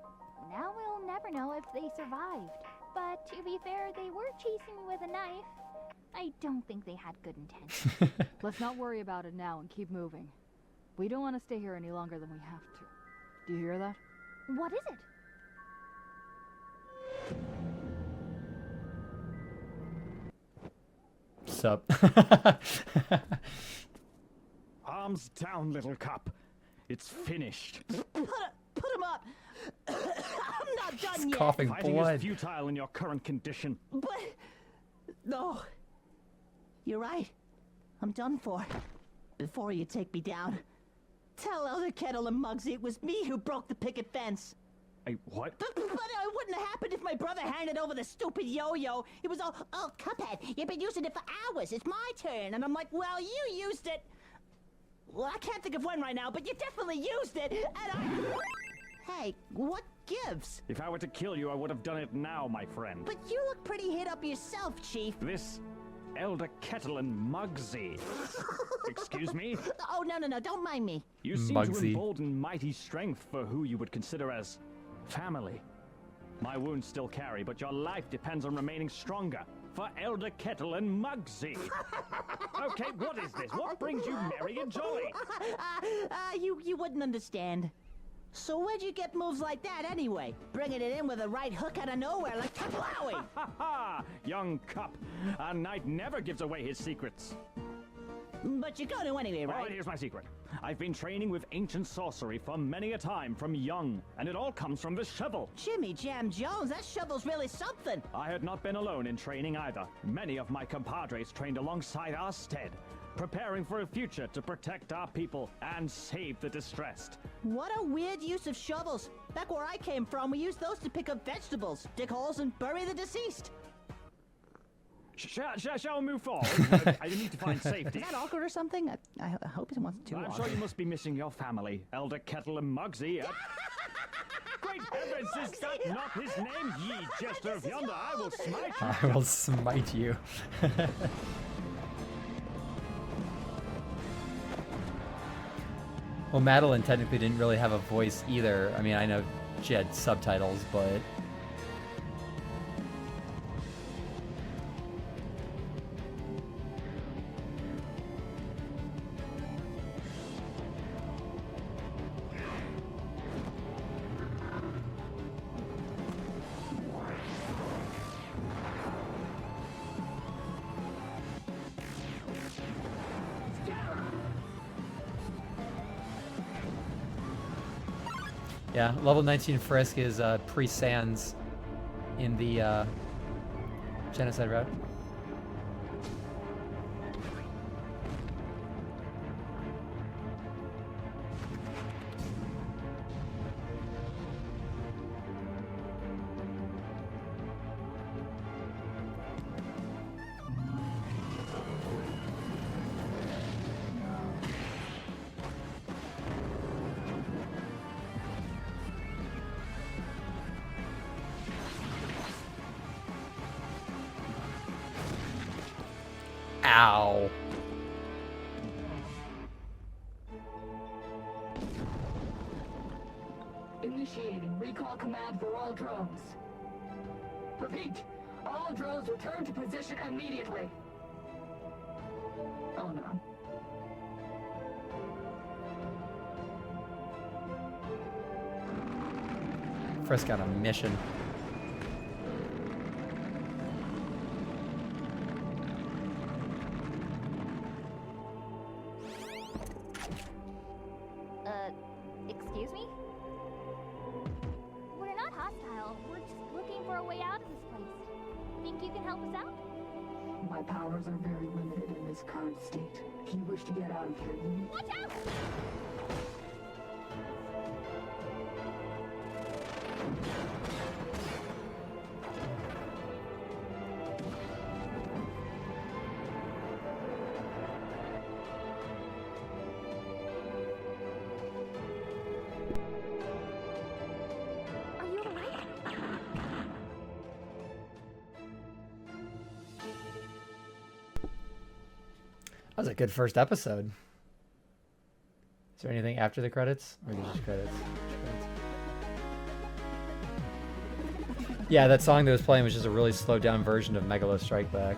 Now we'll never know if they survived. But to be fair, they were chasing me with a knife. I don't think they had good intentions. Let's not worry about it now and keep moving. We don't want to stay here any longer than we have to. Do you hear that? What is it? Sup? Arms down, little cup. It's finished. Put him up. I'm not done He's yet. coughing Fighting blood. is futile in your current condition. But no, you're right. I'm done for. Before you take me down, tell Elder Kettle and Muggsy it was me who broke the picket fence. Hey, what? But it wouldn't have happened if my brother handed over the stupid yo-yo. It was all, oh, Cuphead, you've been using it for hours. It's my turn. And I'm like, well, you used it. Well, I can't think of when right now, but you definitely used it. And I... Hey, what gives? If I were to kill you, I would have done it now, my friend. But you look pretty hit up yourself, Chief. This Elder Kettle and Muggsy. Excuse me? Oh, no, don't mind me. You seem to Muggsy. embolden mighty strength for who you would consider as family. My wounds still carry, but your life depends on remaining stronger. For Elder Kettle and Muggsy. Okay, what is this? What brings you merry and jolly? You wouldn't understand. So where'd you get moves like that anyway? Bringing it in with a right hook out of nowhere like Kablowie. Ha ha! Young Cup. A knight never gives away his secrets. But you're going to anyway, All right? right, here's my secret. I've been training with ancient sorcery for many a time from young, and it all comes from this shovel. Jimmy Jam Jones, that shovel's really something. I had not been alone in training either. Many of my compadres trained alongside our stead, preparing for a future to protect our people and save the distressed. What a weird use of shovels. Back where I came from, we used those to pick up vegetables, dig holes, and bury the deceased. Shall we move forward? I need to find safety. Is that awkward or something? I hope it wasn't too I'm awkward. sure you must be missing your family, Elder Kettle and Muggsy. Great heavens, is that not his name? Ye jester of yonder, I will smite you. I will smite you. Well, Madeline technically didn't really have a voice either. I mean, I know she had subtitles, but... Yeah, level 19 Frisk is pre-Sans in the Genocide route. Ow. Initiating recall command for all drones. Repeat, all drones return to position immediately. Oh no. Frisk on a mission. Excuse me? We're not hostile. We're just looking for a way out of this place. Think you can help us out? My powers are very limited in this current state. If you wish to get out of here, you need... Watch out! Are you alright? That was a good first episode. Is there anything after the credits? Or just credits? Yeah, that song that was playing was just a really slowed down version of Megalo Strike Back.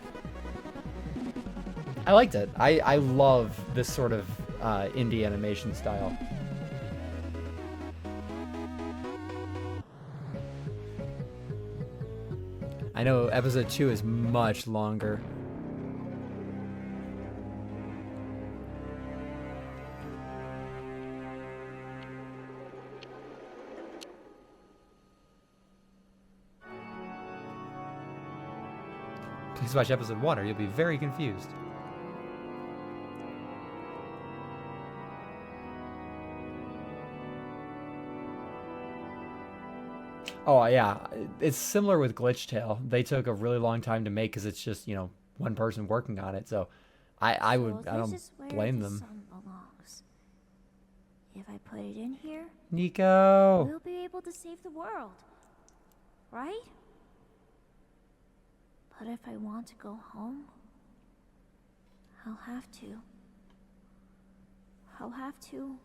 I liked it. I love this sort of indie animation style. I know episode 2 is much longer. Please watch episode 1 or you'll be very confused. Oh yeah, it's similar with Glitch Tale. They took a really long time to make because it's just, you know, one person working on it. So I don't blame them. Sun belongs. If I put it in here, Niko. we'll be able to save the world. Right? But if I want to go home, I'll have to. I'll have to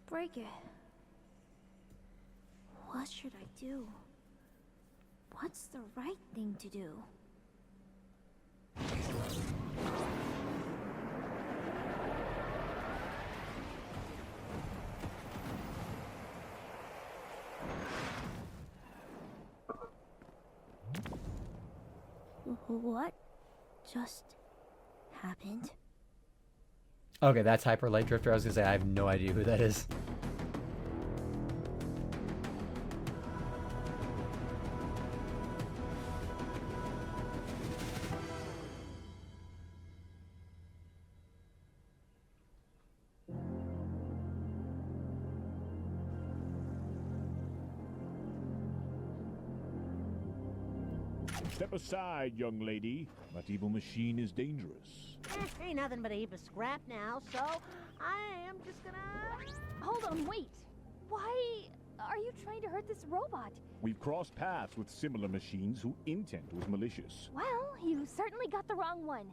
break it. What should I do? What's the right thing to do? What just happened? Okay, that's Hyper Light Drifter. I was gonna say I have no idea who that is. Step aside, young lady. That evil machine is dangerous. Ain't nothing but a heap of scrap now, so I am just gonna... Hold on, wait. Why are you trying to hurt this robot? We've crossed paths with similar machines whose intent was malicious. Well, you certainly got the wrong one.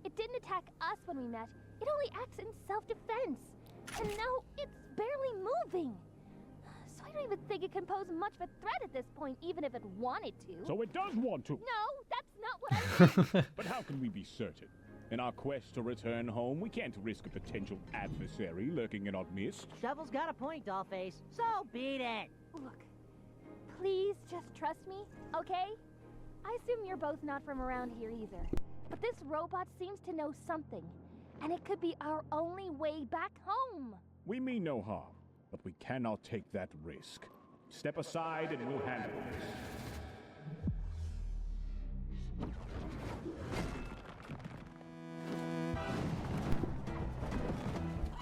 It didn't attack us when we met. It only acts in self-defense. And now it's barely moving. So I don't even think it can pose much of a threat at this point, even if it wanted to. So it does want to. No, that's not what I meant. But how can we be certain? In our quest to return home, we can't risk a potential adversary lurking in our midst. Shovel's got a point, Dollface. So beat it. Look, please just trust me, okay? I assume you're both not from around here either. But this robot seems to know something. And it could be our only way back home. We mean no harm, but we cannot take that risk. Step aside and we'll handle this.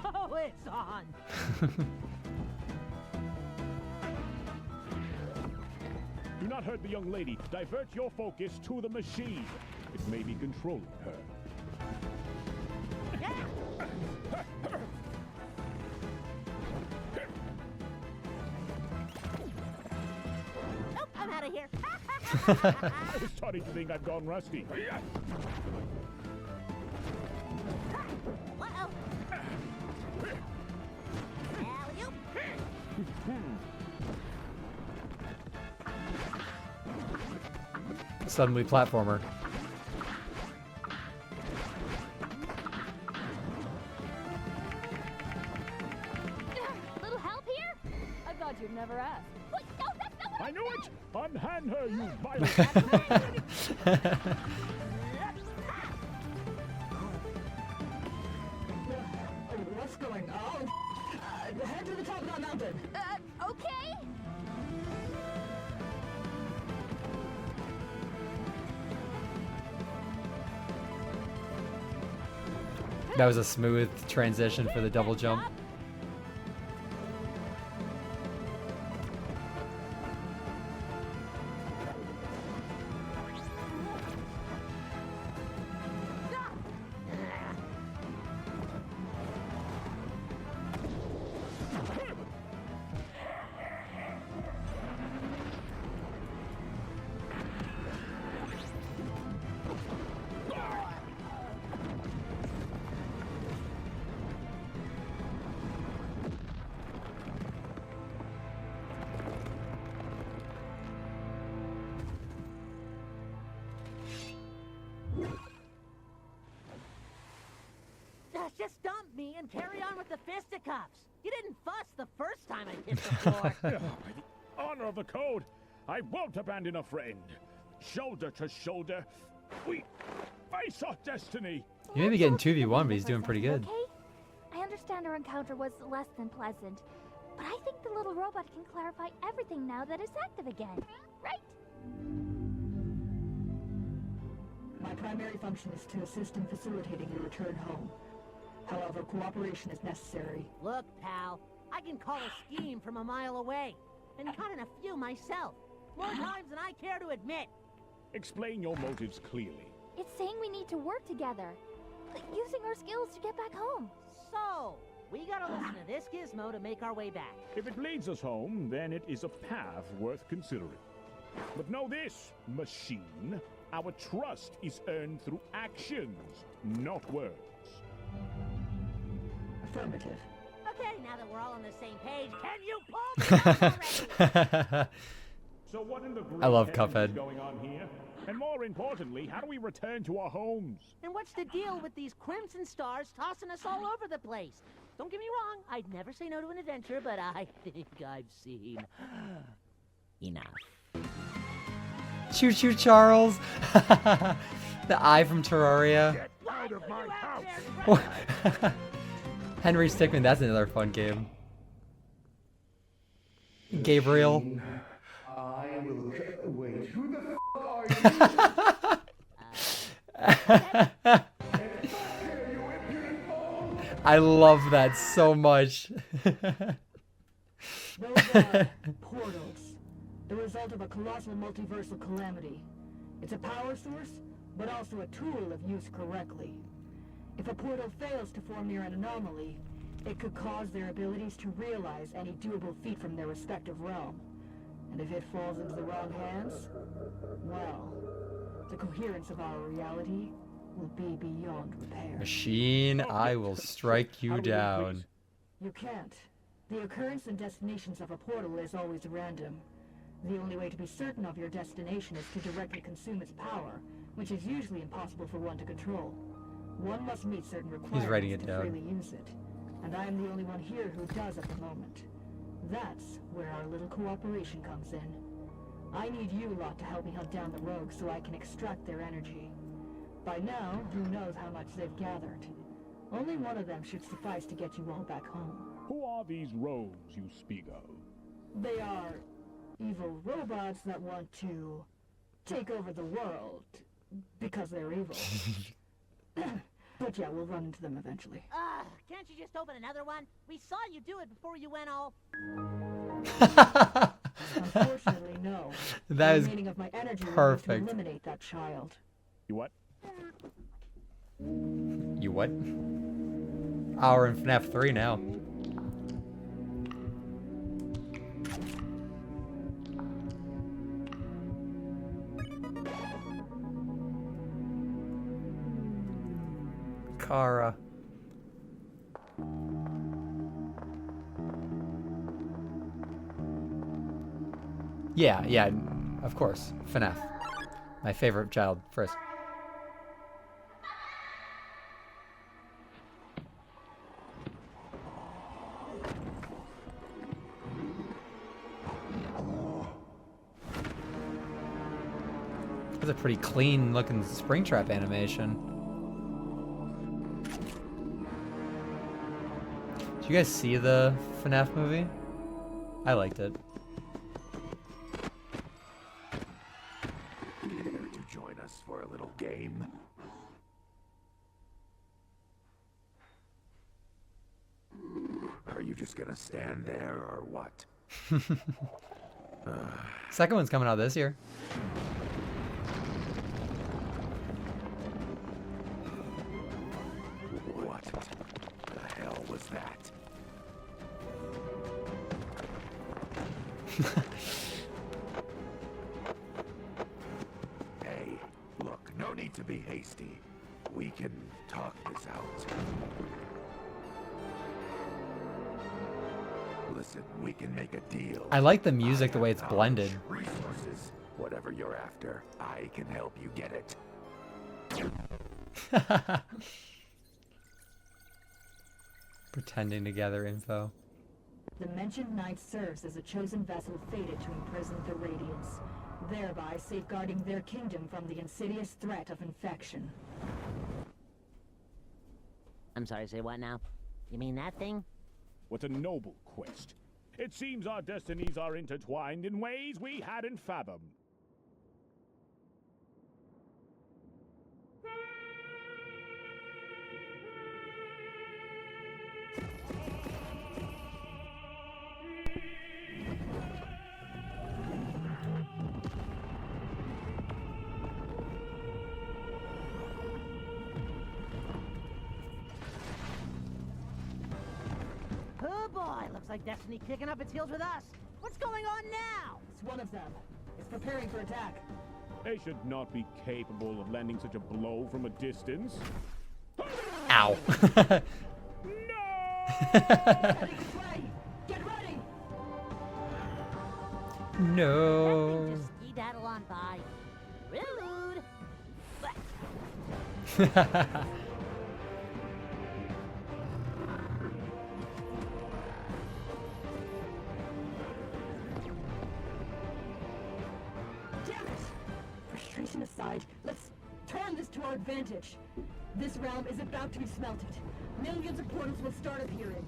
Oh, it's on. Do not hurt the young lady. Divert your focus to the machine. It may be controlling her. Nope, I'm out of here. I was starting to think I'd gone rusty. Uh-oh. Alley-oop. Suddenly platformer. Little help here? I thought you'd never ask. Wait, no, that's not what I knew it! Unhand her, you vile... What's going on? Head to the top of that mountain. okay. That was a smooth transition for the double jump. Just dump me and carry on with the fisticuffs. You didn't fuss the first time I hit the floor. By the honor of the code, I won't abandon a friend. Shoulder to shoulder, we face our destiny. You may be getting 2v1, but he's doing pretty good. Okay? I understand our encounter was less than pleasant, but I think the little robot can clarify everything now that it's active again, right? My primary function is to assist in facilitating your return home. However, cooperation is necessary. Look, pal, I can call a scheme from a mile away, and caught in a few myself. More times than I care to admit. Explain your motives clearly. It's saying we need to work together, like using our skills to get back home. So, we gotta listen to this gizmo to make our way back. If it leads us home, then it is a path worth considering. But know this, machine, our trust is earned through actions, not words. Affirmative. Okay, now that we're all on the same page, can you pull me out already? So what in the I love great heavens Cuphead. is going on here? And more importantly, how do we return to our homes? And what's the deal with these crimson stars tossing us all over the place? Don't get me wrong, I'd never say no to an adventure, but I think I've seen enough. Choo choo, Charles. The eye from Terraria. Get out of my house! Henry Stickmin, that's another fun game. Gabriel. I will. Wait, who the I love that so much. Those are portals, the result of a colossal multiversal calamity. It's a power source, but also a tool if used correctly. If a portal fails to form near an anomaly, it could cause their abilities to realize any doable feat from their respective realm. And if it falls into the wrong hands, well, the coherence of our reality will be beyond repair. Machine, I will strike you down. You can't. The occurrence and destinations of a portal is always random. The only way to be certain of your destination is to directly consume its power, which is usually impossible for one to control. One must meet certain requirements writing it to down. freely use it, and I am the only one here who does at the moment. That's where our little cooperation comes in. I need you lot to help me hunt down the rogues so I can extract their energy. By now, who knows how much they've gathered. Only one of them should suffice to get you all back home. Who are these rogues you speak of? They are evil robots that want to take over the world because they're evil. But yeah, we'll run into them eventually. Can't you just open another one? We saw you do it before you went all... Unfortunately, no. That The is remaining of my energy will need perfect. to eliminate that child. You what? You what? Oh, we're in FNAF 3 now. Kara. Yeah, of course. FNAF. My favorite child first. That's a pretty clean looking Springtrap animation. Did you guys see the FNAF movie? I liked it. Care to join us for a little game? Are you just gonna stand there or what? Second one's coming out this year. What the hell was that? Hey, look, no need to be hasty. We can talk this out. Listen, we can make a deal. I like the music, the way it's blended. Resources, whatever you're after, I can help you get it. Pretending to gather info. The mentioned knight serves as a chosen vessel fated to imprison the Radiants, thereby safeguarding their kingdom from the insidious threat of infection. I'm sorry, say what now? You mean that thing? What a noble quest. It seems our destinies are intertwined in ways we hadn't fathomed. Oh boy, looks like Destiny kicking up its heels with us. What's going on now? It's one of them. It's preparing for attack. They should not be capable of landing such a blow from a distance. Ow. Heading this way! Get ready! No. Just ski-daddle on by. Rude! Damn it! Frustration aside, let's turn this to our advantage. This realm is about to be smelted. Millions of portals will start appearing.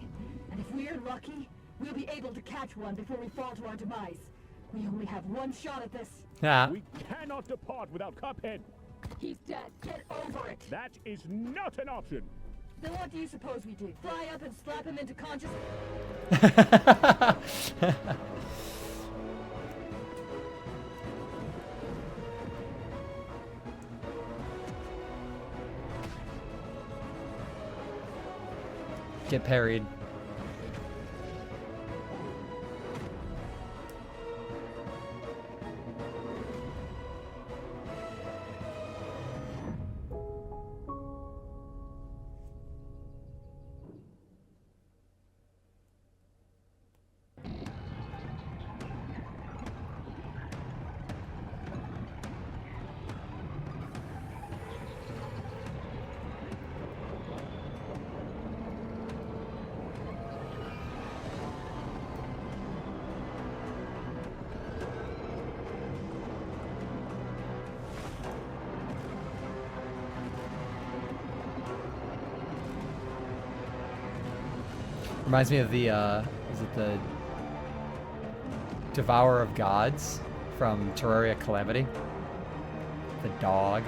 And if we're lucky, we'll be able to catch one before we fall to our demise. We only have one shot at this. Yeah. We cannot depart without Cuphead. He's dead. Get over it. That is not an option. Then what do you suppose we do? Fly up and slap him into consciousness? Get parried. Reminds me of the, is it the Devourer of Gods from Terraria Calamity? The dog.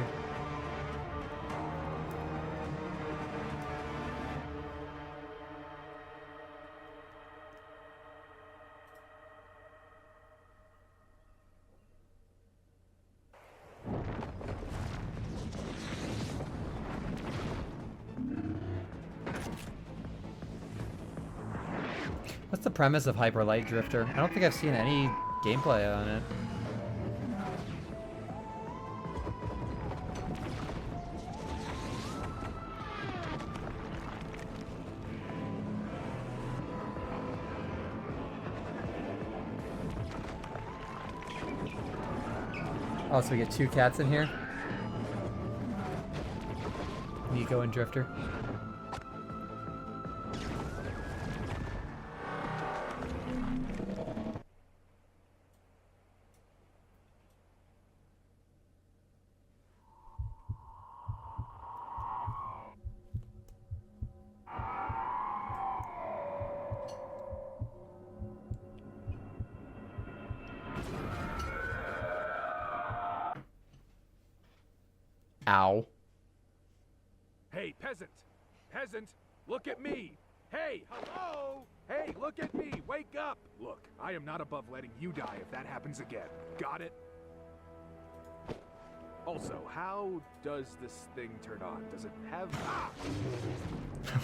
What's the premise of Hyper Light Drifter? I don't think I've seen any gameplay on it. Oh, so we get 2 cats in here. Niko and Drifter. Ow. Hey, peasant! Peasant, look at me! Hey, hello! Hey, look at me! Wake up! Look, I am not above letting you die if that happens again. Got it? Also, how does this thing turn on? Does it have... Ah!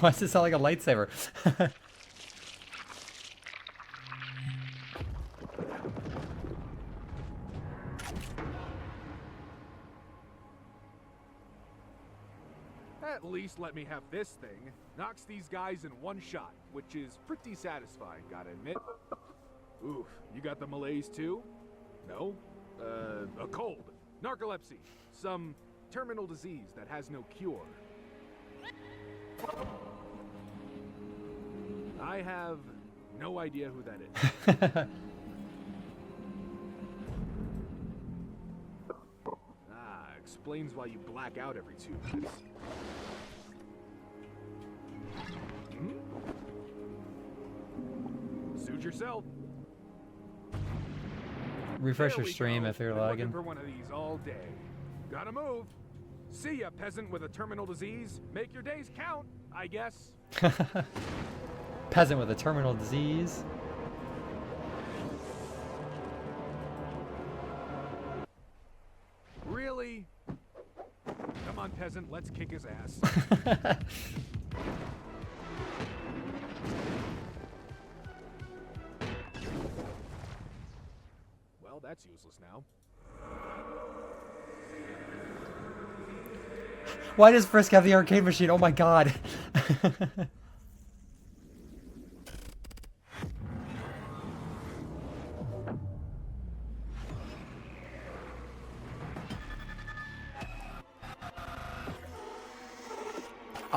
Why does it sound like a lightsaber? At least let me have this thing. Knocks these guys in one shot, which is pretty satisfying, gotta admit. Oof, you got the malaise too? No? A cold, narcolepsy, some terminal disease that has no cure. I have no idea who that is. Ah, explains why you black out every 2 minutes. Suit yourself. Refresh There your we stream go. if you're Been looking lagging. for one of these all day. Gotta move. See ya, peasant with a terminal disease. Make your days count, I guess. Peasant with a terminal disease. Really? Come on, peasant, let's kick his ass. Well, that's useless now. Why does Frisk have the arcade machine? Oh my god.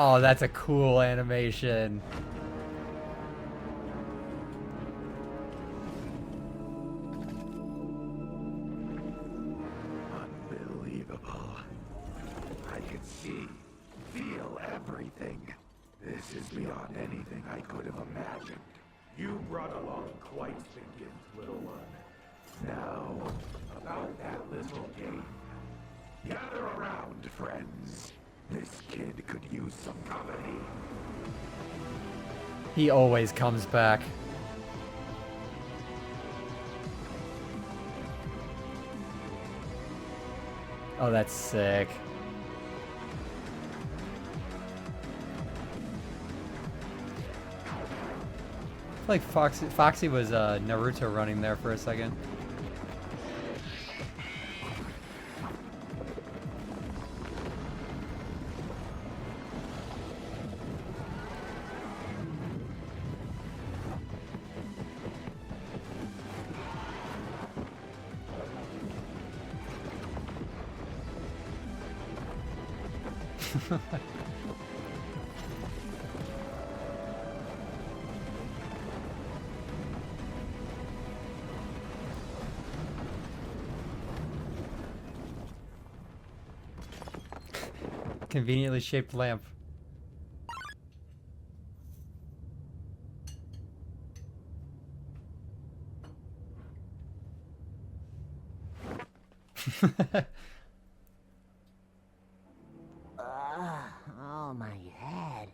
Oh, that's a cool animation. Unbelievable. I can see, feel everything. This is beyond anything I could have imagined. You brought along quite the gift, little one. Now, about that little game. Gather around, friends. This kid could use some company. He always comes back. Oh, that's sick. I feel like Foxy was Naruto running there for a second. Conveniently shaped lamp. Oh, my head.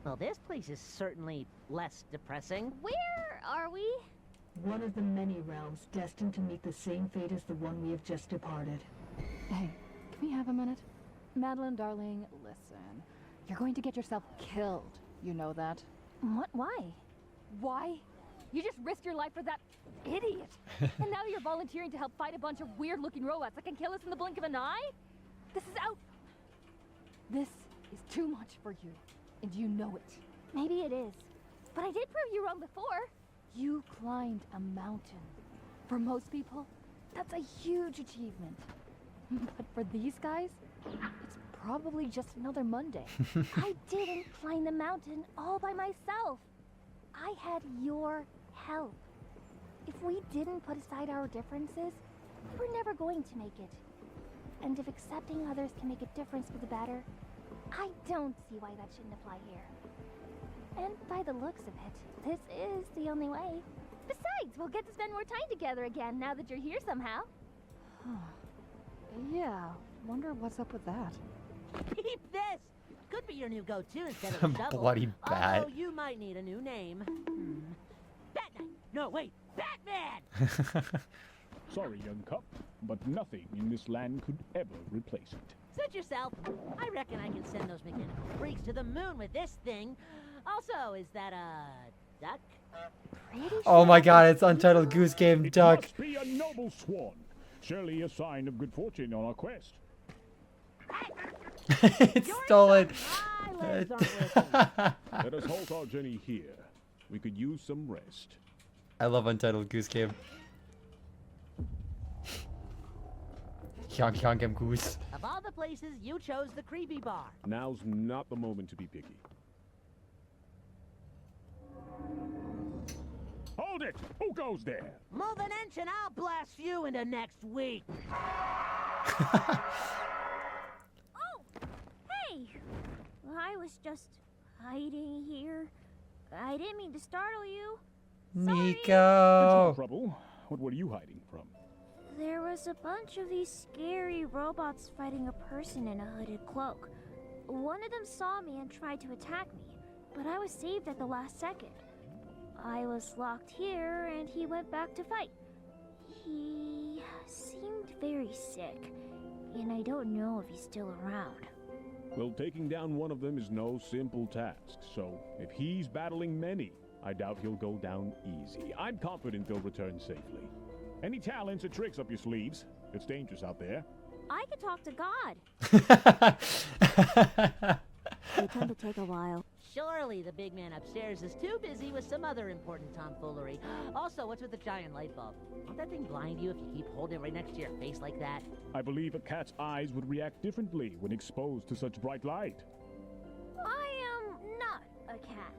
Well, this place is certainly less depressing. Where are we? One of the many realms destined to meet the same fate as the one we have just departed. Hey, can we have a minute? Madeline, darling, listen. You're going to get yourself killed. You know that? What? Why? Why? You just risked your life for that idiot. And now you're volunteering to help fight a bunch of weird-looking robots that can kill us in the blink of an eye? This is out. This is too much for you, and you know it. Maybe it is. But I did prove you wrong before. You climbed a mountain. For most people, That's a huge achievement. But for these guys, it's probably just another Monday. I didn't climb the mountain all by myself. I had your help. If we didn't put aside our differences, we were never going to make it. And if accepting others can make a difference for the better, I don't see why that shouldn't apply here. And by the looks of it, this is the only way. Besides, we'll get to spend more time together again now that you're here somehow. Yeah, wonder what's up with that. Peep this! Could be your new go-to instead of the shovel. Bloody bat. Although you might need a new name. Batman! No, wait! Batman! Sorry, young cup, but nothing in this land could ever replace it. Suit yourself. I reckon I can send those mechanical freaks to the moon with this thing. Also, is that a duck? Oh my god, it's Untitled Goose Game It Duck. must be a noble swan. Surely a sign of good fortune on our quest. It stole it. My legs aren't working. Let us halt our journey here. We could use some rest. I love Untitled Goose Game. Honk honk goose. Of all the places, you chose the creepy bar. Now's not the moment to be picky. Hold it! Who goes there? Move an inch and I'll blast you into next week. Oh! Hey! I was just hiding here. I didn't mean to startle you. Sorry. It's no Niko. trouble. What were you hiding from? There was a bunch of these scary robots fighting a person in a hooded cloak. One of them saw me and tried to attack me, but I was saved at the last second. I was locked here and he went back to fight. He seemed very sick, and I don't know if he's still around. Well, taking down one of them is no simple task, so if he's battling many, I doubt he'll go down easy. I'm confident they'll return safely. Any talents or tricks up your sleeves? It's dangerous out there. I could talk to God. They tend to take a while. Surely the big man upstairs is too busy with some other important tomfoolery. Also, what's with the giant light bulb? Won't that thing blind you if you keep holding it right next to your face like that? I believe a cat's eyes would react differently when exposed to such bright light. I am not a cat.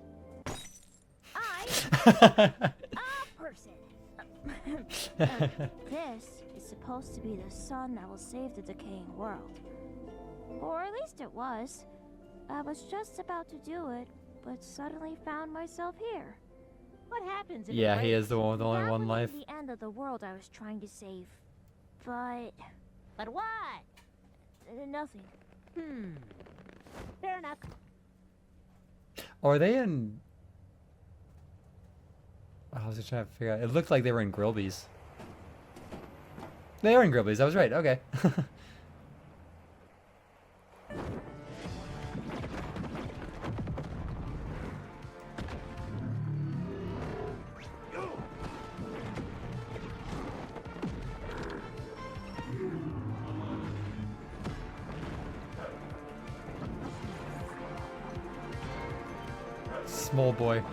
I a person. This is supposed to be the sun that will save the decaying world. Or at least it was. I was just about to do it, but suddenly found myself here. What happens if it Yeah, he breaks? is the one with only That one would life. be the end of the world I was trying to save. But But what? nothing. Fair enough. Or are they in... I was just trying to figure out. It looked like they were in Grilby's. They are in Grilby's. I was right. Okay. Small boy.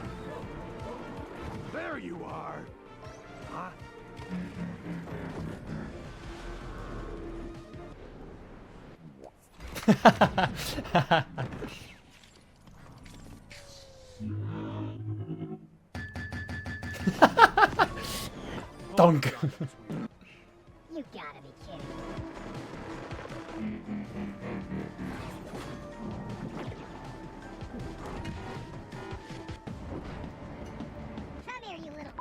There you are. Huh? Dunk. You gotta be kidding. Come here, you little.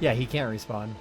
Yeah, he can't respawn.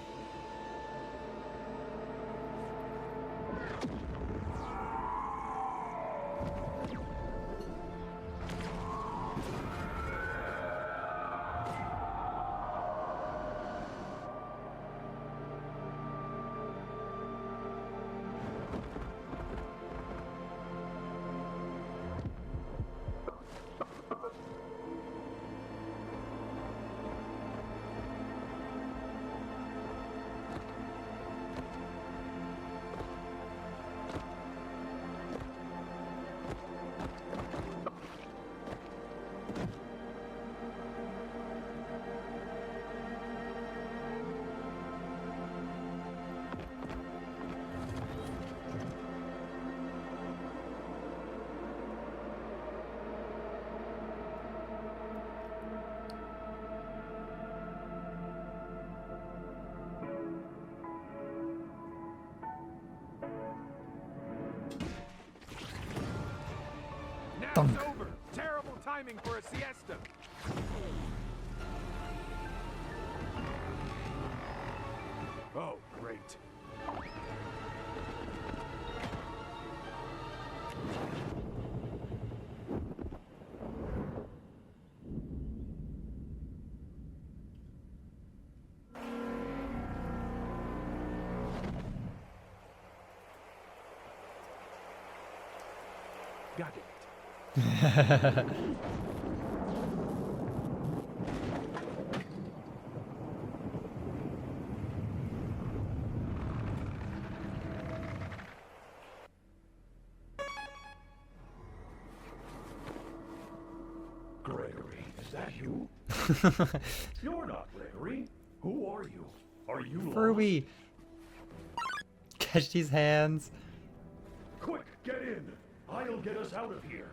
Now it's over. Terrible timing for a siesta. Oh, great. Got it. Gregory, is that you? You're not Gregory. Who are you? Are you lost? Furby! Catch these hands. Quick, get in. I'll get us out of here.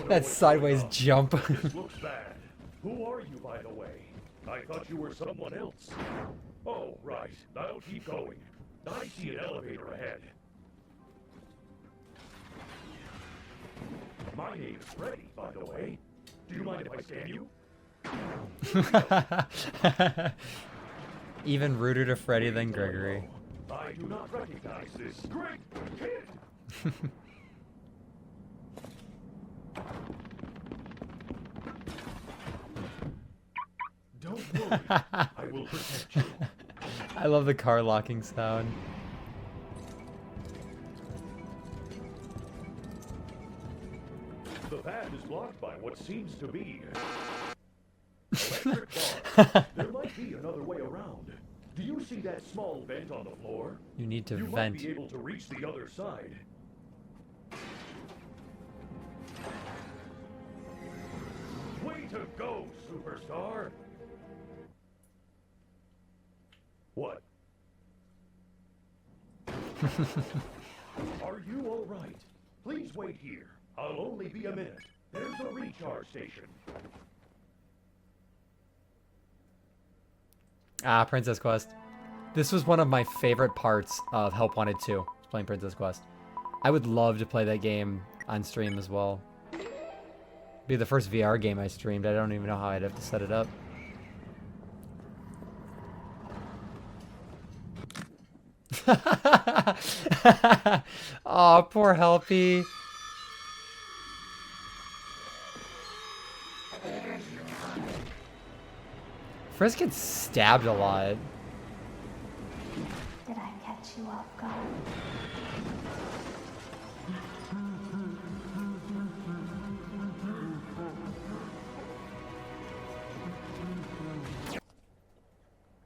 That sideways jump. This looks bad. Who are you, by the way? I thought you were someone else. Oh, right. I'll keep going. I see an elevator ahead. My name is Freddy, by the way. Do you mind if I scan you? Even ruder to Freddy than Gregory. I do not recognize this. Greg, kid! Don't worry. I will protect you. I love the car locking sound. The path is blocked by what seems to be electric bar. There might be another way around. Do you see that small vent on the floor? You need to You vent. might be able to reach the other side. Way to go, superstar! What? Are you all right? Please wait here. I'll only be a minute. There's a recharge station. Ah, Princess Quest. This was one of my favorite parts of Help Wanted 2, playing Princess Quest. I would love to play that game on stream as well. Be the first VR game I streamed. I don't even know how I'd have to set it up. Aw, poor Helpy. Frisk gets stabbed a lot. Did I catch you off guard?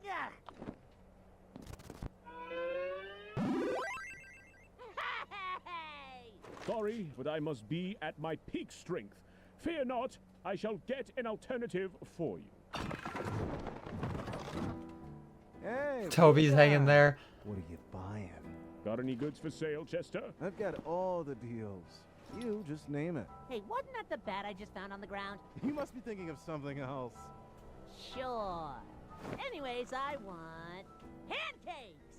Yeah. Sorry, but I must be at my peak strength. Fear not, I shall get an alternative for you. Hey, Toby's hanging there. what are you buying? Got any goods for sale, Chester? I've got all the deals. You just name it. Hey, wasn't that the bat I just found on the ground? You must be thinking of something else. Sure. Anyways, I want pancakes.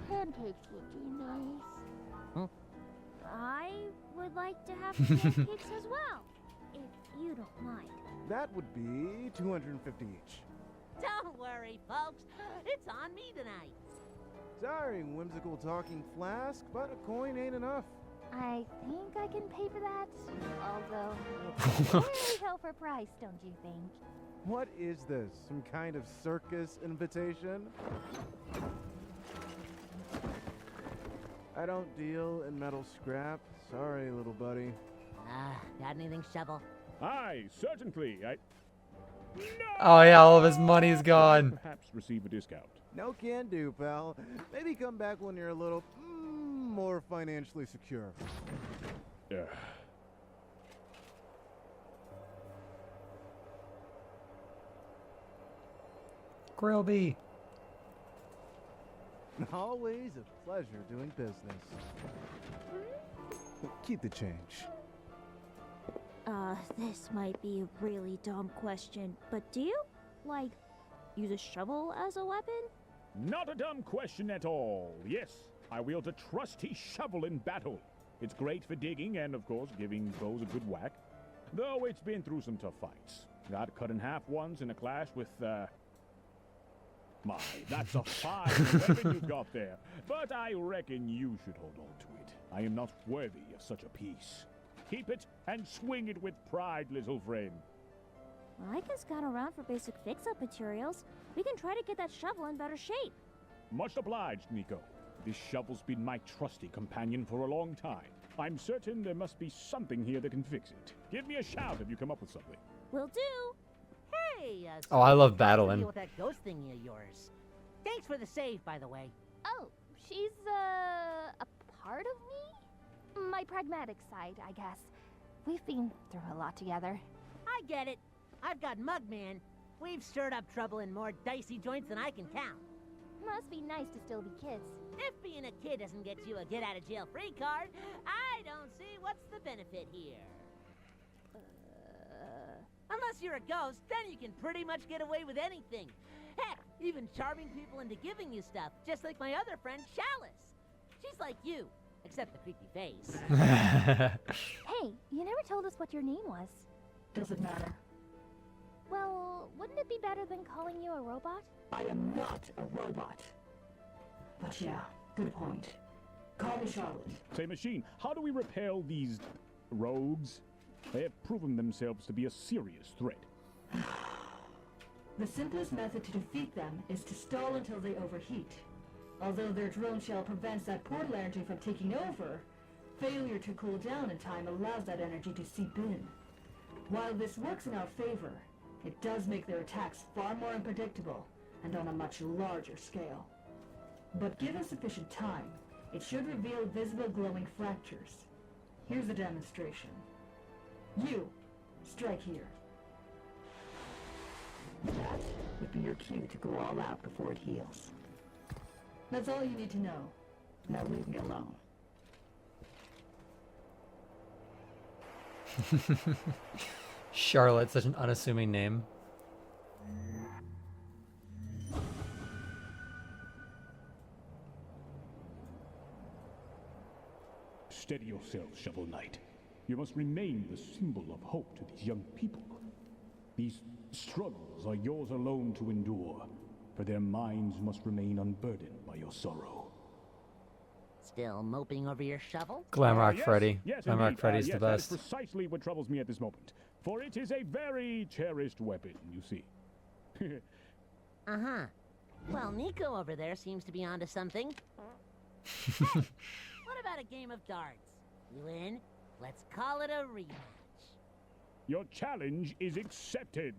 Pancakes would be nice. I would like to have the pancakes as well, if you don't mind. That would be 250 each. Don't worry, folks. It's on me tonight. Sorry, whimsical talking flask, but a coin ain't enough. I think I can pay for that. Although it's very hell for price, don't you think? What is this? Some kind of circus invitation? I don't deal in metal scrap. Sorry, little buddy. Got anything, Shovel? Aye, certainly. Oh yeah, all of his money's gone. Perhaps receive a discount. No can do, pal. Maybe come back when you're a little more financially secure. Grillby. Always a pleasure doing business. Keep the change. This might be a really dumb question, but do you, like, use a shovel as a weapon? Not a dumb question at all. Yes, I wield a trusty shovel in battle. It's great for digging and, of course, giving foes a good whack. Though it's been through some tough fights. Got cut in half once in a clash with, My, that's a fine weapon you've got there. But I reckon you should hold on to it. I am not worthy of such a piece. Keep it and swing it with pride, little friend. I can scout around for basic fix-up materials. We can try to get that shovel in better shape. Much obliged, Niko. This shovel's been my trusty companion for a long time. I'm certain there must be something here that can fix it. Give me a shout if you come up with something. Will do. Hey, Oh, I love battling. Deal with that ghost thingy of yours. Thanks for the save, by the way. Oh, she's, a part of me? My pragmatic side, I guess. We've been through a lot together. I get it. I've got Mugman. We've stirred up trouble in more dicey joints than I can count. Must be nice to still be kids. If being a kid doesn't get you a get-out-of-jail-free card, I don't see what's the benefit here. Unless you're a ghost, then you can pretty much get away with anything. Heck, even charming people into giving you stuff, just like my other friend, Chalice. She's like you, except the creepy face. Hey, you never told us what your name was. Doesn't matter. Well, wouldn't it be better than calling you a robot? I am not a robot. But yeah, good point. Call me Charlotte. Say, Machine, how do we repel these rogues? They have proven themselves to be a serious threat. The simplest method to defeat them is to stall until they overheat. Although their drone shell prevents that portal energy from taking over, failure to cool down in time allows that energy to seep in. While this works in our favor, it does make their attacks far more unpredictable and on a much larger scale. But given sufficient time, it should reveal visible glowing fractures. Here's a demonstration. You, strike here. That would be your cue to go all out before it heals. That's all you need to know. Now leave me alone. Charlotte, such an unassuming name. Steady yourself, Shovel Knight. You must remain the symbol of hope to these young people. These struggles are yours alone to endure, for their minds must remain unburdened by your sorrow. Still moping over your shovel? Glamrock Yes, Freddy. yes, Glamrock indeed. Freddy's Yes, the that best. is precisely what troubles me at this moment, for it is a very cherished weapon, you see. Uh-huh. Well, Niko over there seems to be onto something. Hey, what about a game of darts? You in? Let's call it a rematch. Your challenge is accepted.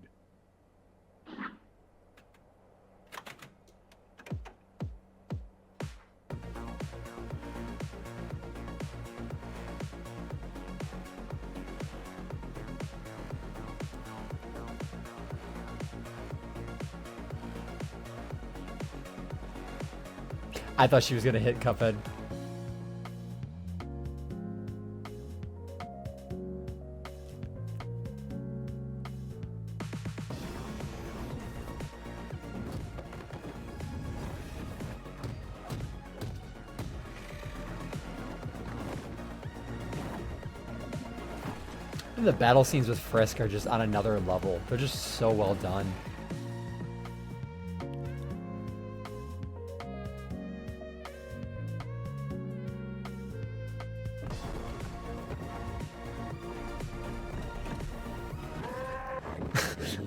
I thought she was gonna hit Cuphead. The battle scenes with Frisk are just on another level. They're just so well done.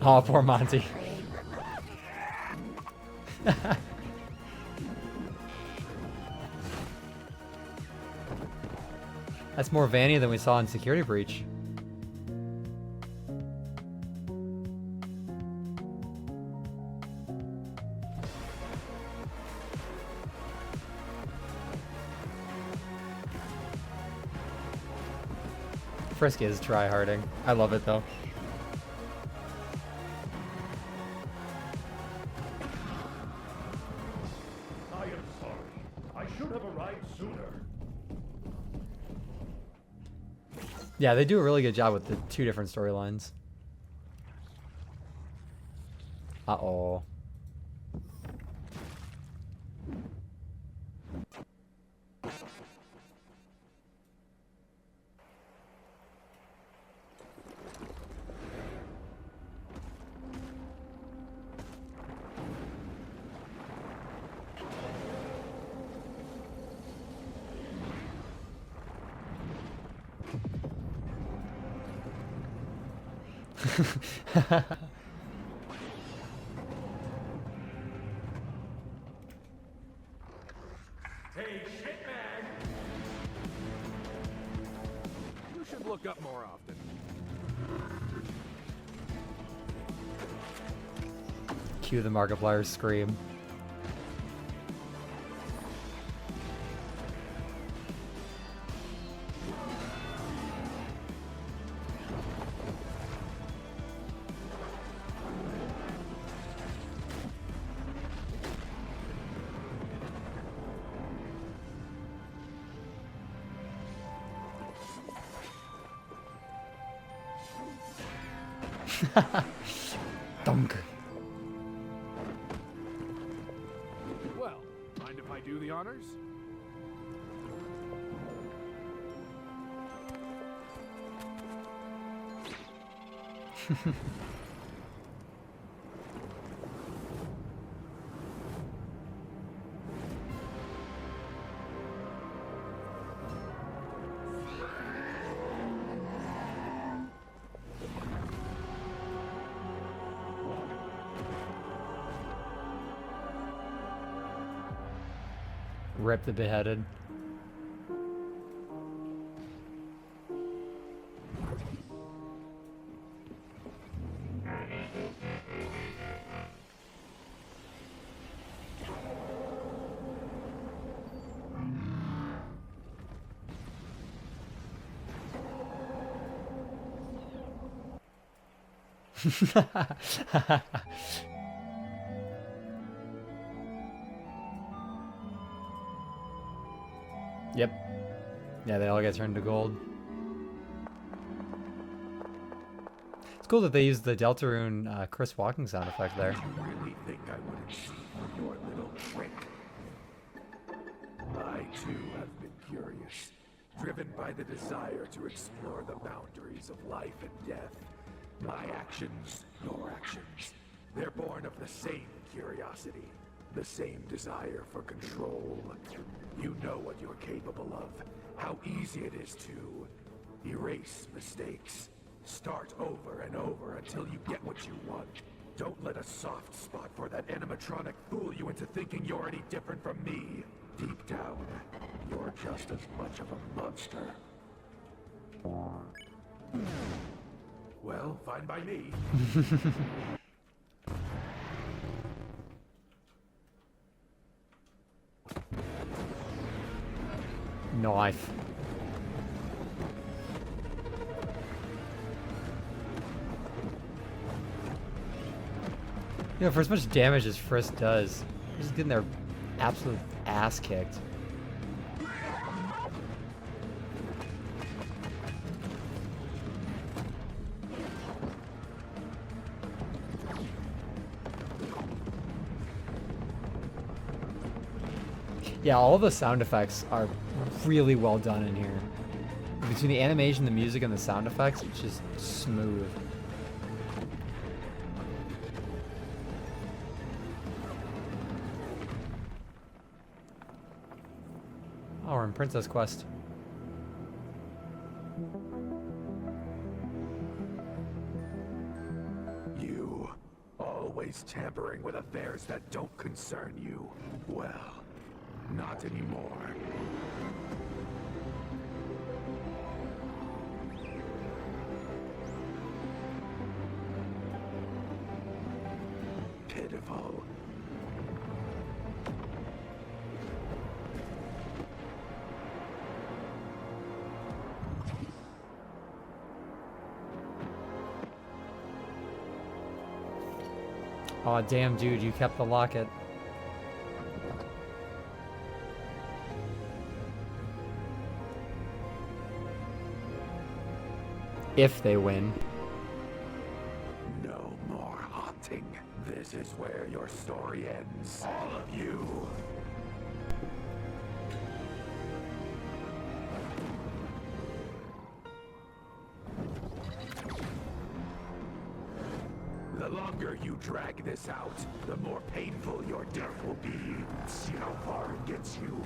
Oh, poor Monty. That's more Vanny than we saw in Security Breach. Frisk is try-harding. I love it though. I am sorry. I should have arrived sooner. Yeah, they do a really good job with the two different storylines. Uh-oh. Hey, shitbag! You should look up more often. Cue the Markiplier's scream. Dunk. Well, mind if I do the honors? Rip the beheaded. Yep. Yeah, they all get turned to gold. It's cool that they used the Deltarune Chris walking sound effect there. You really think I wouldn't see through your little trick? I too have been curious, driven by the desire to explore the boundaries of life and death. My actions, your actions, they're born of the same curiosity, the same desire for control. You know what you're capable of, how easy it is to erase mistakes. Start over and over until you get what you want. Don't let a soft spot for that animatronic fool you into thinking you're any different from me. Deep down, you're just as much of a monster. Well, fine by me. Knife. You know, for as much damage as Frisk does, he's just getting their absolute ass kicked. Yeah, all the sound effects are really well done in here. between the animation, the music, and the sound effects, it's just smooth. Oh, we're in Princess Quest. You, always tampering with affairs that don't concern you. Well, not anymore. Pitiful. Aw, damn, dude, you kept the locket. If they win. No more haunting. This is where your story ends. All of you. The longer you drag this out, the more painful your death will be. See how far it gets you.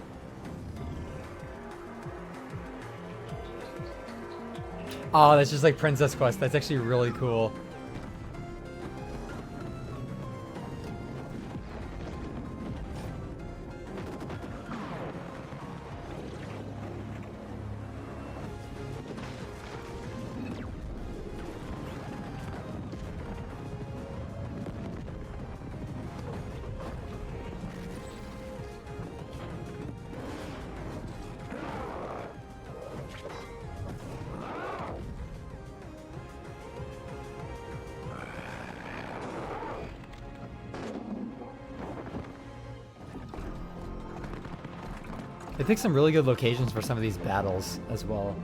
Oh, that's just like Princess Quest. That's actually really cool. They picked some really good locations for some of these battles as well.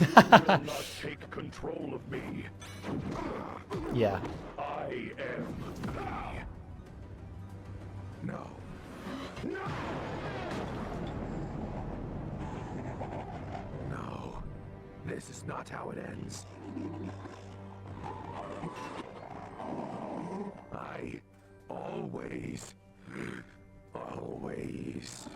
You will not take control of me. Yeah. I am me. No. No! No. This is not how it ends. I always... always...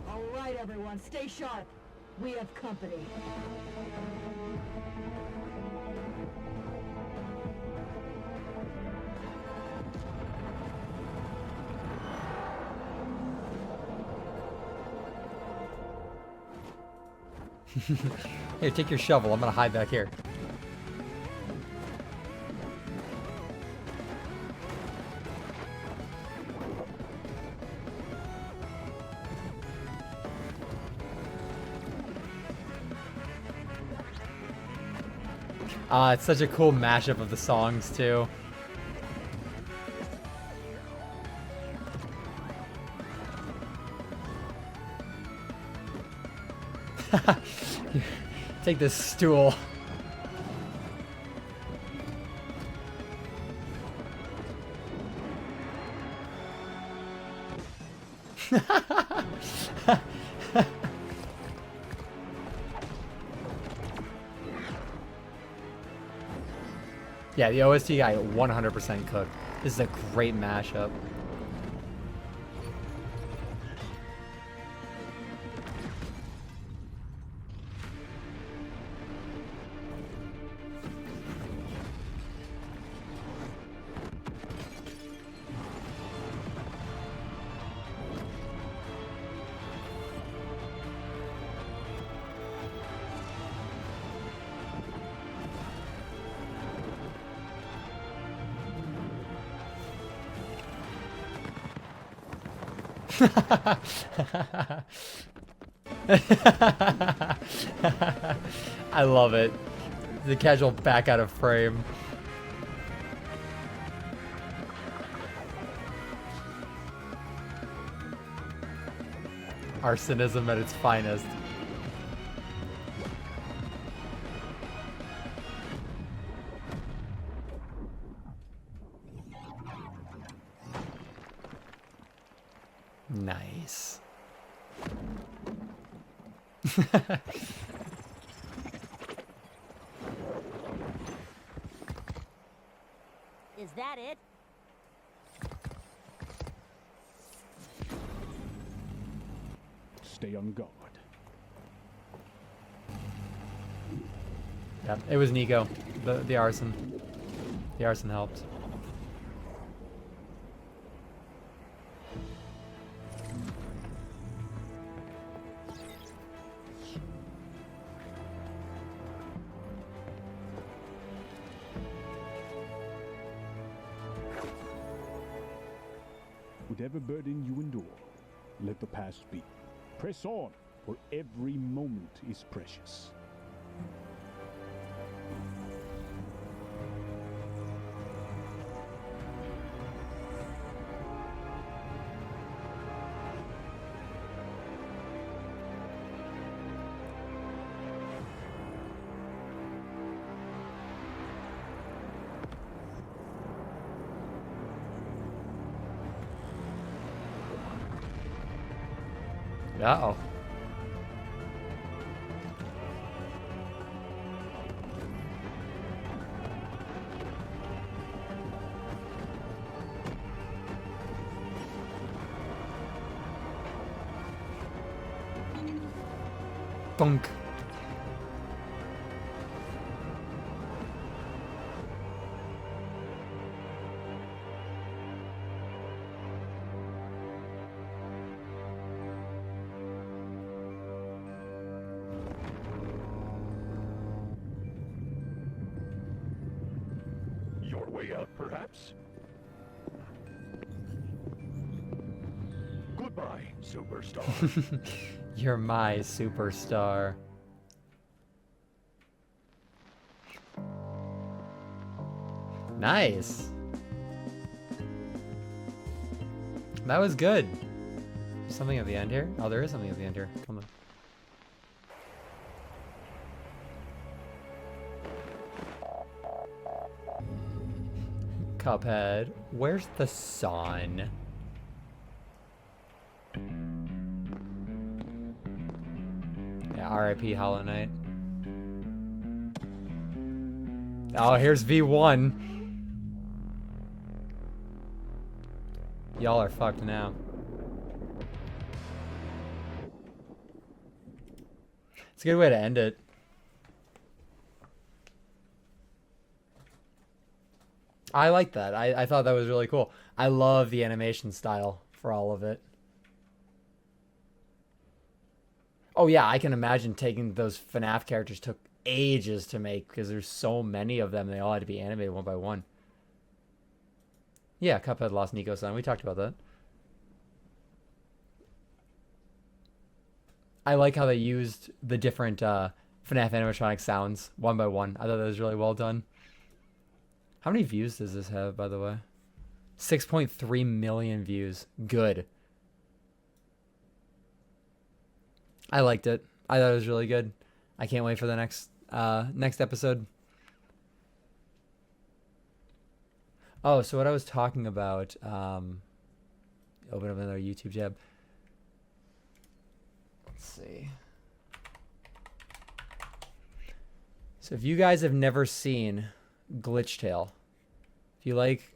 All right, everyone, stay sharp. We have company. Here, take your shovel. I'm gonna hide back here. It's such a cool mashup of the songs, too. Take this stool. Yeah, the OST guy 100% cooked. This is a great mashup. I love it. The casual back out of frame. Arsonism at its finest. Nice. Is that it? Stay on guard. Yeah, it was Niko. The arson. The arson helped. Whatever burden you endure, let the past be. Press on, for every moment is precious. Uh-oh. Bonk. Your way out, perhaps? Goodbye, superstar. You're my superstar. Nice. That was good. Something at the end here? Oh, there is something at the end here. Come on. Cuphead. Where's the sun? Yeah, R.I.P. Hollow Knight. Oh, here's V1. Y'all are fucked now. It's a good way to end it. I like that. I thought that was really cool. I love the animation style for all of it. Oh yeah, I can imagine taking those FNAF characters took ages to make because there's so many of them. They all had to be animated one by one. Yeah, Cuphead lost Niko-san. We talked about that. I like how they used the different FNAF animatronic sounds one by one. I thought that was really well done. How many views does this have, by the way? 6.3 million views. Good. I liked it. I thought it was really good. I can't wait for the next episode. Oh, so what I was talking about, open up another YouTube tab. Let's see. So if you guys have never seen Glitch Tale, if you like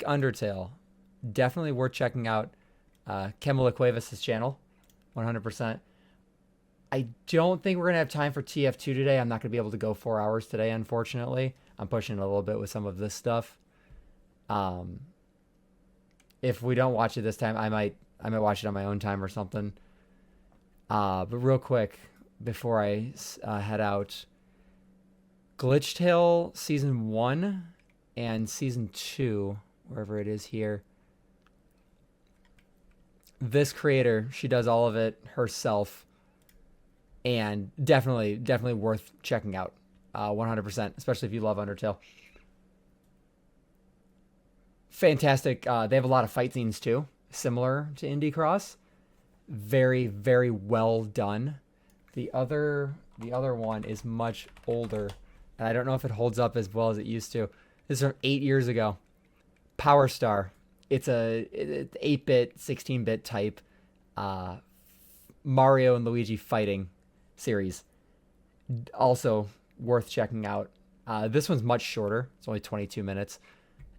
Undertale, definitely worth checking out Camila Cuevas' channel. 100%. I don't think we're going to have time for TF2 today. I'm not going to be able to go 4 hours today, unfortunately. I'm pushing it a little bit with some of this stuff. If we don't watch it this time, I might watch it on my own time or something. But real quick, before I head out, Glitch Tale Season 1 and Season 2, wherever it is here, this creator, she does all of it herself, and definitely worth checking out. 100%, especially if you love Undertale. Fantastic. They have a lot of fight scenes too, similar to Indie Cross. Very, very well done. The other one is much older, and I don't know if it holds up as well as it used to. This is from 8 years ago. Power Star. It's a 8-bit, 16-bit type Mario and Luigi fighting series. Also worth checking out. This one's much shorter. It's only 22 minutes.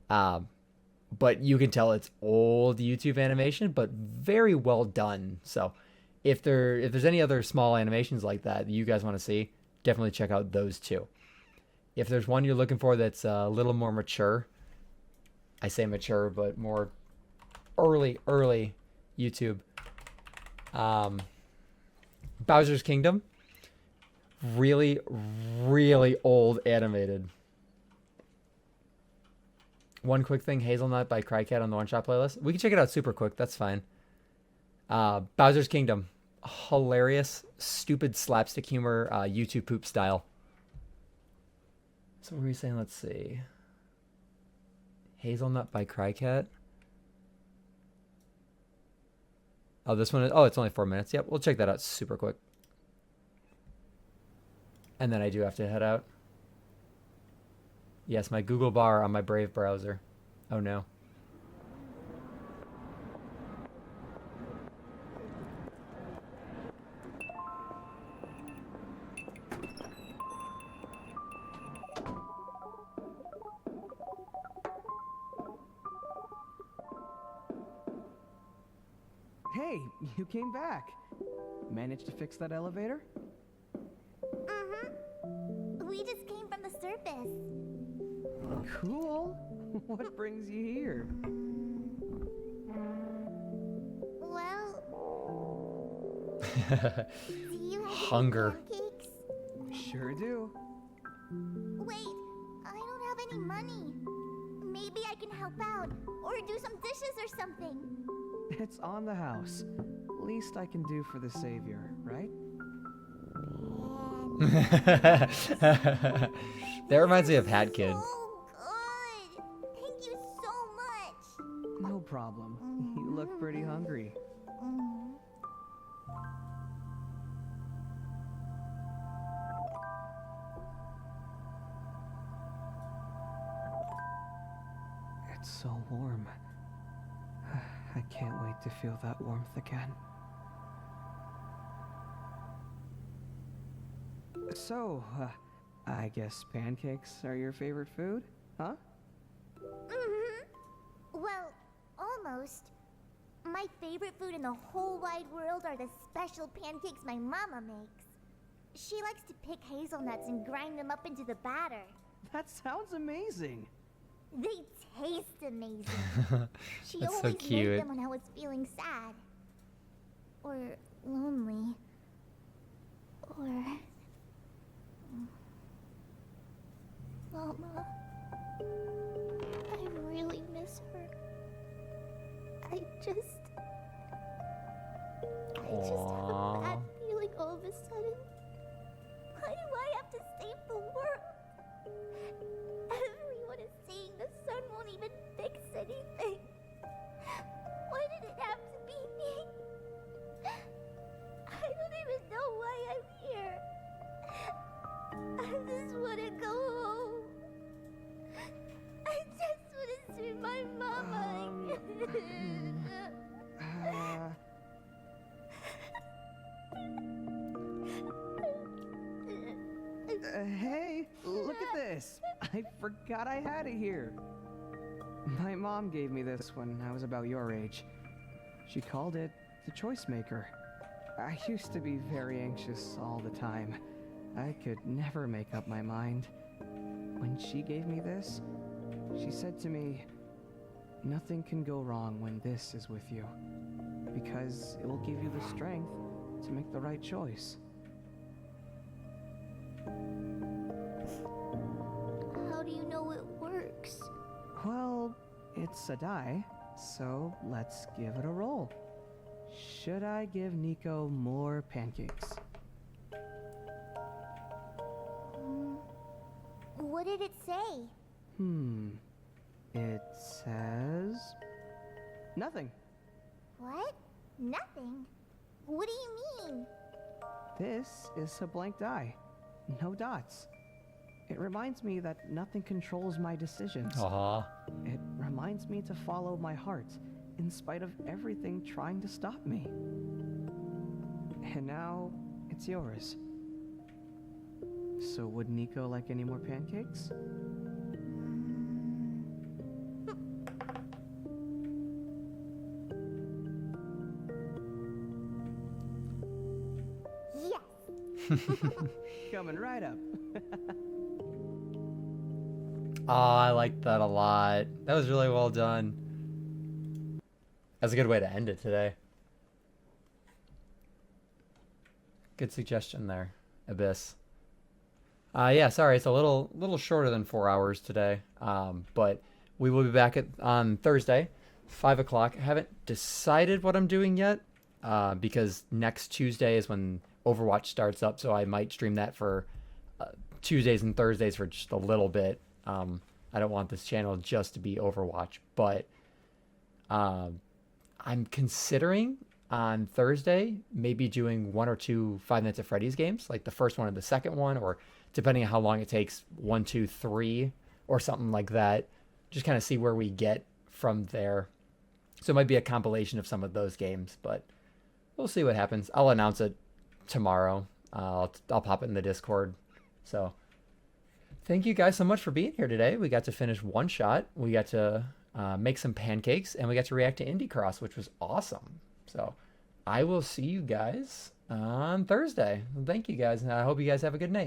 But you can tell it's old YouTube animation, but very well done. So if there's any other small animations like that you guys want to see, definitely check out those two. If there's one you're looking for that's a little more mature, I say mature, but more early YouTube, Bowser's Kingdom, really old animated. One quick thing, Hazelnut by Crycat on the OneShot playlist. We can check it out super quick. That's fine. Bowser's Kingdom. Hilarious, stupid slapstick humor, YouTube poop style. So what were we saying? Let's see. Hazelnut by Crycat. Oh, this one is... Oh, it's only 4 minutes. Yep, we'll check that out super quick. And then I do have to head out. Yes, my Google bar on my Brave browser. Oh no. Hey, you came back. Managed to fix that elevator? We just came from the surface. Cool. What brings you here? Well, do you have Hunger. pancakes? Sure do. Wait, I don't have any money. Maybe I can help out, or do some dishes or something. It's on the house. Least I can do for the savior, right? That reminds me of Hat Kid. So good. Thank you so much. No problem. You look pretty hungry. It's so warm. I can't wait to feel that warmth again. So, I guess pancakes are your favorite food, huh? Well, almost. My favorite food in the whole wide world are the special pancakes my mama makes. She likes to pick hazelnuts and grind them up into the batter. That sounds amazing. They taste amazing. She That's so always cute. made them when I was feeling sad. Or lonely. Or... Mama, I really miss her. I just have a bad feeling all of a sudden. Why do I have to save the world? Everyone is saying the sun won't even fix anything. Why did it have to be me? I don't even know why I'm here. I just want to go home. I just want to see my mama again. Hey, look at this. I forgot I had it here. My mom gave me this when I was about your age. She called it the Choice Maker. I used to be very anxious all the time. I could never make up my mind. When she gave me this, she said to me, "Nothing can go wrong when this is with you, because it will give you the strength to make the right choice." How do you know it works? Well, it's a die, so let's give it a roll. Should I give Niko more pancakes? What did it say? It says... nothing. What? Nothing? What do you mean? This is a blank die. No dots. It reminds me that nothing controls my decisions. It reminds me to follow my heart, in spite of everything trying to stop me. And now, it's yours. So would Niko like any more pancakes? Yes. Coming right up. Oh, I liked that a lot. That was really well done. That's a good way to end it today. Good suggestion there, Abyss. Yeah, sorry, it's a little shorter than 4 hours today. But we will be back on Thursday, 5 o'clock. I haven't decided what I'm doing yet, because next Tuesday is when Overwatch starts up, so I might stream that for Tuesdays and Thursdays for just a little bit. I don't want this channel just to be Overwatch, but I'm considering on Thursday maybe doing 1 or 2 Five Nights at Freddy's games, like the first one and the second one, or depending on how long it takes, 1, 2, 3, or something like that. Just kind of see where we get from there. So it might be a compilation of some of those games, but we'll see what happens. I'll announce it tomorrow. I'll pop it in the Discord. So thank you guys so much for being here today. We got to finish One Shot. We got to make some pancakes, and we got to react to Indie Cross, which was awesome. So I will see you guys on Thursday. Thank you guys, and I hope you guys have a good night.